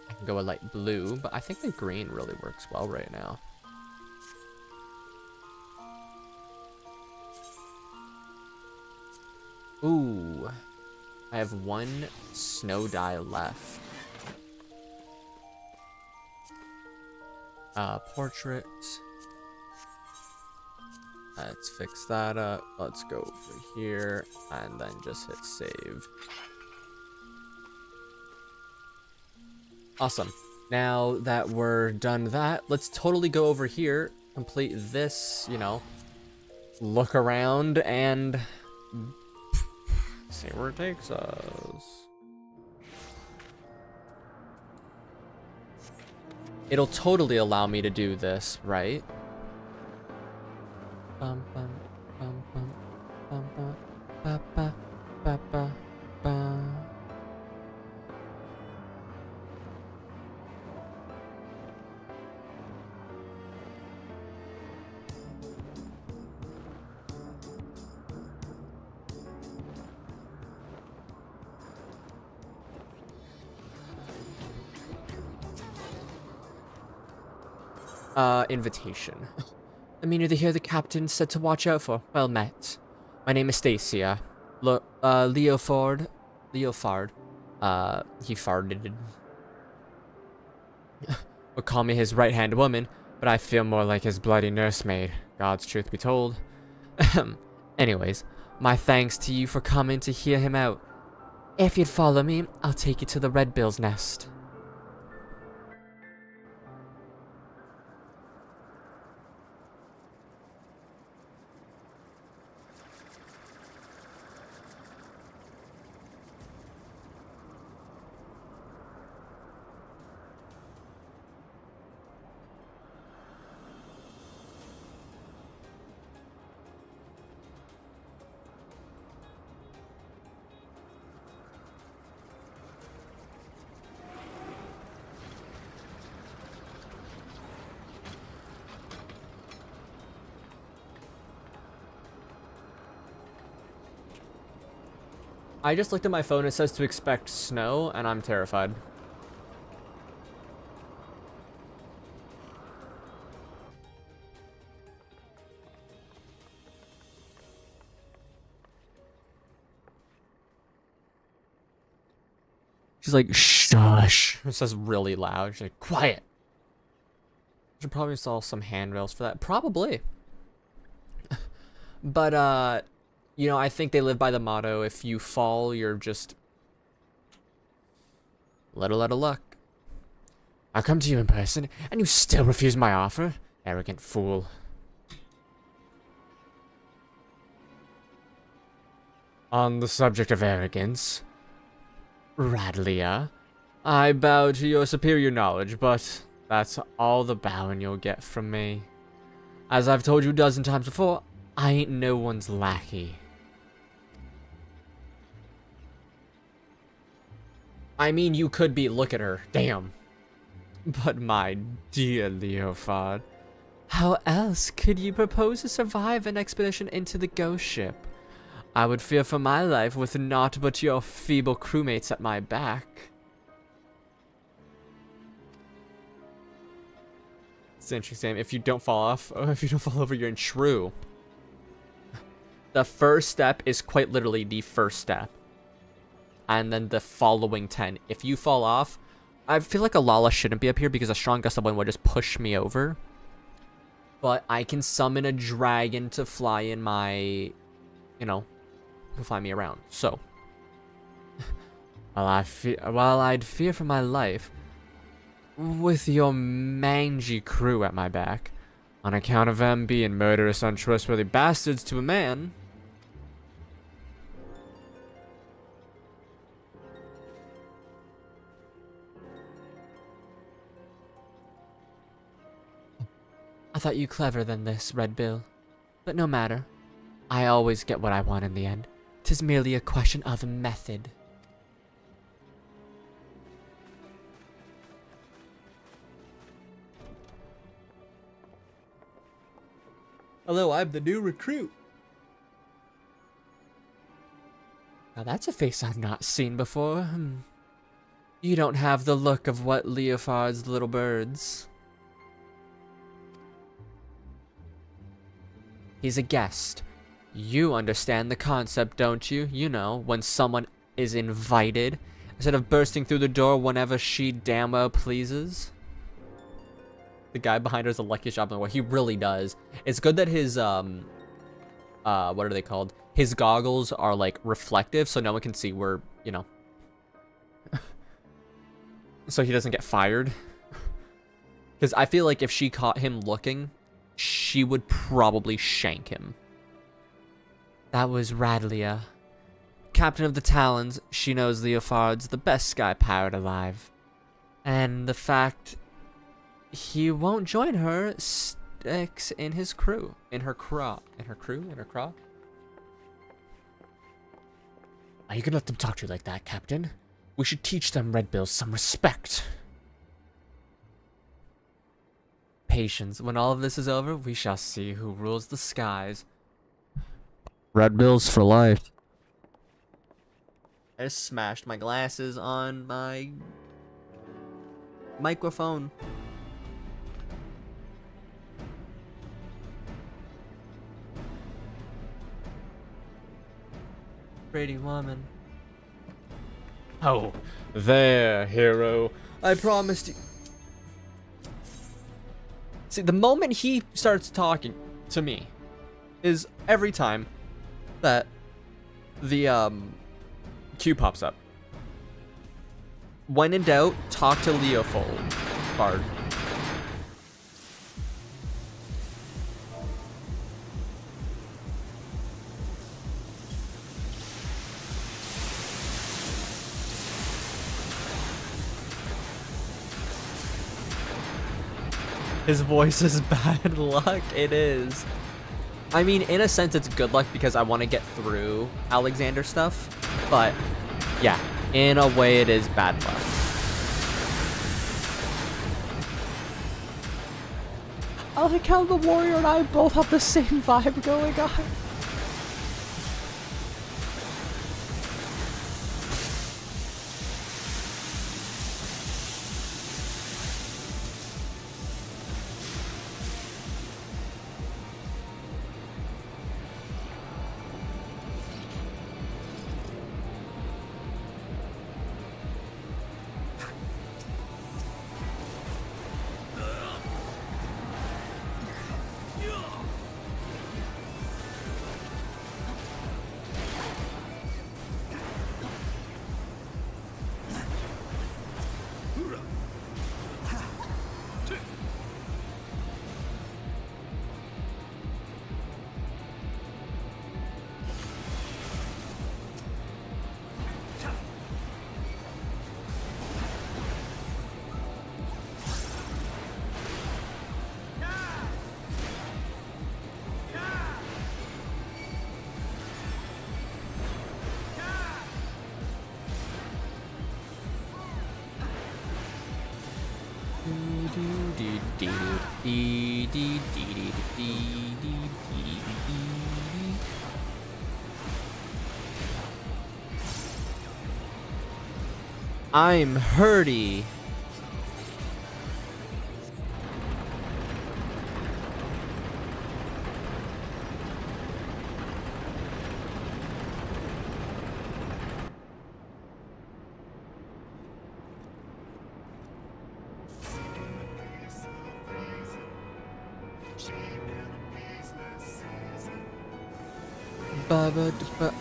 Speaker 2: I can go with light blue, but I think the green really works well right now. Ooh, I have one snow dye left. Portrait. Let's fix that up. Let's go over here and then just hit save. Awesome. Now that we're done that, let's totally go over here, complete this, you know, look around and see where it takes us. It'll totally allow me to do this, right? Bum, bum, bum, bum, bum, bum, ba, ba, ba, ba, ba. Invitation. I mean, you're the here the captain said to watch out for. Well met. My name is Stacia. Leofard. He farted. Would call me his right-hand woman, but I feel more like his bloody nursemaid. God's truth be told. Anyways, my thanks to you for coming to hear him out. If you'd follow me, I'll take you to the Red Bill's nest. I just looked at my phone. It says to expect snow, and I'm terrified. She's like, shush. It says really loud. She's like, quiet. Should probably install some handrails for that. Probably. But, you know, I think they live by the motto, if you fall, you're just little out of luck. I'll come to you in person, and you still refuse my offer? Arrogant fool. On the subject of arrogance, Radlia, I bow to your superior knowledge, but that's all the bowing you'll get from me. As I've told you a dozen times before, I ain't no one's lackey. I mean, you could be. Look at her. Damn. But my dear Leofard, how else could you propose to survive an expedition into the ghost ship? I would fear for my life with naught but your feeble crewmates at my back. It's interesting. If you don't fall off, if you don't fall over, you're in shrew. The first step is quite literally the first step. And then the following 10. If you fall off, I feel like a Lala shouldn't be up here because a strong gust of wind would just push me over. But I can summon a dragon to fly in my, you know, to fly me around. So, while I'd fear for my life, with your mangy crew at my back, on account of them being murderous, untrustworthy bastards to a man, I thought you clever than this, Red Bill. But no matter. I always get what I want in the end. 'Tis merely a question of method. Hello, I'm the new recruit. Now that's a face I've not seen before. You don't have the look of what Leofard's little birds. He's a guest. You understand the concept, don't you? You know, when someone is invited, instead of bursting through the door whenever she damn well pleases. The guy behind her is the luckiest job in the world. He really does. It's good that his, what are they called? His goggles are, like, reflective, so no one can see where, you know. So he doesn't get fired. Because I feel like if she caught him looking, she would probably shank him. That was Radlia. Captain of the Talons, she knows Leofard's the best sky pirate alive. And the fact he won't join her sticks in his crew. In her craw.
Speaker 1: Are you gonna let them talk to you like that, Captain? We should teach them Red Bills some respect.
Speaker 2: Patience. When all of this is over, we shall see who rules the skies. Red Bills for life. I just smashed my glasses on my microphone. Pretty woman. Oh, there, hero. I promised you. See, the moment he starts talking to me is every time that the queue pops up. When in doubt, talk to Leofard. His voice is bad luck. It is. I mean, in a sense, it's good luck because I want to get through Alexander stuff. But, yeah, in a way, it is bad luck. I like how the warrior and I both have the same vibe going on. I'm hurty.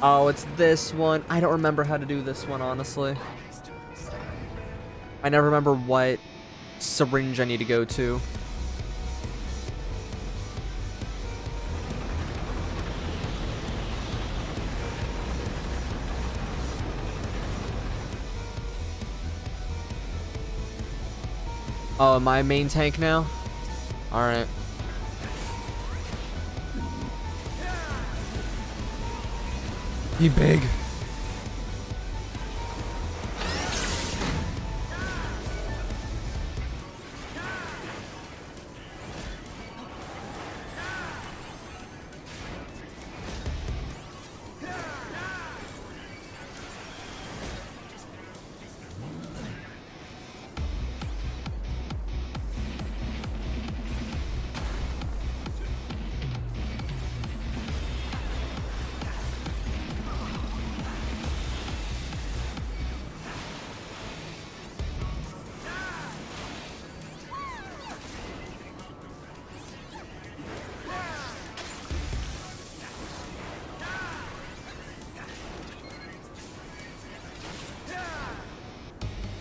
Speaker 2: Oh, it's this one. I don't remember how to do this one, honestly. I never remember what syringe I need to go to. Oh, am I main tank now? Alright. Be big.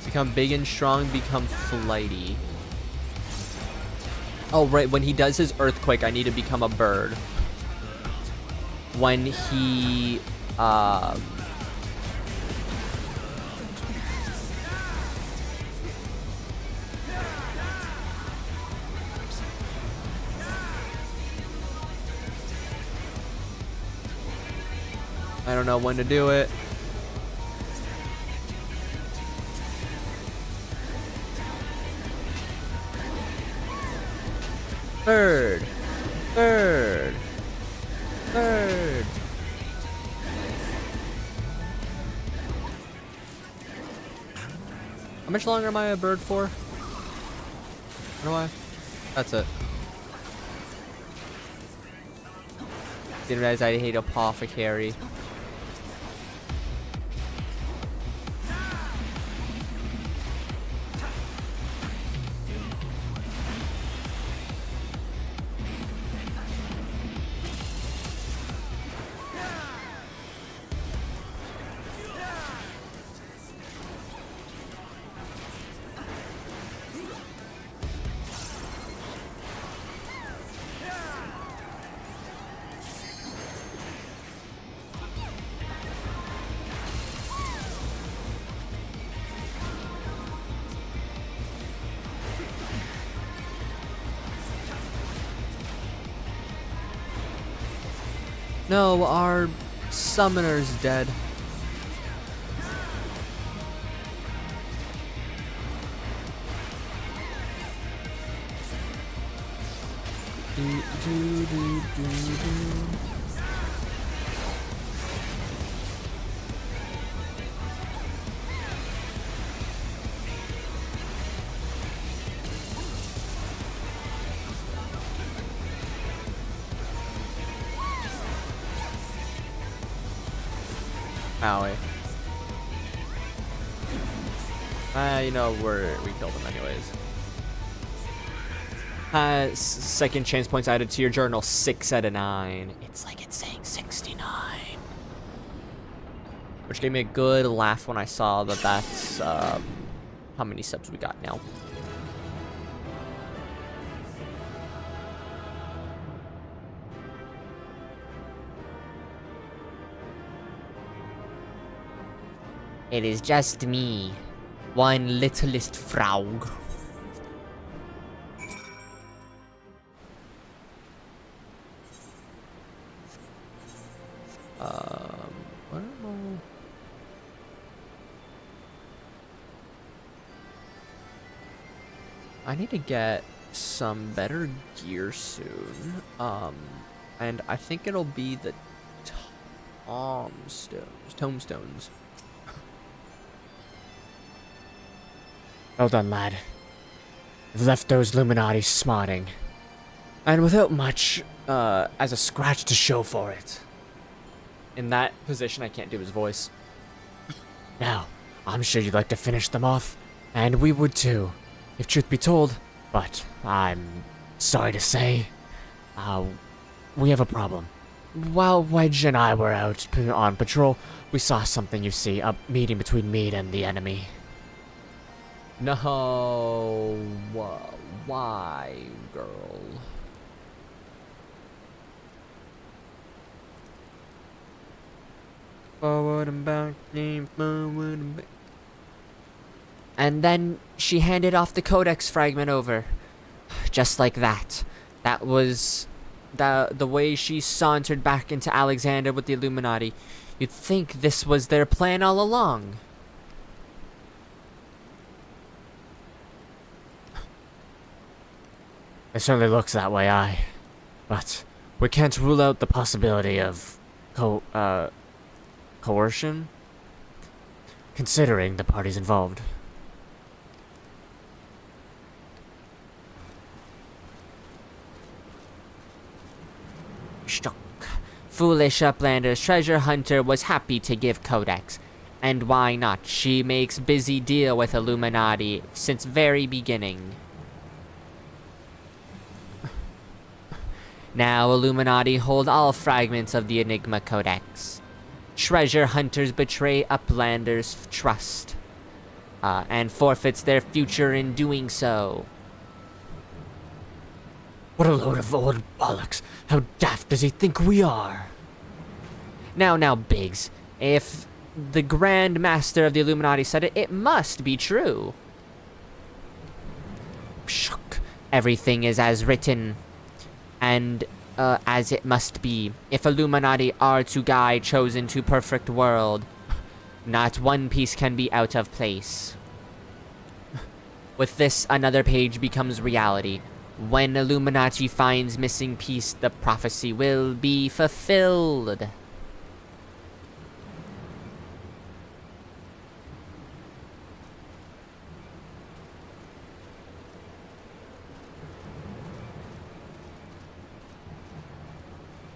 Speaker 2: Become big and strong, become flighty. Oh, right, when he does his earthquake, I need to become a bird. When he, I don't know when to do it. Bird. Bird. Bird. How much longer am I a bird for? How do I? That's it. Didn't realize I hate apothecary. No, our summoner's dead. Owie. You know, we killed him anyways. Second chance points added to your journal, 6 out of 9. It's like it's saying 69. Which gave me a good laugh when I saw that that's, how many subs we got now.
Speaker 3: It is just me, one littlest frog.
Speaker 2: What am I need to get some better gear soon. And I think it'll be the tombstones.
Speaker 1: Well done, lad. You've left those Illuminati smarting. And without much, as a scratch to show for it.
Speaker 2: In that position, I can't do his voice.
Speaker 1: Now, I'm sure you'd like to finish them off, and we would too, if truth be told, but I'm sorry to say, we have a problem. While Wedge and I were out on patrol, we saw something, you see, a meeting between Mead and the enemy.
Speaker 2: No, why, girl? Forward and back, forward and back.
Speaker 3: And then she handed off the codex fragment over. Just like that. That was the way she sauntered back into Alexander with the Illuminati. You'd think this was their plan all along.
Speaker 1: It certainly looks that way, aye. But we can't rule out the possibility of coercion, considering the parties involved.
Speaker 3: Shock. Foolish Uplander's treasure hunter was happy to give codex. And why not? She makes busy deal with Illuminati since very beginning. Now Illuminati hold all fragments of the Enigma Codex. Treasure hunters betray Uplander's trust, and forfeits their future in doing so.
Speaker 1: What a load of old bollocks! How daft does he think we are?
Speaker 3: Now, Biggs, if the Grand Master of the Illuminati said it, it must be true. Pshuck. Everything is as written, and as it must be. If Illuminati are to guide chosen to perfect world, not one piece can be out of place. With this, another page becomes reality. When Illuminati finds missing piece, the prophecy will be fulfilled.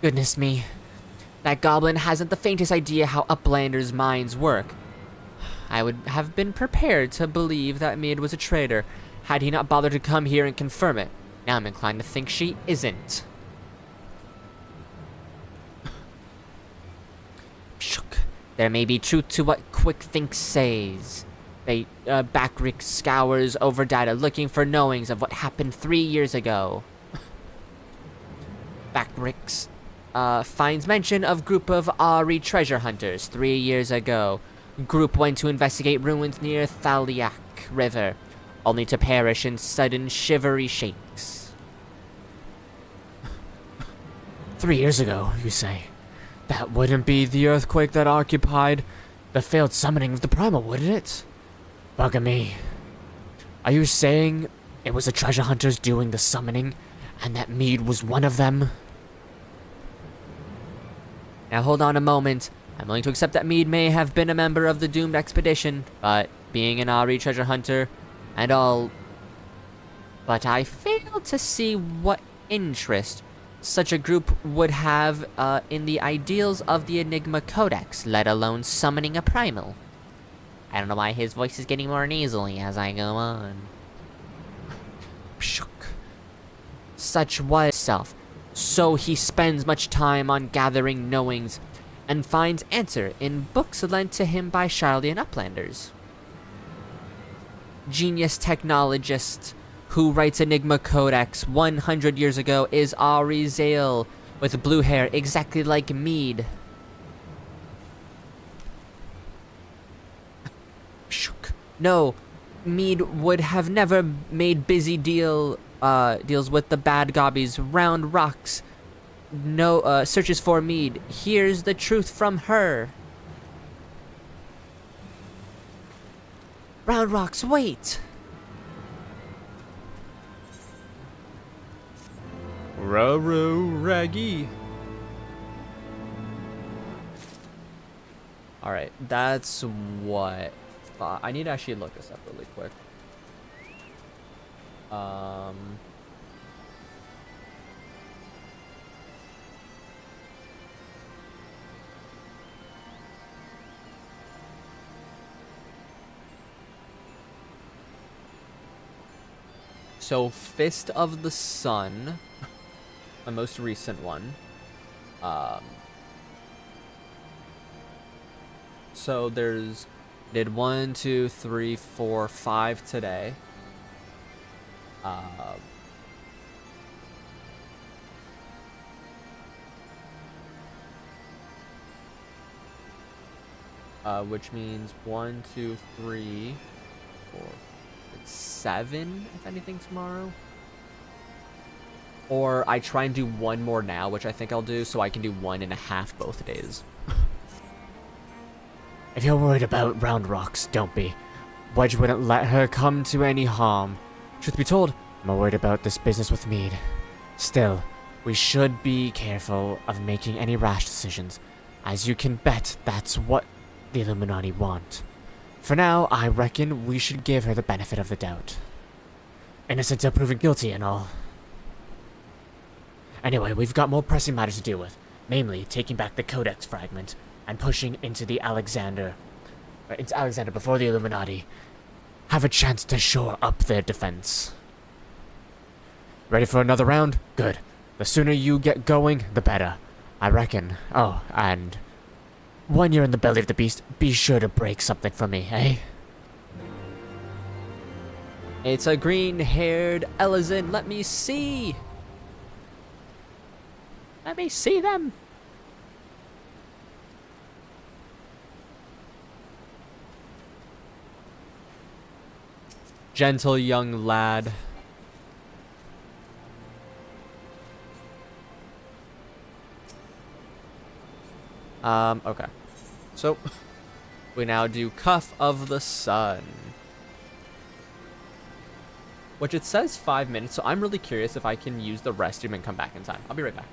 Speaker 3: Goodness me. That goblin hasn't the faintest idea how Uplanders' minds work. I would have been prepared to believe that Mead was a traitor, had he not bothered to come here and confirm it. Now I'm inclined to think she isn't. Shook. There may be truth to what Quick says. Backrick scours over data looking for knowings of what happened 3 years ago. Backricks finds mention of group of Ari treasure hunters 3 years ago. Group went to investigate ruins near Thaliak River, only to perish in sudden shivery shakes.
Speaker 1: 3 years ago, you say? That wouldn't be the earthquake that occupied the failed summoning of the Primal, would it? Bugger me. Are you saying it was the treasure hunters doing the summoning, and that Mead was one of them?
Speaker 3: Now hold on a moment. I'm willing to accept that Mead may have been a member of the doomed expedition, but being an Ari treasure hunter and all... But I fail to see what interest such a group would have in the ideals of the Enigma Codex, let alone summoning a primal. I don't know why his voice is getting more nasally as I go on.
Speaker 1: Shook.
Speaker 3: Such was self. So he spends much time on gathering knowings and finds answer in books lent to him by Charlian Uplanders. Genius technologist who writes Enigma Codex 100 years ago is Eorzea, with blue hair exactly like Mead.
Speaker 1: Shook.
Speaker 3: No, Mead would have never made busy deals with the bad gobbies. Round Rocks searches for Mead. Here's the truth from her. Round Rocks, wait!
Speaker 2: Raggy. Alright, that's what... I need to actually look this up really quick. Um, so Fist of the Sun, my most recent one. So did 1, 2, 3, 4, 5 today. Which means 1, 2, 3, 4, 6, 7, if anything, tomorrow. Or I try and do one more now, which I think I'll do, so I can do 1.5 both days.
Speaker 1: If you're worried about Round Rocks, don't be. Wedge wouldn't let her come to any harm. Truth be told, I'm more worried about this business with Mead. Still, we should be careful of making any rash decisions. As you can bet, that's what the Illuminati want. For now, I reckon we should give her the benefit of the doubt. Innocent till proven guilty and all. Anyway, we've got more pressing matters to deal with. Namely, taking back the Codex fragment and pushing into Alexander before the Illuminati have a chance to shore up their defense. Ready for another round? Good. The sooner you get going, the better, I reckon. Oh, and when you're in the belly of the beast, be sure to break something for me, eh?
Speaker 2: It's a green-haired Ellison. Let me see. Let me see them. Gentle young lad. Okay. So, we now do Cuff of the Sun. Which it says 5 minutes, so I'm really curious if I can use the restroom and come back in time. I'll be right back.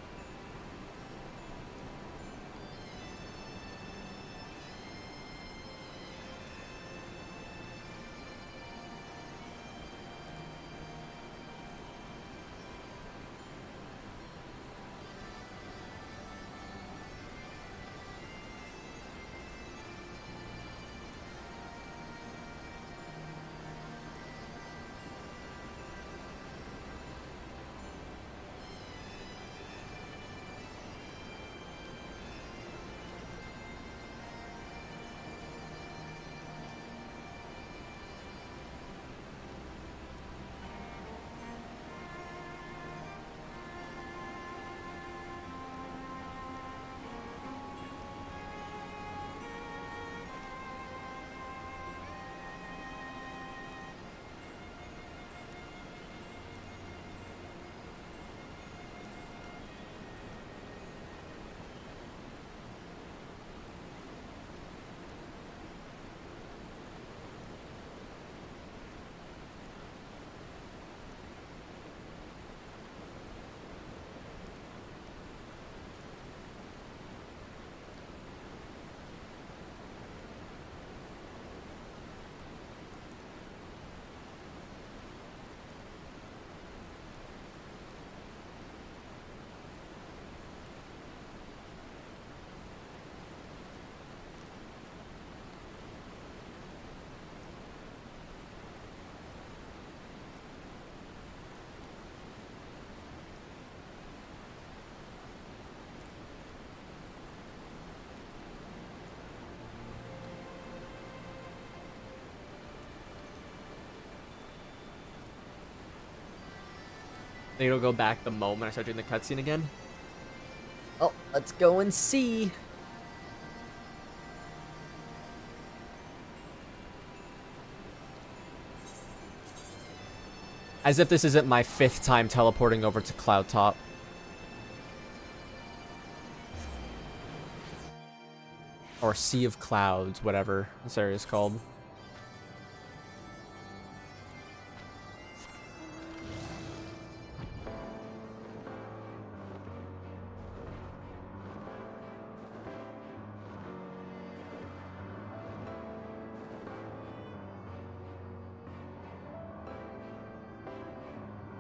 Speaker 2: Think it'll go back the moment I start doing the cutscene again. Oh, let's go and see. As if this isn't my 5th time teleporting over to Cloud Top. Or Sea of Clouds, whatever this area is called.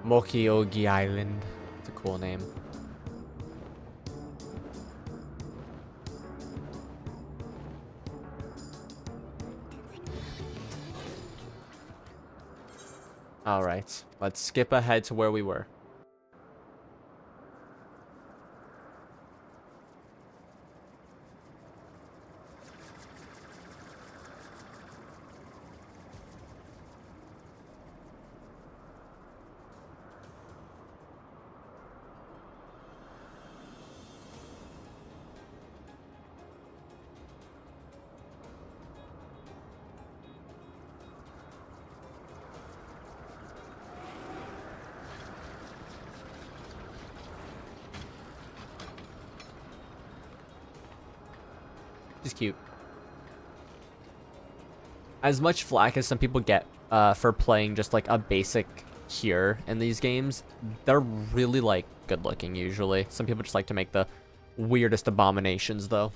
Speaker 2: Mokiogi Island. It's a cool name. Alright, let's skip ahead to where we were. She's cute. As much flack as some people get for playing just like a basic cure in these games, they're really like good looking usually. Some people just like to make the weirdest abominations though.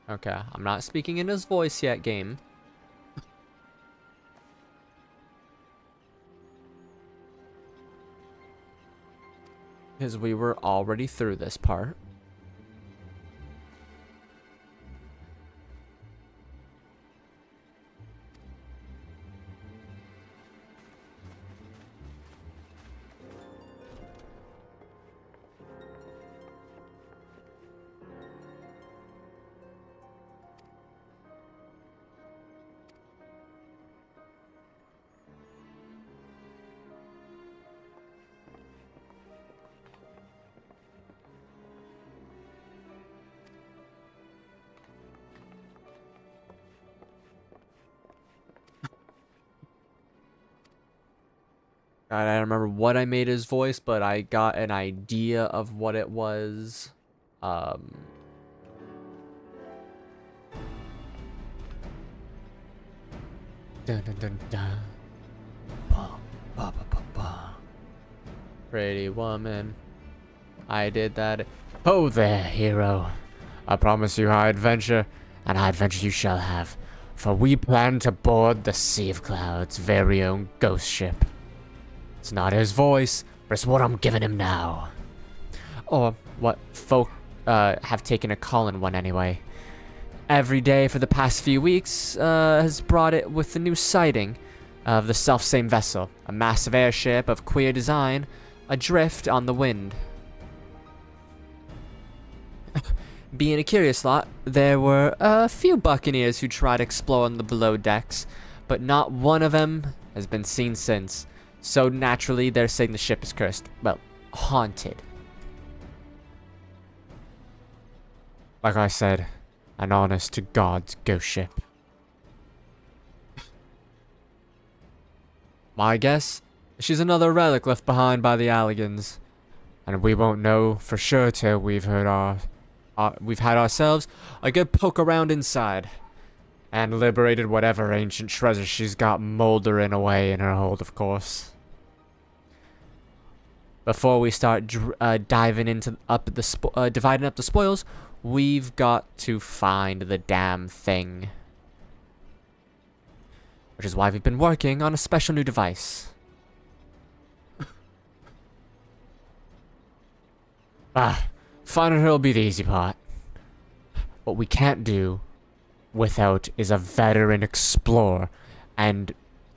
Speaker 2: Okay, I'm not speaking in his voice yet, game. Because we were already through this part. God, I don't remember what I made his voice, but I got an idea of what it was. Dun, dun, dun, dun. Ba, ba, ba, ba, ba. Pretty woman, I did that.
Speaker 1: Oh there, hero. I promise you high adventure, and high adventure you shall have. For we plan to board the Sea of Cloud's very own ghost ship. It's not his voice, but it's what I'm giving him now. Or what folk have taken a calling one anyway. Every day for the past few weeks has brought it with a new sighting of the selfsame vessel, a massive airship of queer design, adrift on the wind. Being a curious lot, there were a few buccaneers who tried exploring the below decks, but not one of them has been seen since. So naturally, they're saying the ship is cursed. Well, haunted. Like I said, an honest to God's ghost ship. My guess, she's another relic left behind by the Alligans. And we won't know for sure till we've heard we've had ourselves a good poke around inside. And liberated whatever ancient treasure she's got moldering away in her hold, of course. Before we start dividing up the spoils, we've got to find the damn thing. Which is why we've been working on a special new device. Finding her'll be the easy part. What we can't do without is a veteran explorer, and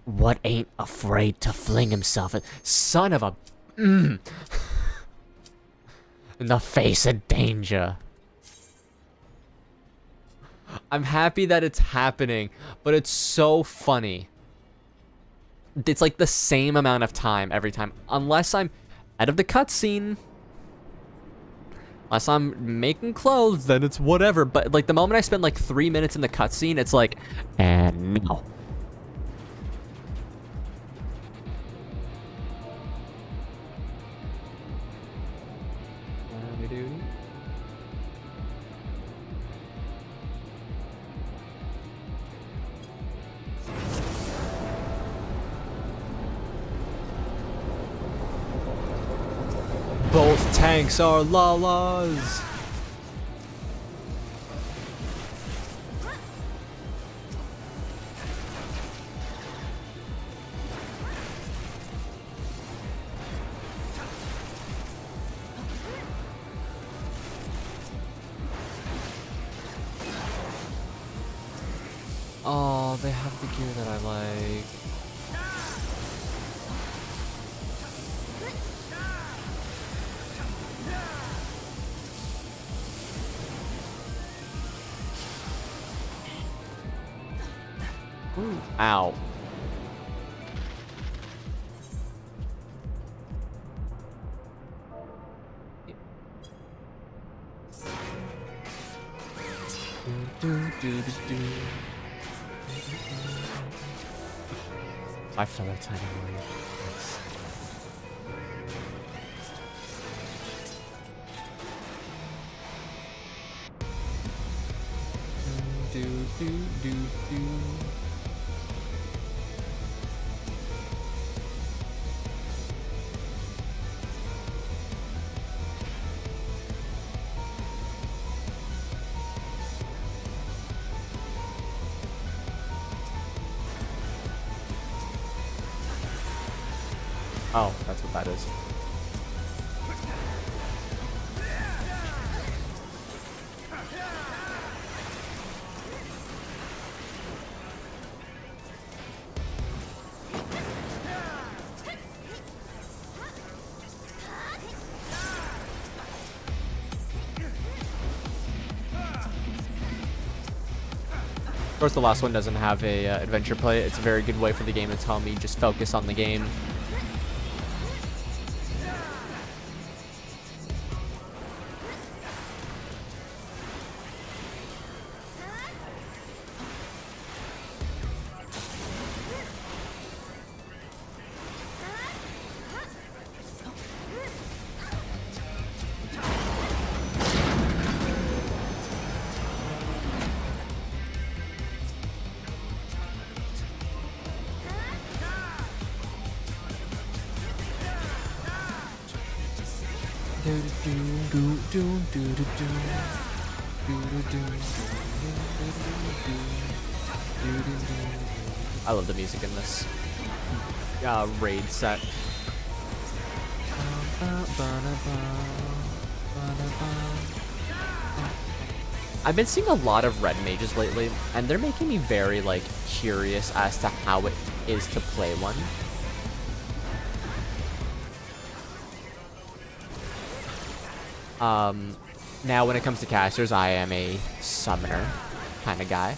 Speaker 1: what ain't afraid to fling himself at son of a in the face of danger. I'm happy that it's happening, but it's so funny. It's like the same amount of time every time, unless I'm out of the cutscene. Unless I'm making clothes, then it's whatever. But like the moment I spend like 3 minutes in the cutscene, it's like, and no.
Speaker 2: tanks are lalas. Oh, they have the gear that I like. Ooh. Ow.
Speaker 1: My fellow tiny warrior. Yes.
Speaker 2: Oh, that's what that is. Of course, the last one doesn't have a adventure play. It's a very good way for the game to tell me just focus on the game. I love the music in this raid set. I've been seeing a lot of red mages lately, and they're making me very like curious as to how it is to play one. Now when it comes to casters, I am a summoner kind of guy.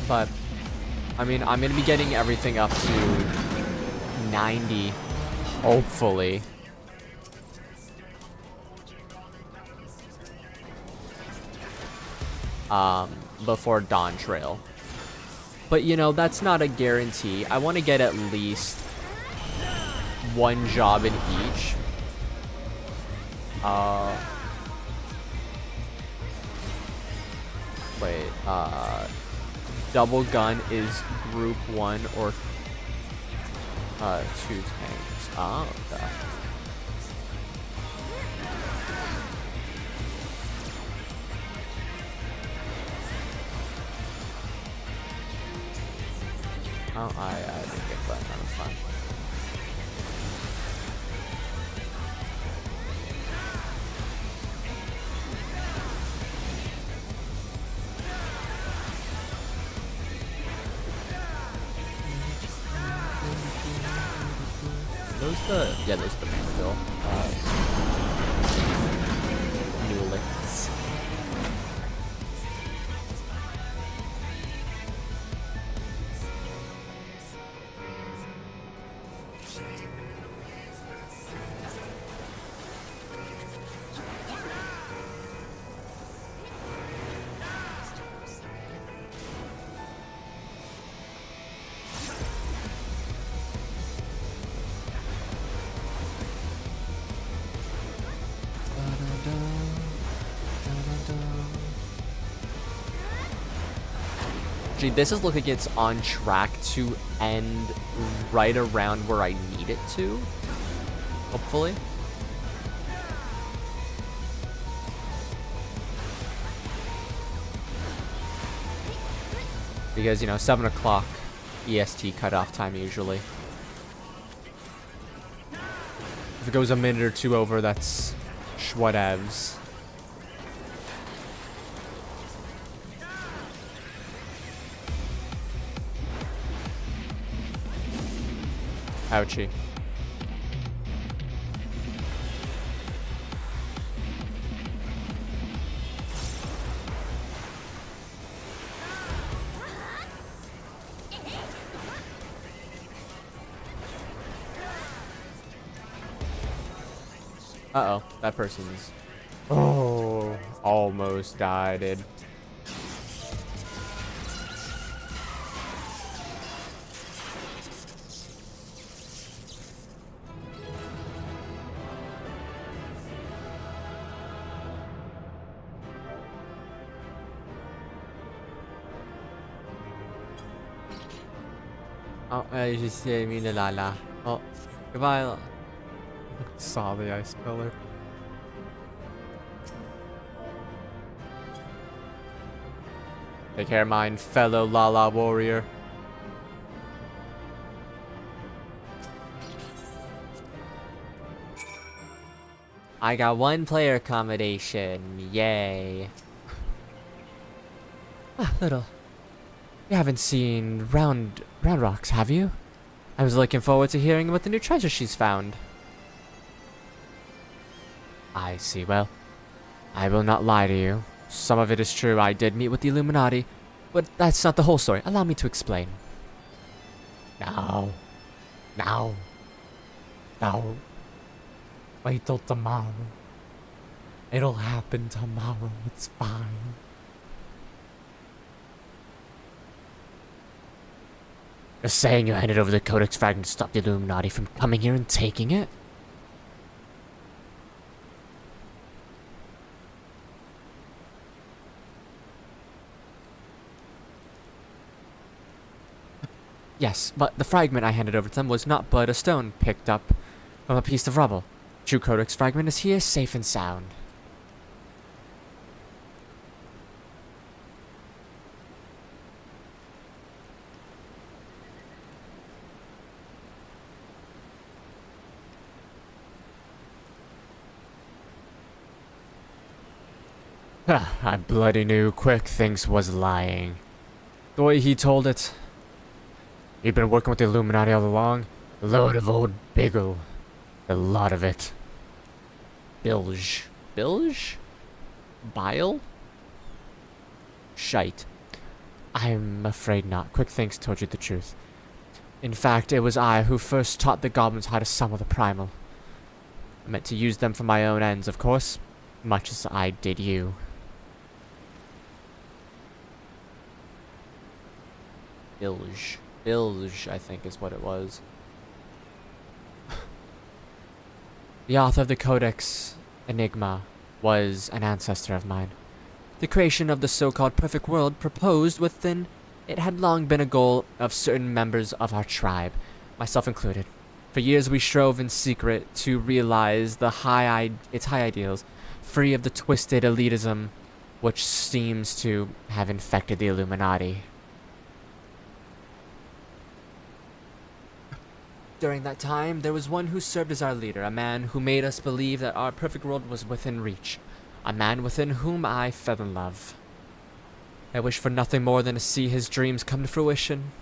Speaker 2: But, I mean, I'm going to be getting everything up to 90, hopefully. Before dawntrail. But, you know, that's not a guarantee. I want to get at least one job in each. Wait, double gun is group 1 or 2 tanks. Oh, okay. Oh, I didn't get that. That was fine. Yeah, those are the main still. New licks. Actually, this is looking like it's on track to end right around where I need it to. Hopefully. Because, you know, 7 o'clock EST cutoff time usually. If it goes a minute or two over, that's whatevs. Ouchie. Uh-oh, that person's... Oh, almost died, dude. Oh, I just say me nalala. Oh, goodbye. Saw the ice pillar. Take care, mine fellow Lala warrior. I got 1 player accommodation. Yay.
Speaker 1: Ah, little. You haven't seen Round Rocks, have you? I was looking forward to hearing about the new treasure she's found. I see. Well, I will not lie to you. Some of it is true. I did meet with the Illuminati, but that's not the whole story. Allow me to explain.
Speaker 4: No. No. No. Wait till tomorrow. It'll happen tomorrow. It's fine.
Speaker 1: You're saying you handed over the Codex fragment to stop the Illuminati from coming here and taking it? Yes, but the fragment I handed over to them was not but a stone picked up from a piece of rubble. True Codex fragment is here, safe and sound. I bloody knew Quick Thinks was lying. The way he told it. You've been working with the Illuminati all along? A load of old biggle. A lot of it.
Speaker 2: Bilge. Bilge? Bile? Shite.
Speaker 1: I'm afraid not. Quick Thinks told you the truth. In fact, it was I who first taught the goblins how to summon the primal. I meant to use them for my own ends, of course. Much as I did you.
Speaker 2: Bilge. Bilge, I think is what it was.
Speaker 1: The author of the Codex Enigma was an ancestor of mine. The creation of the so-called perfect world proposed within it had long been a goal of certain members of our tribe, myself included. For years we strove in secret to realize its high ideals, free of the twisted elitism which seems to have infected the Illuminati. During that time, there was one who served as our leader, a man who made us believe that our perfect world was within reach, a man within whom I fell in love. I wish for nothing more than to see his dreams come to fruition.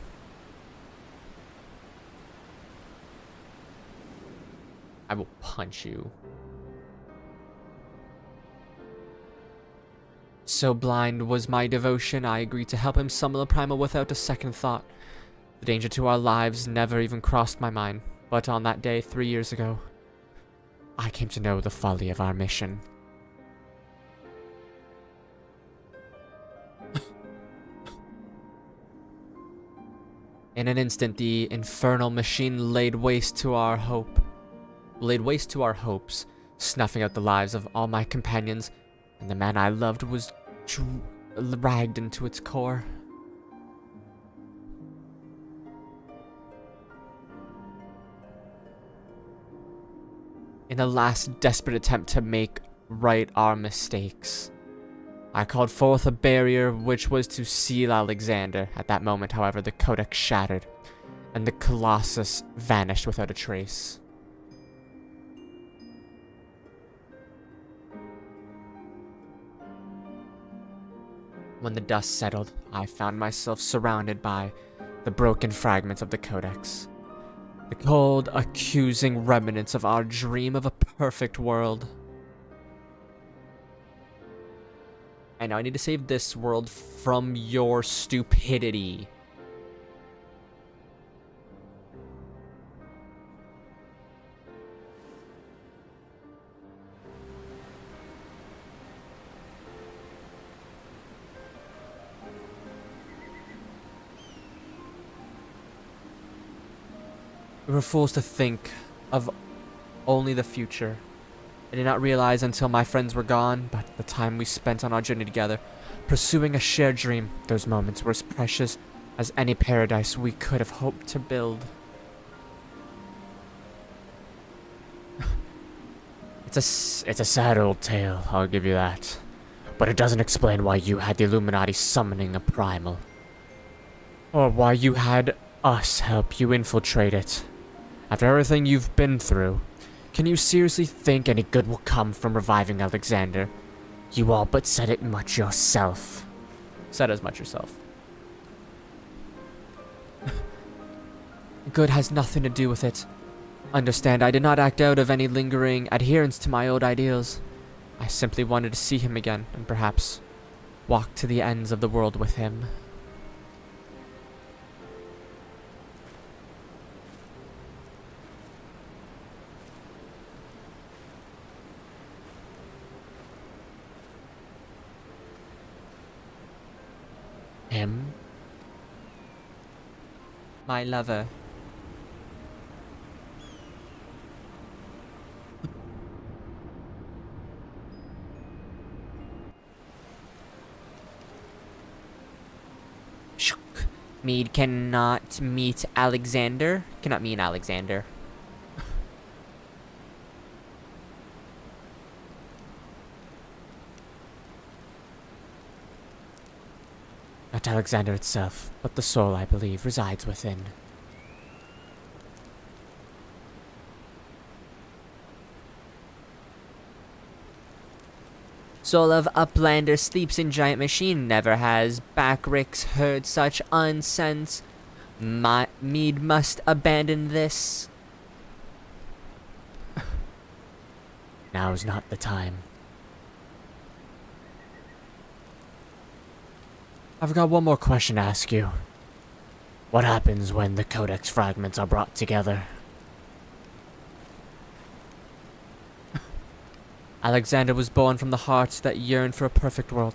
Speaker 2: I will punch you.
Speaker 1: So blind was my devotion, I agreed to help him summon the primal without a second thought. The danger to our lives never even crossed my mind, but on that day 3 years ago, I came to know the folly of our mission. In an instant, the infernal machine laid waste to our hopes, snuffing out the lives of all my companions, and the man I loved was dragged into its core.
Speaker 2: in a last desperate attempt to make right our mistakes. I called forth a barrier which was to seal Alexander. At that moment, however, the codex shattered, and the Colossus vanished without a trace. When the dust settled, I found myself surrounded by the broken fragments of the codex. The cold, accusing remnants of our dream of a perfect world. And now I need to save this world from your stupidity. We were forced to think of only the future. I did not realize until my friends were gone, but the time we spent on our journey together, pursuing a shared dream, those moments were as precious as any paradise we could have hoped to build.
Speaker 1: It's a sad old tale, I'll give you that. But it doesn't explain why you had the Illuminati summoning a primal. Or why you had us help you infiltrate it. After everything you've been through, can you seriously think any good will come from reviving Alexander? You all but said it much yourself.
Speaker 2: Said as much yourself.
Speaker 1: Good has nothing to do with it. Understand, I did not act out of any lingering adherence to my old ideals. I simply wanted to see him again, and perhaps walk to the ends of the world with him. Him?
Speaker 2: My lover.
Speaker 3: Mead cannot meet Alexander. Cannot mean Alexander.
Speaker 1: Not Alexander itself, but the soul, I believe, resides within.
Speaker 3: Soul of Uplander sleeps in giant machine. Never has Backrix heard such unsense. Mead must abandon this.
Speaker 1: Now's not the time. I've got one more question to ask you. What happens when the codex fragments are brought together?
Speaker 2: Alexander was born from the hearts that yearn for a perfect world.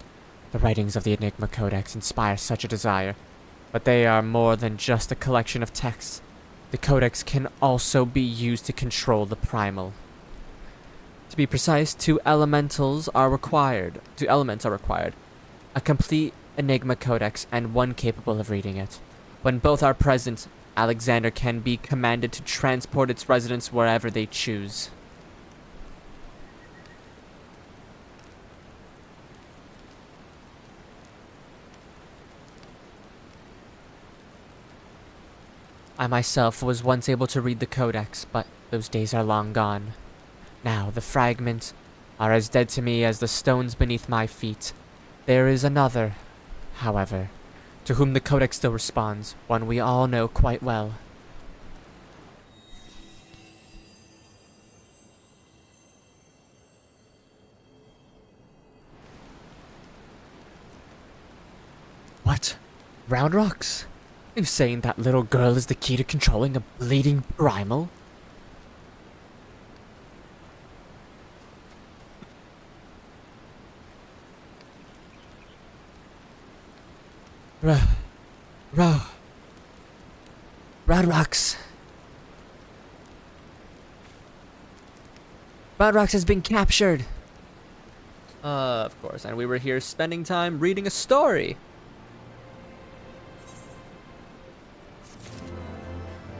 Speaker 1: The writings of the Enigma Codex inspire such a desire, but they are more than just a collection of texts. The Codex can also be used to control the primal.
Speaker 2: To be precise, two elements are required. A complete Enigma Codex and one capable of reading it. When both are present, Alexander can be commanded to transport its residents wherever they choose. I myself was once able to read the Codex, but those days are long gone. Now the fragments are as dead to me as the stones beneath my feet. There is another, however, to whom the Codex still responds, one we all know quite well.
Speaker 1: What? Round rocks? Are you saying that little girl is the key to controlling a bleeding primal?
Speaker 3: Rodrox. Rodrox has been captured.
Speaker 2: Of course, and we were here spending time reading a story.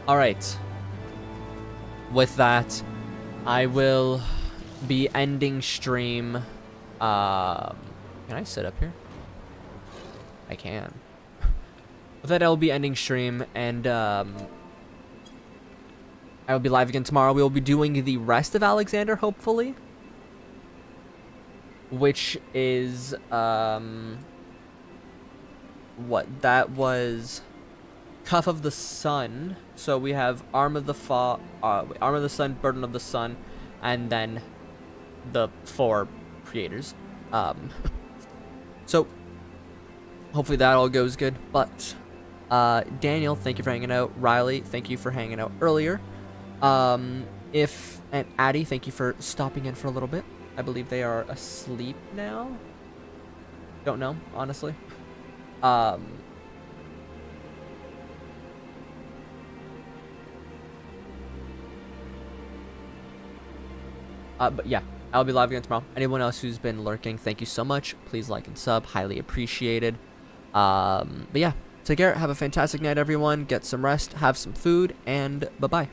Speaker 2: Alright. With that, I will be ending stream. Can I sit up here? I can. With that, I will be ending stream, and I will be live again tomorrow. We will be doing the rest of Alexander, hopefully, which is what that was. Cuff of the Sun. So we have Arm of the Sun, Burden of the Sun, and then the 4 creators. So hopefully that all goes good. But Daniel, thank you for hanging out. Riley, thank you for hanging out earlier. And Addie, thank you for stopping in for a little bit. I believe they are asleep now. Don't know, honestly. But yeah, I'll be live again tomorrow. Anyone else who's been lurking, thank you so much. Please like and sub, highly appreciated. But yeah, take care. Have a fantastic night, everyone. Get some rest, have some food, and bye-bye.